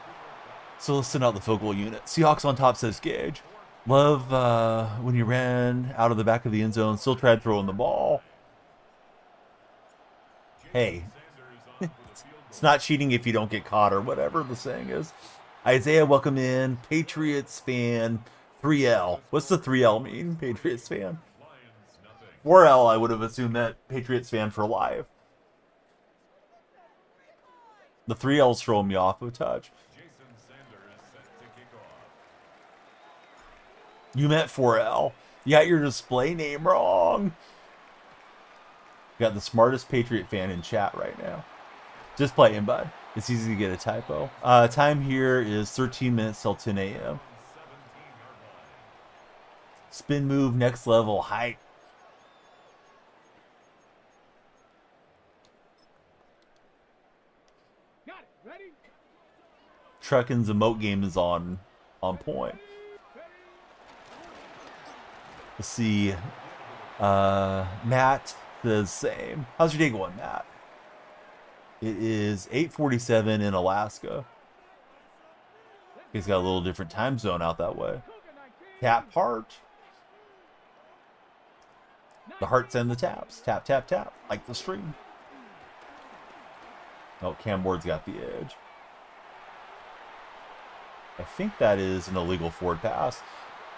So let's send out the focal unit. Seahawks on top, says Gage. Love when you ran out of the back of the end zone. Still tried throwing the ball. Hey. It's not cheating if you don't get caught or whatever the saying is. Isaiah, welcome in. Patriots fan 3L. What's the 3L mean? Patriots fan. 4L, I would have assumed that Patriots fan for life. The 3L's throwing me off a touch. You meant 4L. You got your display name wrong. You got the smartest Patriot fan in chat right now. Just play him, bud. It's easy to get a typo. Time here is 13 minutes till 10 a.m. Spin move, next level, hype. Truckin's emote game is on point. Let's see. Matt, the same. How's your day going, Matt? It is 8:47 in Alaska. He's got a little different time zone out that way. Tap heart. The hearts and the taps. Tap, tap, tap. Like the stream. Oh, Cam Ward's got the edge. I think that is an illegal forward pass.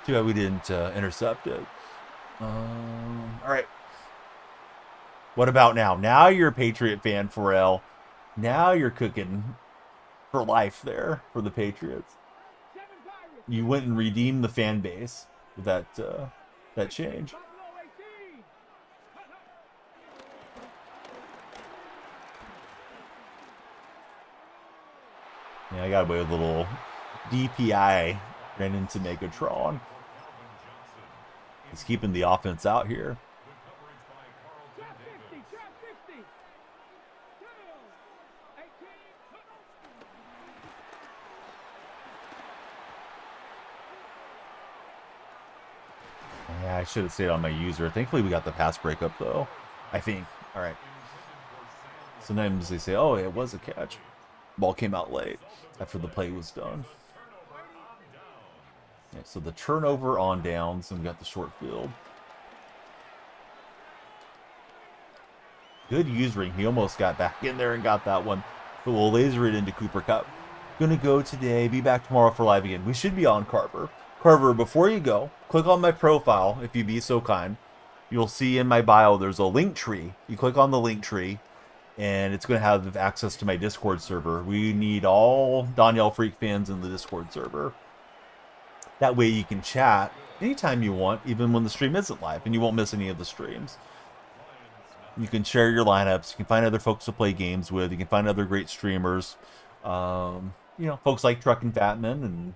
Too bad we didn't intercept it. All right. What about now? Now you're a Patriot fan, 4L. Now you're cooking for life there for the Patriots. You went and redeemed the fan base with that change. Yeah, I got away with a little DPI. Ran into Megatron. He's keeping the offense out here. I should have stayed on my user. Thankfully, we got the pass breakup, though. I think. All right. Sometimes they say, oh, it was a catch. Ball came out late after the play was done. Yeah, so the turnover on downs, and we got the short field. Good usering. He almost got back in there and got that one. But we'll laser it into Cooper Kupp. Gonna go today. Be back tomorrow for live again. We should be on Carver. Carver, before you go, click on my profile, if you be so kind. You'll see in my bio there's a link tree. You click on the link tree, and it's going to have access to my Discord server. We need all DonyellFreak fans in the Discord server. That way you can chat anytime you want, even when the stream isn't live, and you won't miss any of the streams. You can share your lineups. You can find other folks to play games with. You can find other great streamers. You know, folks like Truck and Fatman and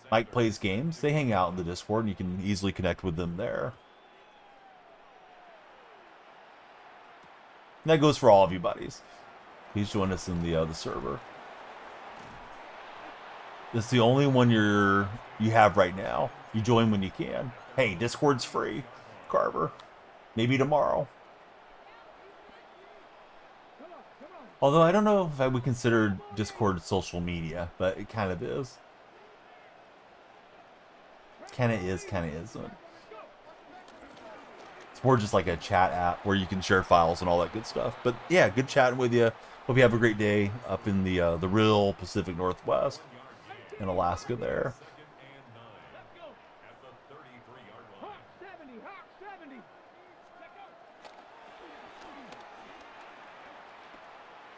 Mike Plays Games. They hang out in the Discord, and you can easily connect with them there. And that goes for all of you buddies. Please join us in the server. It's the only one you have right now. You join when you can. Hey, Discord's free. Carver. Maybe tomorrow. Although I don't know if I would consider Discord social media, but it kind of is. Kind of is, kind of isn't. It's more just like a chat app where you can share files and all that good stuff. But yeah, good chatting with you. Hope you have a great day up in the real Pacific Northwest in Alaska there.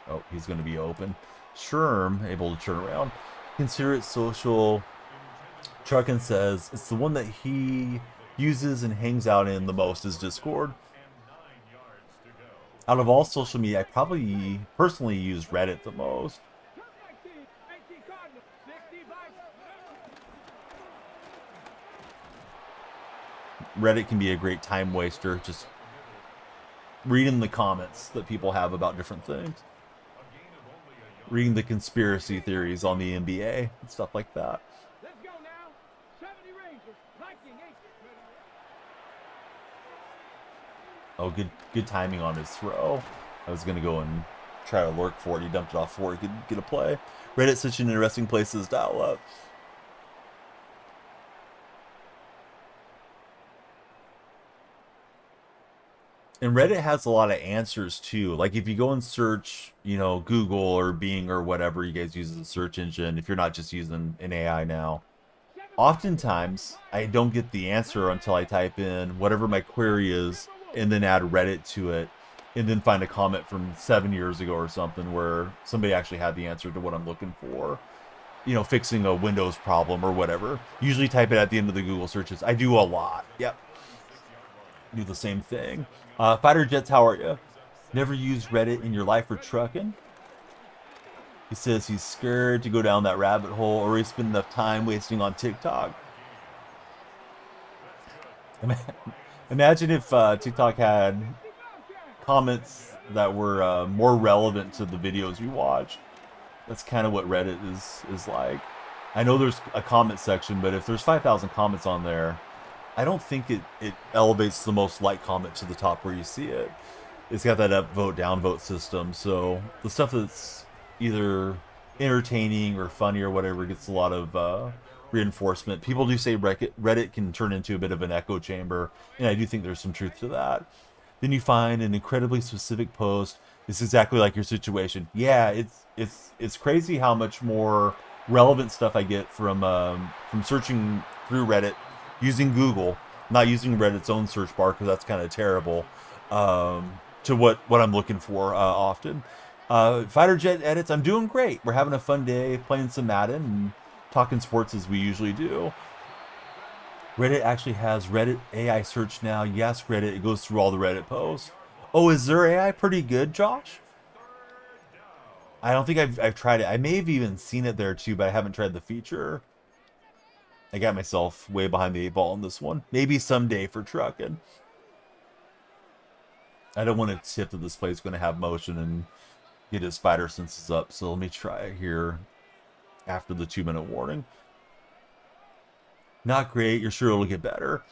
Oh, he's going to be open. Sherm, able to turn around. Consider it social. Truckin says it's the one that he uses and hangs out in the most is Discord. Out of all social media, I probably personally use Reddit the most. Reddit can be a great time waster, just reading the comments that people have about different things. Reading the conspiracy theories on the NBA and stuff like that. Oh, good timing on his throw. I was going to go and try to lurk for it. He dumped it off for it. He could get a play. Reddit's such an interesting place to dial up. And Reddit has a lot of answers too. Like if you go and search, you know, Google or Bing or whatever you guys use as a search engine, if you're not just using an AI now, oftentimes I don't get the answer until I type in whatever my query is and then add Reddit to it and then find a comment from 7 years ago or something where somebody actually had the answer to what I'm looking for. You know, fixing a Windows problem or whatever. Usually type it at the end of the Google searches. I do a lot. Yep. Do the same thing. Fighter Jets, how are you? Never used Reddit in your life for trucking? He says he's scared to go down that rabbit hole or he spend enough time wasting on TikTok. Imagine if TikTok had comments that were more relevant to the videos you watch. That's kind of what Reddit is like. I know there's a comment section, but if there's 5,000 comments on there, I don't think it elevates the most liked comment to the top where you see it. It's got that upvote, downvote system. So the stuff that's either entertaining or funny or whatever gets a lot of reinforcement. People do say Reddit can turn into a bit of an echo chamber, and I do think there's some truth to that. Then you find an incredibly specific post. It's exactly like your situation. Yeah, it's crazy how much more relevant stuff I get from searching through Reddit. Using Google, not using Reddit's own search bar because that's kind of terrible, to what I'm looking for often. Fighter Jet edits, I'm doing great. We're having a fun day playing some Madden and talking sports as we usually do. Reddit actually has Reddit AI search now. Yes, Reddit, it goes through all the Reddit posts. Oh, is their AI pretty good, Josh? I don't think I've tried it. I may have even seen it there too, but I haven't tried the feature. I got myself way behind the 8 ball on this one. Maybe someday for trucking. I don't want to tip that this play is going to have motion and get his spider senses up. So let me try it here after the 2-minute warning. Not great. You're sure it'll get better.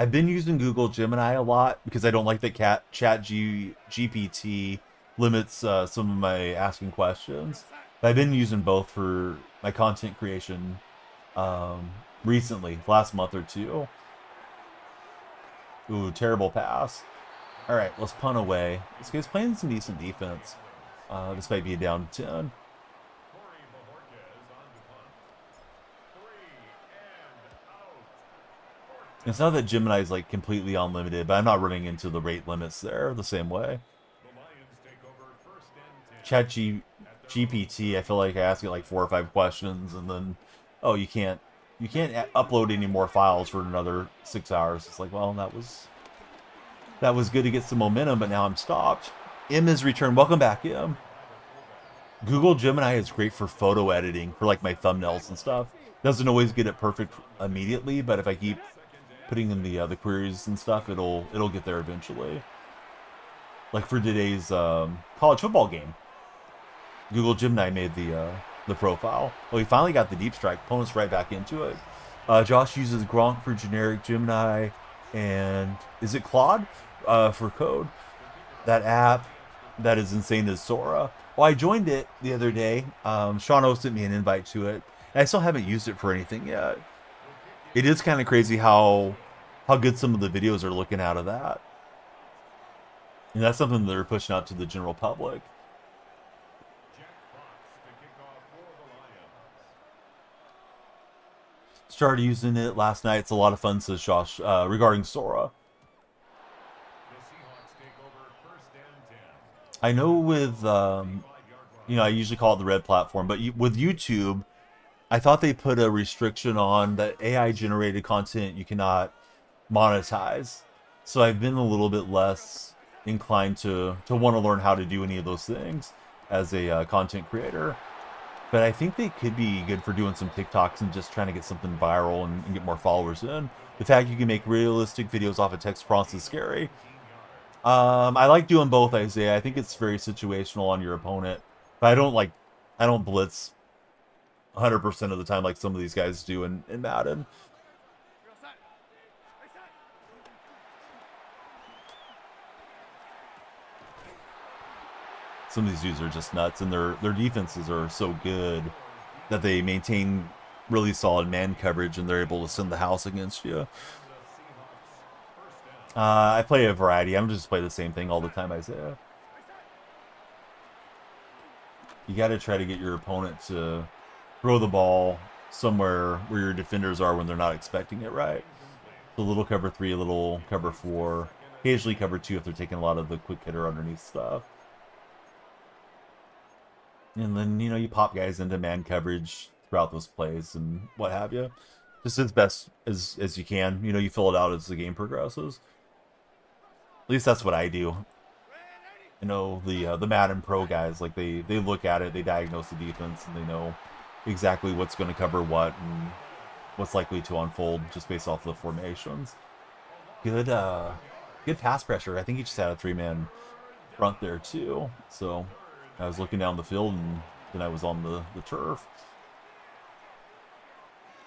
I've been using Google Gemini a lot because I don't like that GPT limits some of my asking questions. But I've been using both for my content creation recently, last month or two. Ooh, terrible pass. All right, let's punt away. This guy's playing some decent defense. This might be a down 10. It's not that Gemini is like completely unlimited, but I'm not running into the rate limits there the same way. GPT, I feel like I ask it like 4 or 5 questions, and then, oh, you can't upload any more files for another 6 hours. It's like, well, that was good to get some momentum, but now I'm stopped. M is returned. Welcome back, M. Google Gemini is great for photo editing, for like my thumbnails and stuff. Doesn't always get it perfect immediately, but if I keep putting in the queries and stuff, it'll get there eventually. Like for today's college football game, Google Gemini made the profile. Well, he finally got the deep strike. Opponent's right back into it. Josh uses Gronk for generic Gemini, and is it Claude for code? That app that is insane is Sora. Well, I joined it the other day. Sean O sent me an invite to it, and I still haven't used it for anything yet. It is kind of crazy how good some of the videos are looking out of that. And that's something that they're pushing out to the general public. Started using it last night. It's a lot of fun, says Josh, regarding Sora. I know with, I usually call it the red platform, but with YouTube, I thought they put a restriction on that AI-generated content you cannot monetize. So I've been a little bit less inclined to want to learn how to do any of those things as a content creator. But I think they could be good for doing some TikToks and just trying to get something viral and get more followers in. The fact you can make realistic videos off of text prompts is scary. I like doing both, Isaiah. I think it's very situational on your opponent. But I don't blitz 100% of the time like some of these guys do in Madden. Some of these dudes are just nuts, and their defenses are so good that they maintain really solid man coverage, and they're able to send the house against you. I play a variety. I don't just play the same thing all the time, Isaiah. You got to try to get your opponent to throw the ball somewhere where your defenders are when they're not expecting it, right? So a little cover 3, a little cover 4, occasionally cover 2 if they're taking a lot of the quick hitter underneath stuff. And then, you pop guys into man coverage throughout those plays and what have you. Just as best as you can. You fill it out as the game progresses. At least that's what I do. The Madden Pro guys, like they look at it, they diagnose the defense, and they know exactly what's going to cover what and what's likely to unfold just based off the formations. Good pass pressure. I think he just had a 3-man front there too. So I was looking down the field, and then I was on the turf.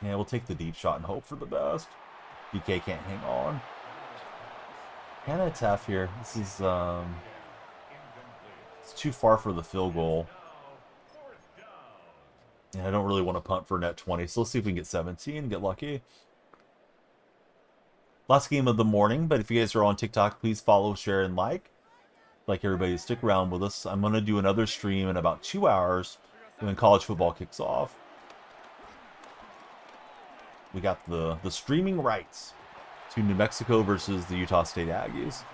Yeah, we'll take the deep shot and hope for the best. DK can't hang on. Kind of tough here. This is it's too far for the field goal. And I don't really want to punt for net 20, so let's see if we can get 17 and get lucky. Last game of the morning, but if you guys are on TikTok, please follow, share, and like. Like everybody, stick around with us. I'm going to do another stream in about 2 hours when college football kicks off. We got the streaming rights to New Mexico versus the Utah State Aggies.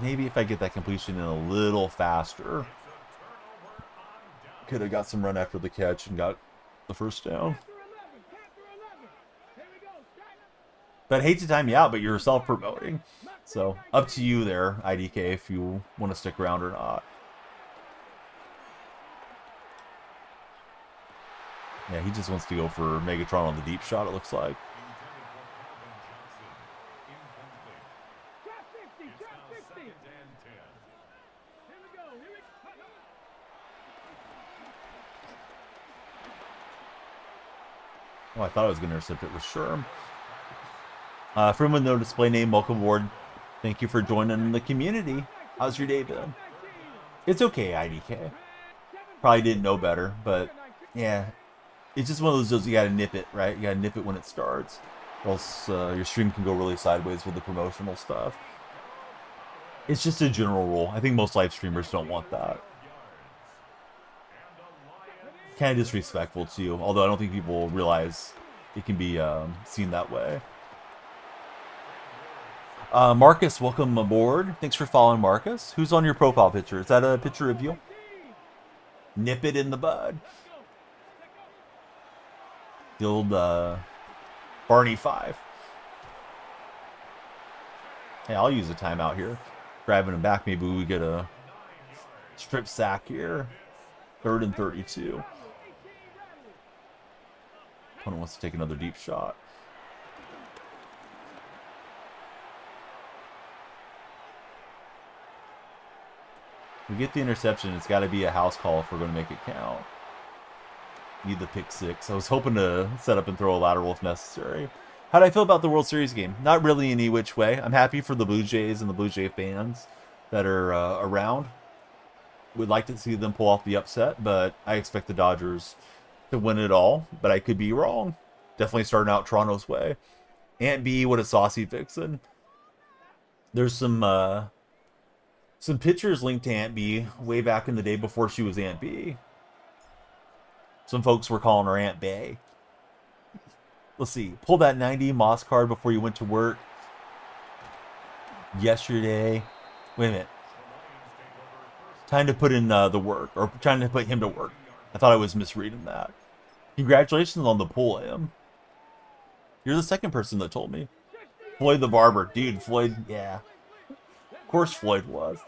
Maybe if I get that completion in a little faster, could have got some run after the catch and got the first down. But I hate to time you out, but you're self-promoting. So, up to you there, IDK, if you want to stick around or not. Yeah, he just wants to go for Megatron on the deep shot, it looks like. Oh, I thought I was going to intercept it with Sherm. From with no display name, welcome aboard. Thank you for joining the community. How's your day been? It's okay, IDK. Probably didn't know better, but yeah. It's just one of those you gotta nip it, right? You gotta nip it when it starts. Or else your stream can go really sideways with the promotional stuff. It's just a general rule. I think most live streamers don't want that. Kind of disrespectful to you, although I don't think people realize it can be seen that way. Marcus, welcome aboard. Thanks for following, Marcus. Who's on your profile picture? Is that a picture of you? Nip it in the bud. The old Barney 5. Hey, I'll use a timeout here. Grabbing him back, maybe we get a strip sack here. 3rd and 32. Opponent wants to take another deep shot. We get the interception. It's got to be a house call if we're going to make it count. Need the pick 6. I was hoping to set up and throw a lateral if necessary. How do I feel about the World Series game? Not really any which way. I'm happy for the Blue Jays and the Blue Jay fans that are around. Would like to see them pull off the upset, but I expect the Dodgers to win it all. But I could be wrong. Definitely starting out Toronto's way. Aunt B, what a saucy vixen. There's some pictures linked to Aunt B way back in the day before she was Aunt B. Some folks were calling her Aunt Bay. Let's see. Pull that 90 Moss card before you went to work. Yesterday. Wait a minute. Time to put in the work. Or trying to put him to work. I thought I was misreading that. Congratulations on the pull, Em. You're the second person that told me. Floyd the Barber. Dude, Floyd, yeah. Of course Floyd was.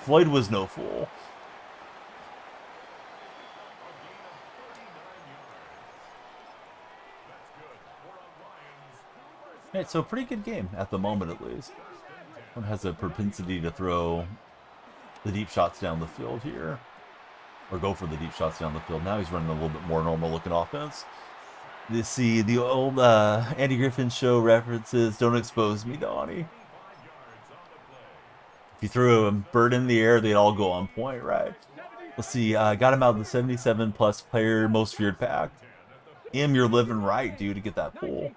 Floyd was no fool. Alright, so pretty good game at the moment at least. One has a propensity to throw the deep shots down the field here. Or go for the deep shots down the field. Now he's running a little bit more normal looking offense. You see the old Andy Griffin show references. Don't expose me, Donnie. If you threw a bird in the air, they'd all go on point, right? Let's see. Got him out of the 77 plus player most feared pack. Em, you're living right, dude, to get that pull.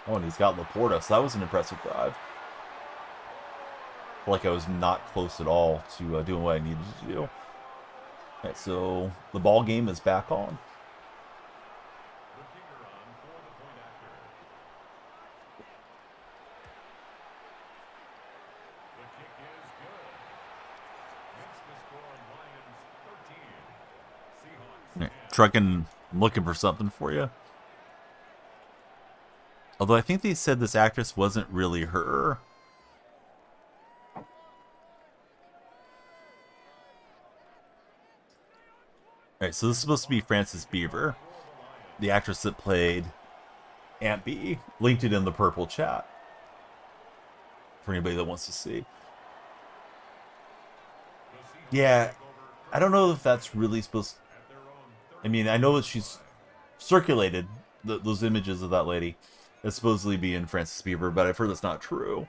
Oh, and he's got Laporta, so that was an impressive drive. I feel like I was not close at all to doing what I needed to do. Okay, so the ball game is back on. Right, trucking, I'm looking for something for you. Although I think they said this actress wasn't really her. Alright, so this is supposed to be Frances Beaver, the actress that played Aunt B. Linked it in the purple chat for anybody that wants to see. Yeah, I don't know if that's really supposed to... I mean, I know that she's circulated those images of that lady as supposedly being Frances Beaver, but I've heard that's not true.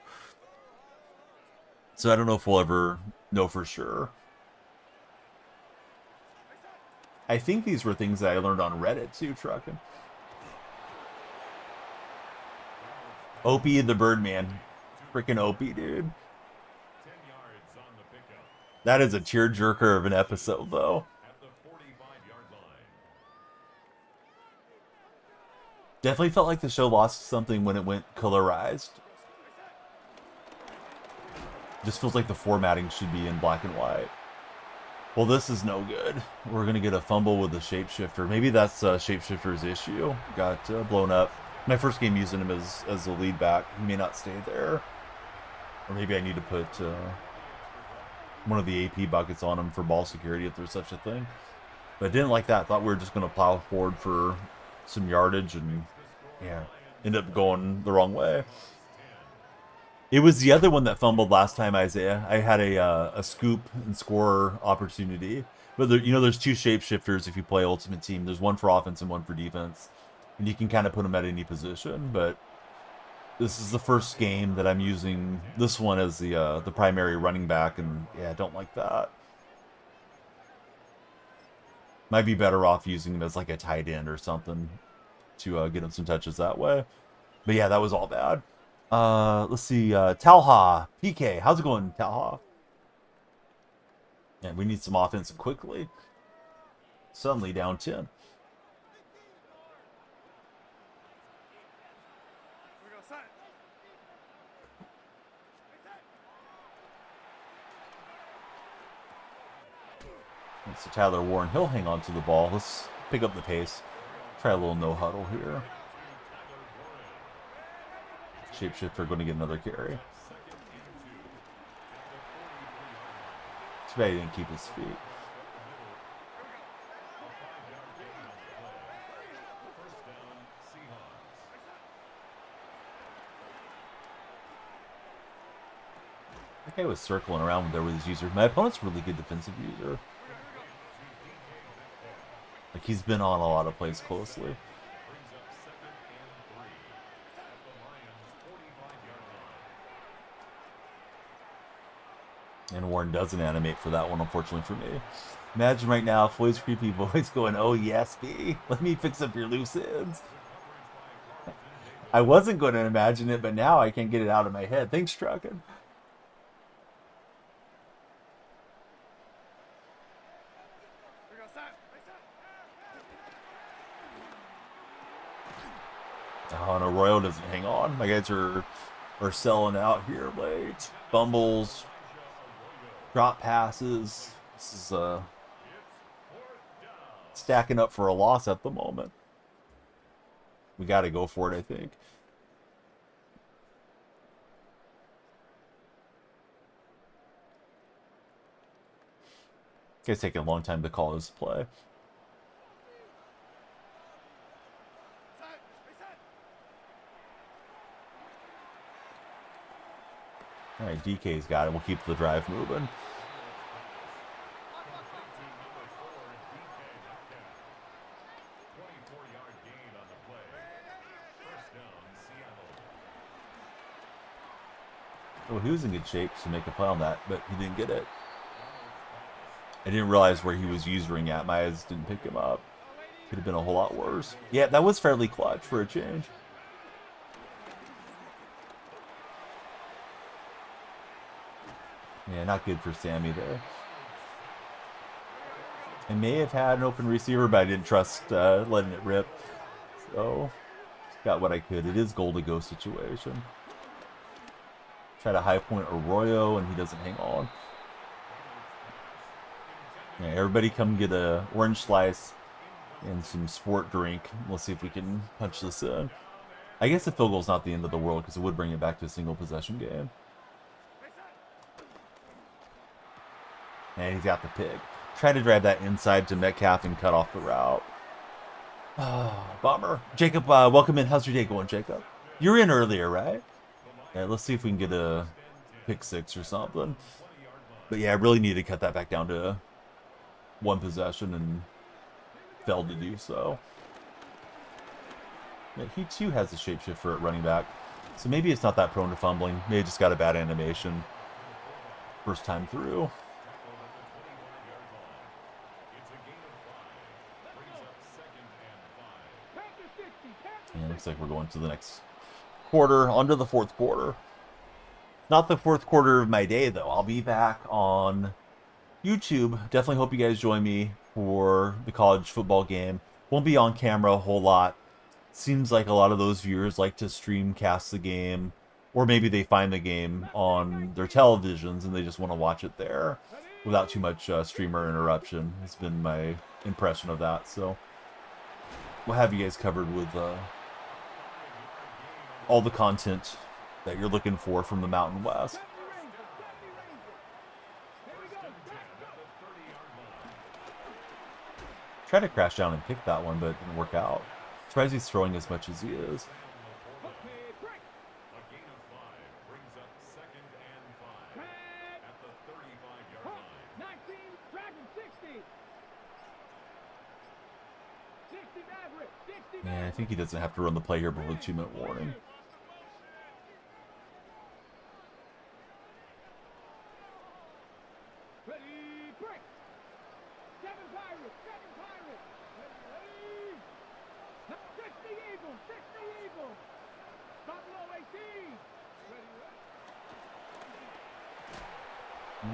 So I don't know if we'll ever know for sure. I think these were things that I learned on Reddit too, trucking. Opie the Birdman. Freaking Opie, dude. That is a tearjerker of an episode, though. Definitely felt like the show lost something when it went colorized. Just feels like the formatting should be in black and white. Well, this is no good. We're going to get a fumble with the shapeshifter. Maybe that's shapeshifter's issue. Got blown up. My first game using him as a lead back. He may not stay there. Or maybe I need to put one of the AP buckets on him for ball security if there's such a thing. But I didn't like that. Thought we were just going to plow forward for some yardage and, yeah, end up going the wrong way. It was the other one that fumbled last time, Isaiah. I had a scoop and score opportunity. But there, you know, there's two shapeshifters if you play Ultimate Team. There's one for offense and one for defense. And you can kind of put them at any position. But this is the first game that I'm using this one as the primary running back. And yeah, I don't like that. Might be better off using him as like a tight end or something to get him some touches that way. But yeah, that was all bad. Let's see. Talha, PK. How's it going, Talha? And we need some offense quickly. Suddenly down 10. So Tyler Warren, he'll hang on to the ball. Let's pick up the pace. Try a little no huddle here. Shapeshifter going to get another carry. Too bad he didn't keep his feet. That guy was circling around there with his user. My opponent's a really good defensive user. Like, he's been on a lot of plays closely. And Warren doesn't animate for that one, unfortunately for me. Imagine right now, Floyd's creepy voice going, "Oh yes, B, let me fix up your loose ends." I wasn't going to imagine it, but now I can't get it out of my head. Thanks, Truckin'. Oh, and Arroyo doesn't hang on. My guys are selling out here late. Fumbles, drop passes. This is stacking up for a loss at the moment. We got to go for it, I think. Guy's taking a long time to call his play. All right, DK's got it. We'll keep the drive moving. Oh, he was in good shape to make a play on that, but he didn't get it. I didn't realize where he was usering at. My eyes didn't pick him up. Could have been a whole lot worse. Yeah, that was fairly clutch for a change. Yeah, not good for Sammy there. I may have had an open receiver, but I didn't trust letting it rip. So, got what I could. It is goal to go situation. Try to high point Arroyo, and he doesn't hang on. Yeah, everybody come get a orange slice and some sport drink. We'll see if we can punch this in. I guess the field goal's not the end of the world because it would bring it back to a single possession game. And he's got the pick. Try to drive that inside to Metcalf and cut off the route. Oh, bummer. Jacob, welcome in. How's your day going, Jacob? You were in earlier, right? Yeah, let's see if we can get a pick six or something. But yeah, I really need to cut that back down to one possession and failed to do so. Yeah, he too has a shapeshifter at running back. So maybe it's not that prone to fumbling. Maybe just got a bad animation first time through. And looks like we're going to the next quarter, onto the fourth quarter. Not the fourth quarter of my day, though. I'll be back on YouTube. Definitely hope you guys join me for the college football game. Won't be on camera a whole lot. Seems like a lot of those viewers like to stream cast the game, or maybe they find the game on their televisions and they just want to watch it there without too much streamer interruption. It's been my impression of that. So we'll have you guys covered with all the content that you're looking for from the Mountain West. Tried to crash down and pick that one, but it didn't work out. Surprised he's throwing as much as he is. I think he doesn't have to run the play here before the 2-minute warning.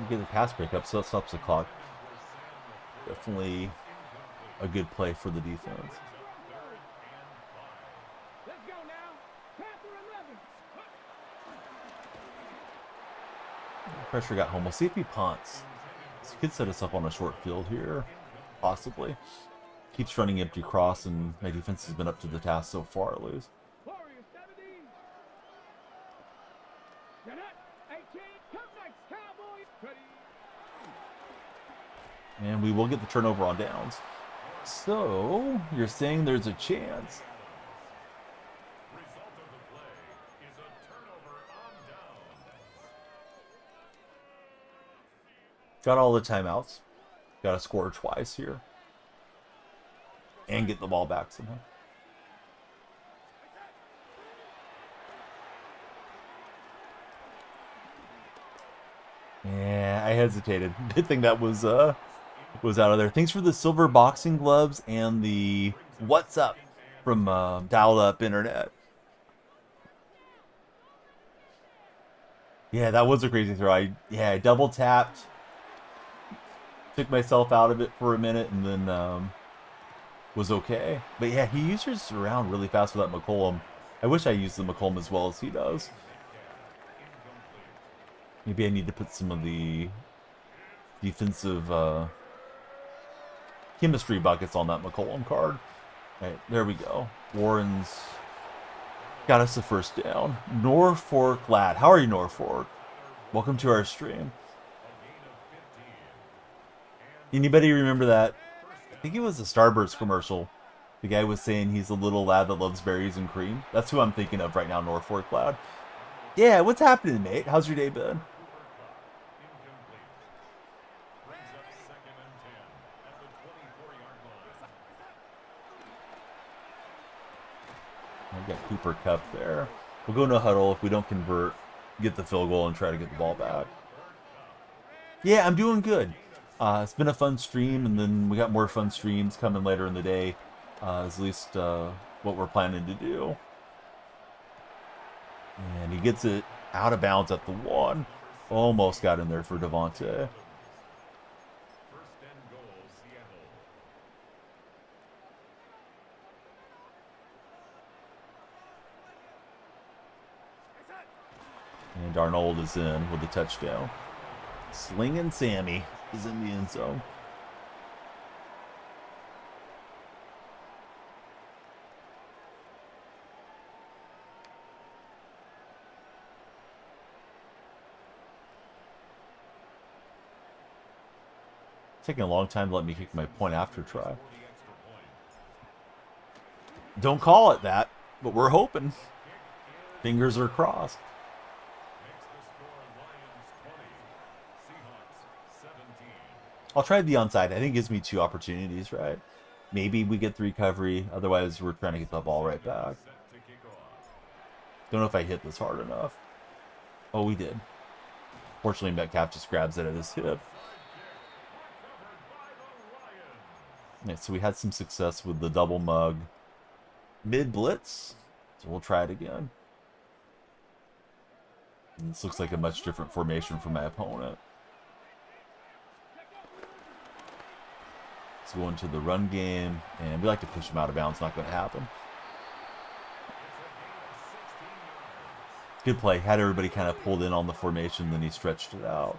Get the pass breakup, so that stops the clock. Definitely a good play for the defense. Pressure got home. We'll see if he punts. This could set us up on a short field here, possibly. Keeps running empty cross, and my defense has been up to the task so far, at least. And we will get the turnover on downs. So, you're saying there's a chance. Got all the timeouts. Got to score twice here. And get the ball back somehow. Yeah, I hesitated. Good thing that was out of there. Thanks for the silver boxing gloves and the what's up from dial-up internet. Yeah, that was a crazy throw. I double tapped, took myself out of it for a minute, and then was okay. But yeah, he uses around really fast with that McCollum. I wish I used the McCollum as well as he does. Maybe I need to put some of the defensive chemistry buckets on that McCollum card. All right, there we go. Warren's got us the first down. Norfolk lad. How are you, Norfolk? Welcome to our stream. Anybody remember that? I think it was a Starburst commercial. The guy was saying he's a little lad that loves berries and cream. That's who I'm thinking of right now, Norfolk lad. Yeah, what's happening, mate? How's your day been? We got Cooper Kupp there. We'll go no huddle. If we don't convert, get the field goal and try to get the ball back. Yeah, I'm doing good. It's been a fun stream, and then we got more fun streams coming later in the day. Is at least what we're planning to do. And he gets it out of bounds at the 1. Almost got in there for Devontae. And Darnold is in with the touchdown. Slinging Sammy is in the end zone. Taking a long time to let me kick my point after try. Don't call it that, but we're hoping. Fingers are crossed. I'll try the onside. I think it gives me 2 opportunities, right? Maybe we get the recovery. Otherwise, we're trying to get the ball right back. Don't know if I hit this hard enough. Oh, we did. Fortunately, Metcalf just grabs it at his hip. Yeah, so we had some success with the double mug mid-blitz. So we'll try it again. And this looks like a much different formation from my opponent. Let's go into the run game, and we like to push him out of bounds. Not going to happen. Good play. Had everybody kind of pulled in on the formation, then he stretched it out.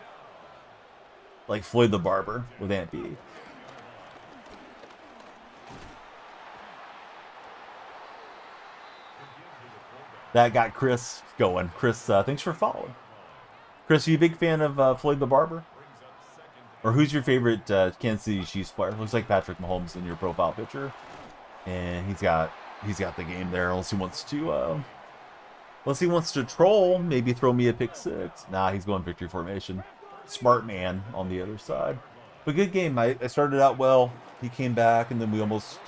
Like Floyd the Barber with Aunt B. That got Chris going. Chris, thanks for following. Chris, are you a big fan of Floyd the Barber? Or who's your favorite Kansas City Chiefs player? Looks like Patrick Mahomes in your profile picture, and he's got the game there. Unless he wants to troll, maybe throw me a pick 6. Nah, he's going victory formation. Smart man on the other side. But good game. I started out well. He came back, and then we almost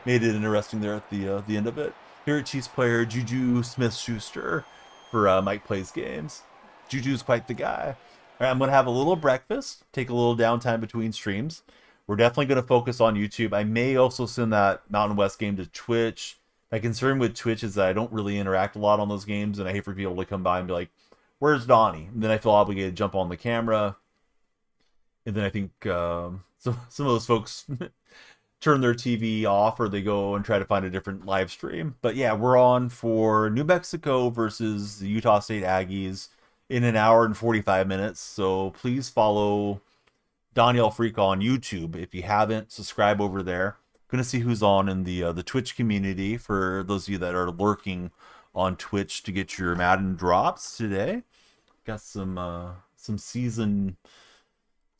made it interesting there at the end of it. Here at Chiefs player Juju Smith-Schuster for Mike Plays Games. Juju's quite the guy. All right, I'm going to have a little breakfast, take a little downtime between streams. We're definitely going to focus on YouTube. I may also send that Mountain West game to Twitch. My concern with Twitch is that I don't really interact a lot on those games, and I hate for people to come by and be like, where's Donnie? And then I feel obligated to jump on the camera. And then I think some of those folks turn their TV off or they go and try to find a different live stream. But yeah, we're on for New Mexico versus the Utah State Aggies in an hour and 45 minutes. So please follow DonyellFreak on YouTube. If you haven't, subscribe over there. Going to see who's on in the Twitch community for those of you that are lurking on Twitch to get your Madden drops today. Got some season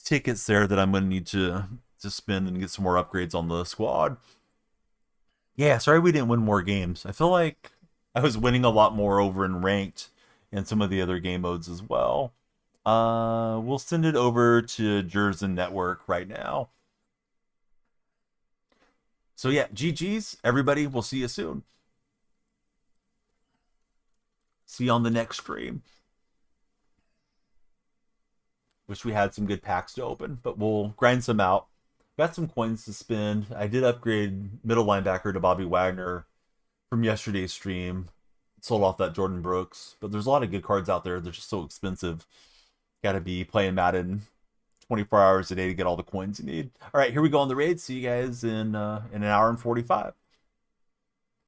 tickets there that I'm going to need to spend and get some more upgrades on the squad. Yeah, sorry we didn't win more games. I feel like I was winning a lot more over in ranked and some of the other game modes as well. We'll send it over to Jersen Network right now. So yeah, GG's, everybody. We'll see you soon. See you on the next stream. Wish we had some good packs to open, but we'll grind some out. Got some coins to spend. I did upgrade middle linebacker to Bobby Wagner from yesterday's stream. Sold off that Jordan Brooks, but there's a lot of good cards out there. They're just so expensive. Got to be playing Madden 24 hours a day to get all the coins you need. All right, here we go on the raid. See you guys in an hour and 45.